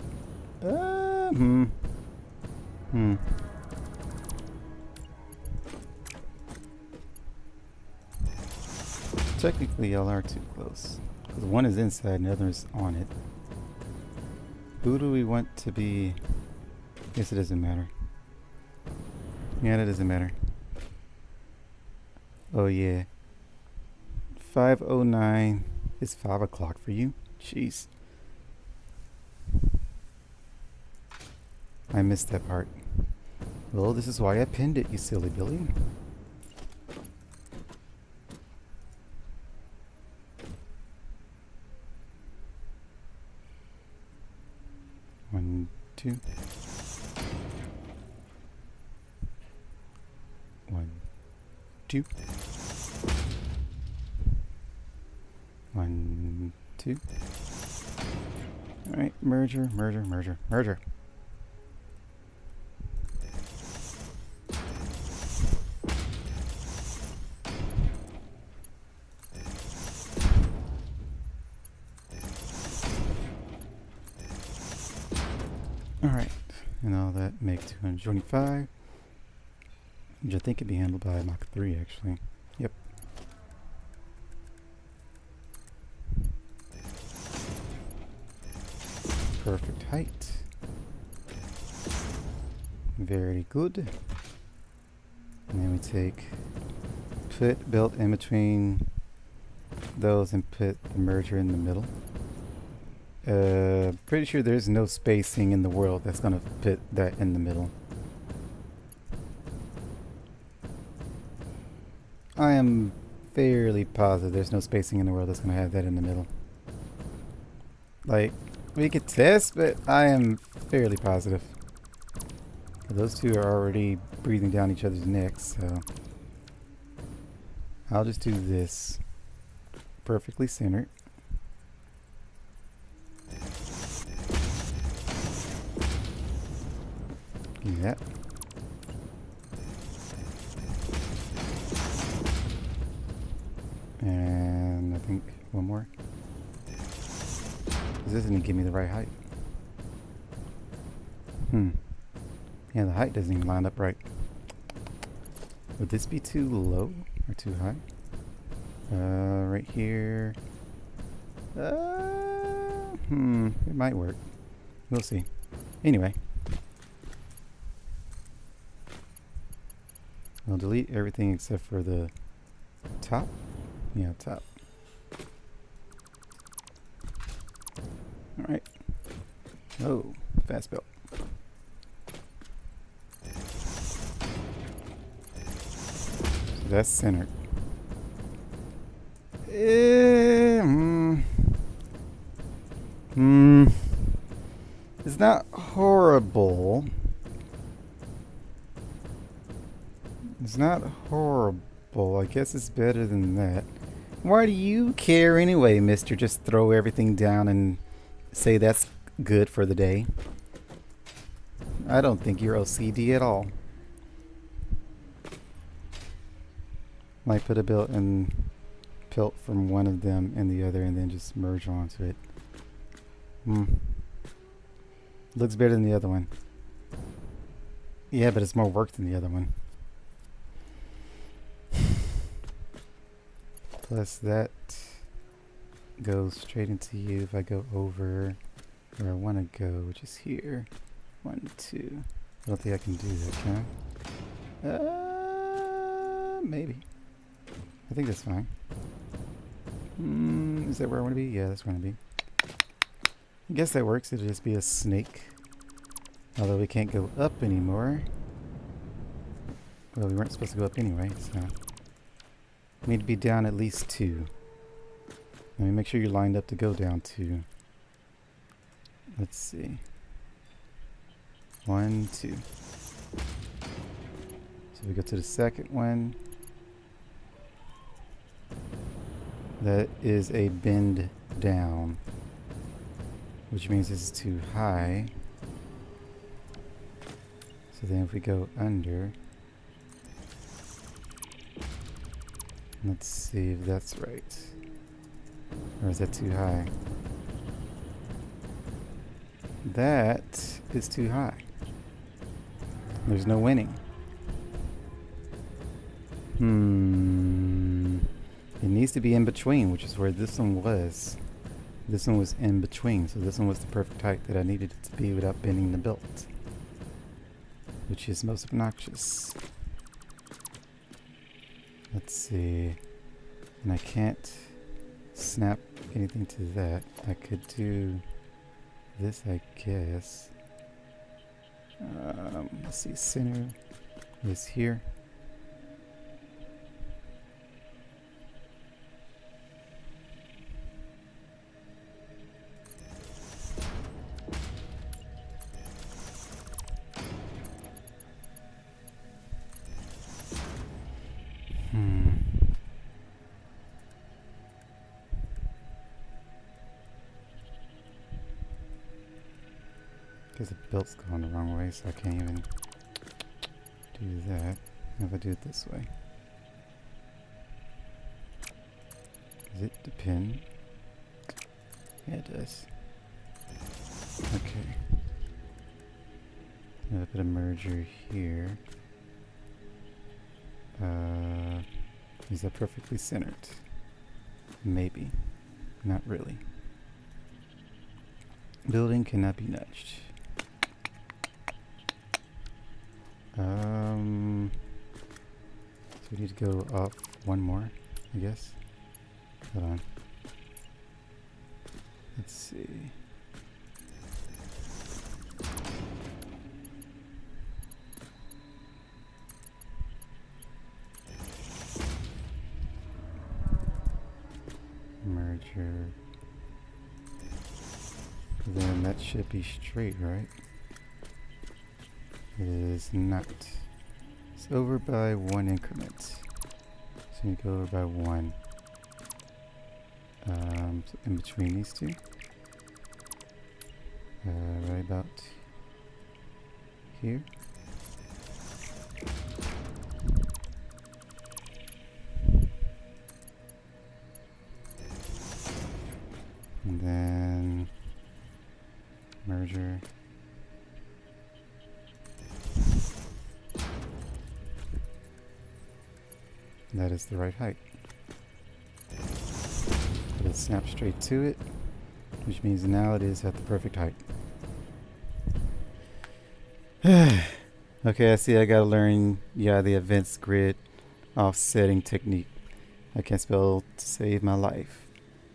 Technically, y'all are too close. Because one is inside and the other is on it. Who do we want to be? Guess it doesn't matter. Yeah, that doesn't matter. Oh, yeah. 5:09. It's 5 o'clock for you? Jeez. I missed that part. Well, this is why I pinned it, you silly Billy. One, two. One, two. One, two. Alright, merger, merger, merger, merger. Alright, and all that make 225. Which I think could be handled by Mach 3 actually. Yep. Perfect height. Very good. And then we take, put belt in between those and put the merger in the middle. Pretty sure there's no spacing in the world that's gonna fit that in the middle. I am fairly positive there's no spacing in the world that's gonna have that in the middle. Like, we could test, but I am fairly positive. Those two are already breathing down each other's necks, so I'll just do this. Perfectly centered. Do that. And I think one more. This doesn't give me the right height. Yeah, the height doesn't even line up right. Would this be too low or too high? Right here. It might work. We'll see. Anyway. I'll delete everything except for the top. Yeah, top. Alright. Oh, fast belt. So that's centered. It's not horrible. It's not horrible. I guess it's better than that. Why do you care anyway, mister? Just throw everything down and say that's good for the day. I don't think you're OCD at all. Might put a belt and pelt from one of them and the other and then just merge onto it. Looks better than the other one. Yeah, but it's more work than the other one. Plus that goes straight into you if I go over where I want to go, which is here. 1, 2. I don't think I can do that, can I? Maybe. I think that's fine. Is that where I want to be? Yeah, that's where I want to be. I guess that works. It'll just be a snake. Although we can't go up anymore. Well, we weren't supposed to go up anyway, so... need to be down at least 2. Let me make sure you're lined up to go down 2. Let's see. 1, 2. So we go to the second one. That is a bend down, which means this is too high. So then if we go under, let's see if that's right. Or is that too high? That is too high. There's no winning. It needs to be in between, which is where this one was. This one was in between, so this one was the perfect height that I needed it to be without bending the belt, which is most obnoxious. Let's see. And I can't snap anything to that. I could do this, I guess. Let's see, center is here. Because the belt's going the wrong way, so I can't even do that. If I do it this way. Does it depend? Yeah, it does. Okay. I'm gonna put a merger here. Is that perfectly centered? Maybe. Not really. Building cannot be nudged. So we need to go up one more, I guess. Hold on. Let's see. Merger. Then that should be straight, right? It is not. It's over by 1 increment. So you go over by 1. So in between these two. Right about here. And then merger. That is the right height. It'll snap straight to it, which means now it is at the perfect height. Okay, I see I gotta learn, the events grid offsetting technique. I can't spell to save my life.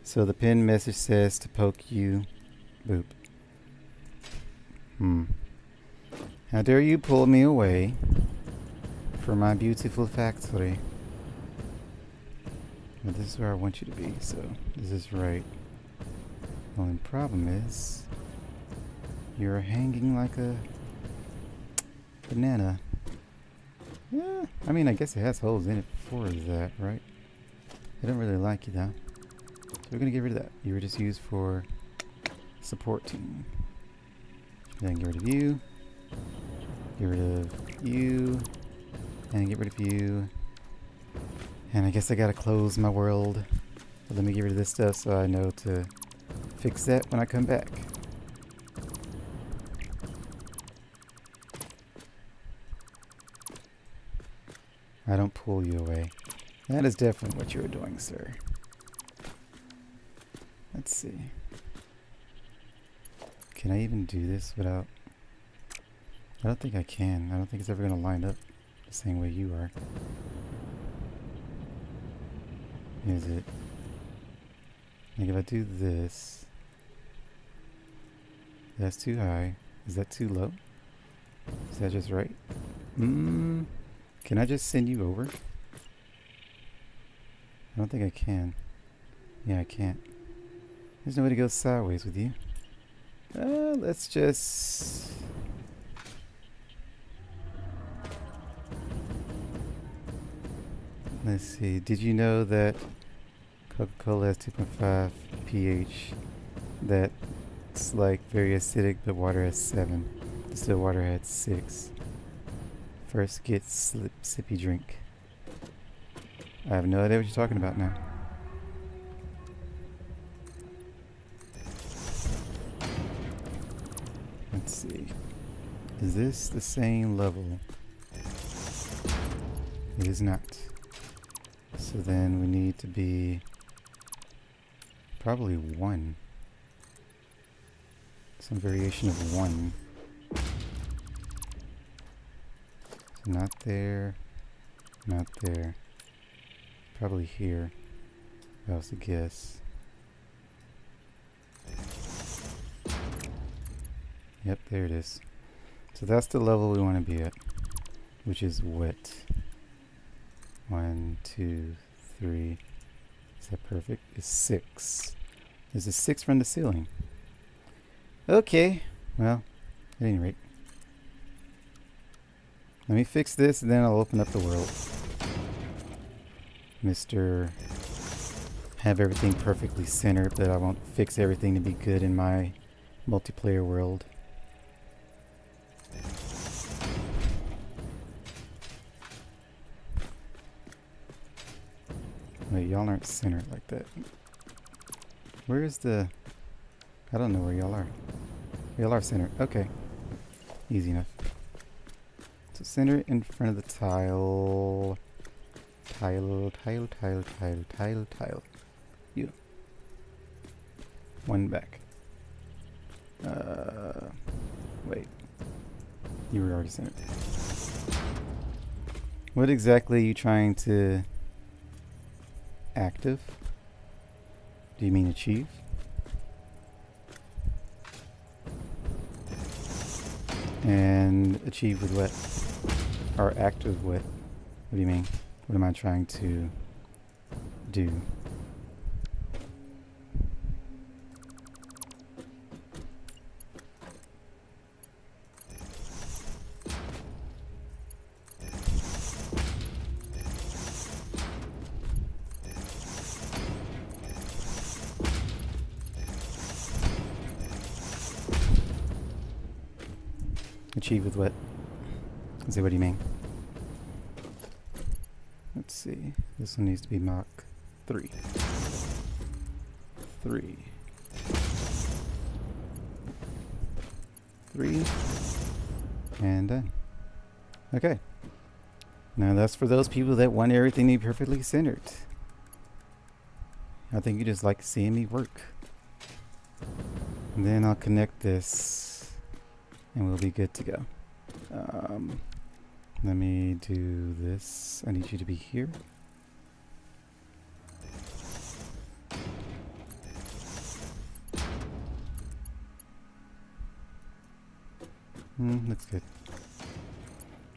So the pin message says to poke you. Boop. How dare you pull me away from my beautiful factory? But this is where I want you to be, so this is right. The only problem is you're hanging like a banana. Yeah, I mean, I guess it has holes in it for that, right? I don't really like you though. So we're gonna get rid of that. You were just used for supporting. Then get rid of you. Get rid of you. And get rid of you. And I guess I gotta close my world. But let me get rid of this stuff so I know to fix that when I come back. I don't pull you away. That is definitely what you were doing, sir. Let's see. Can I even do this without... I don't think I can. I don't think it's ever gonna line up the same way you are. Is it? Like if I do this, that's too high. Is that too low? Is that just right? Can I just send you over? I don't think I can. Yeah, I can't. There's no way to go sideways with you. Let's just... Let's see. Did you know that Coca-Cola has 2.5 pH? That's like very acidic, but water has 7. Still water had 6. First get sippy drink. I have no idea what you're talking about now. Let's see. Is this the same level? It is not. So then we need to be probably 1. Some variation of 1. So not there. Not there. Probably here. That was a guess. Yep, there it is. So that's the level we want to be at, which is wet. 1, 2, 3. Is that perfect? It's 6. There's a 6 from the ceiling. Okay. Well, at any rate. Let me fix this and then I'll open up the world. Mr. Have everything perfectly centered, but I won't fix everything to be good in my multiplayer world. Wait, y'all aren't centered like that. Where is the... I don't know where y'all are. Y'all are centered. Okay. Easy enough. So center it in front of the tile. Tile, tile, tile, tile, tile, tile. You. 1 back. Wait. You were already centered. What exactly are you trying to... active? Do you mean achieve? And achieve with what? Or active with? What do you mean? What am I trying to do? Achieve with what? Is that what do you mean? Let's see. This one needs to be Mach 3. 3. 3. And done. Okay. Now that's for those people that want everything to be perfectly centered. I think you just like seeing me work. And then I'll connect this and we'll be good to go. Let me do this. I need you to be here. Looks good.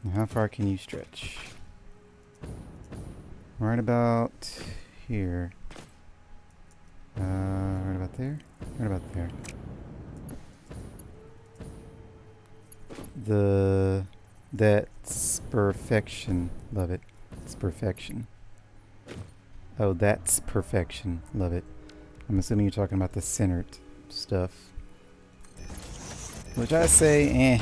Now how far can you stretch? Right about here. Right about there? Right about there. That's perfection. Love it. It's perfection. Oh, that's perfection. Love it. I'm assuming you're talking about the centered stuff. Which I say, eh.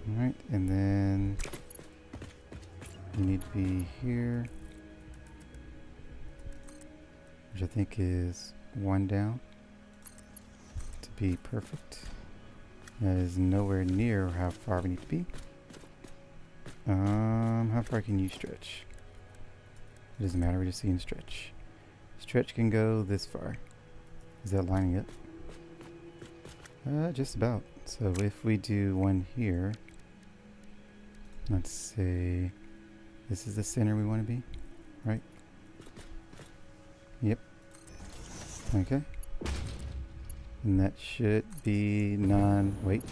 Alright, and then you need to be here. Which I think is 1 down to be perfect. That is nowhere near how far we need to be. How far can you stretch? It doesn't matter, we're just seeing stretch. Stretch can go this far. Is that lining up? Just about. So if we do 1 here, let's say this is the center we want to be, right? Yep. Okay. And that should be wait.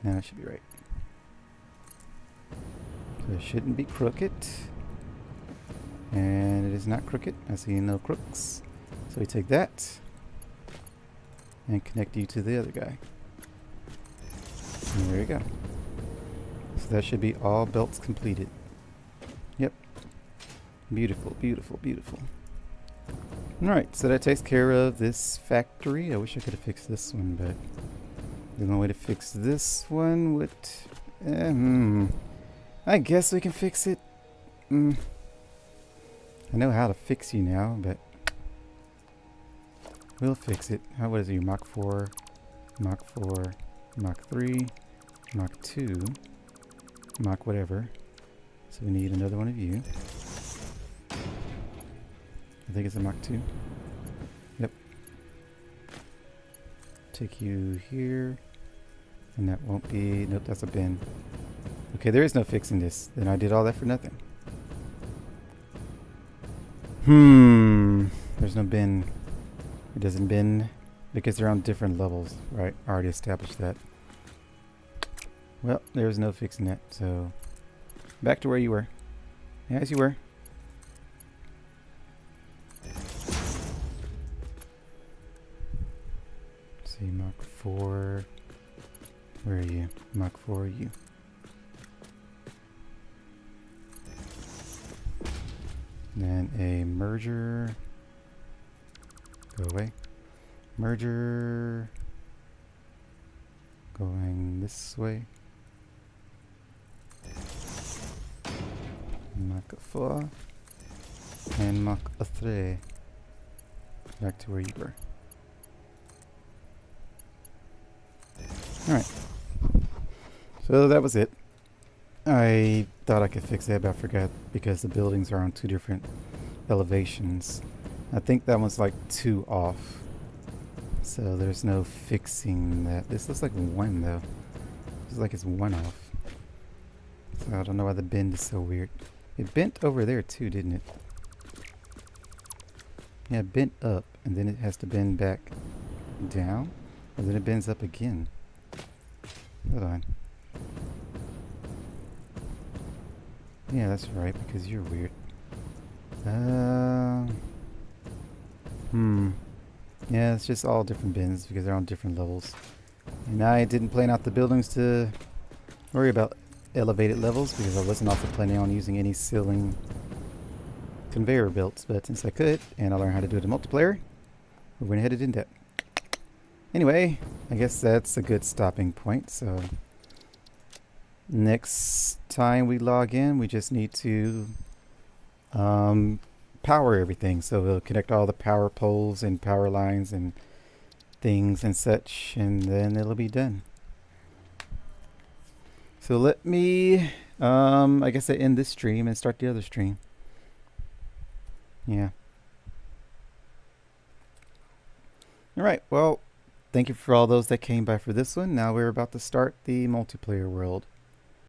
Now it should be right. So it shouldn't be crooked. And it is not crooked. I see no crooks. So we take that and connect you to the other guy. And there you go. So that should be all belts completed. Yep. Beautiful, beautiful, beautiful. Alright, so that takes care of this factory. I wish I could have fixed this one, but the only way to fix this one would I guess we can fix it. I know how to fix you now, but we'll fix it. What is it? Mach 4, Mach 4, Mach 3, Mach 2, Mach whatever. So we need another one of you. I think it's a Mach 2. Yep. Take you here. And that won't be... Nope, that's a bin. Okay, there is no fixing this. Then I did all that for nothing. There's no bin. It doesn't bin because they're on different levels. Right, I already established that. Well, there's no fixing that, so... Back to where you were. Yeah, as you were. Let's see, Mach 4... Where are you? Mach 4, you. Then a merger. Go away. Merger. Going this way. Mach 4. And Mach 3. Back to where you were. Alright. So that was it. I thought I could fix that, but I forgot because the buildings are on two different elevations. I think that one's like 2 off. So there's no fixing that. This looks like 1 though. Looks like it's 1 off. So I don't know why the bend is so weird. It bent over there too, didn't it? Yeah, it bent up and then it has to bend back down. And then it bends up again. Hold on. Yeah, that's right, because you're weird. Yeah, it's just all different bins because they're on different levels. And I didn't plan out the buildings to worry about elevated levels because I wasn't also planning on using any ceiling conveyor belts. But since I could, and I learned how to do it in multiplayer, we went ahead and did that. Anyway, I guess that's a good stopping point. So next time we log in, we just need to power everything. So we'll connect all the power poles and power lines and things and such, and then it'll be done. So let me, I guess I end this stream and start the other stream. Yeah. Alright, well, thank you for all those that came by for this one. Now we're about to start the multiplayer world.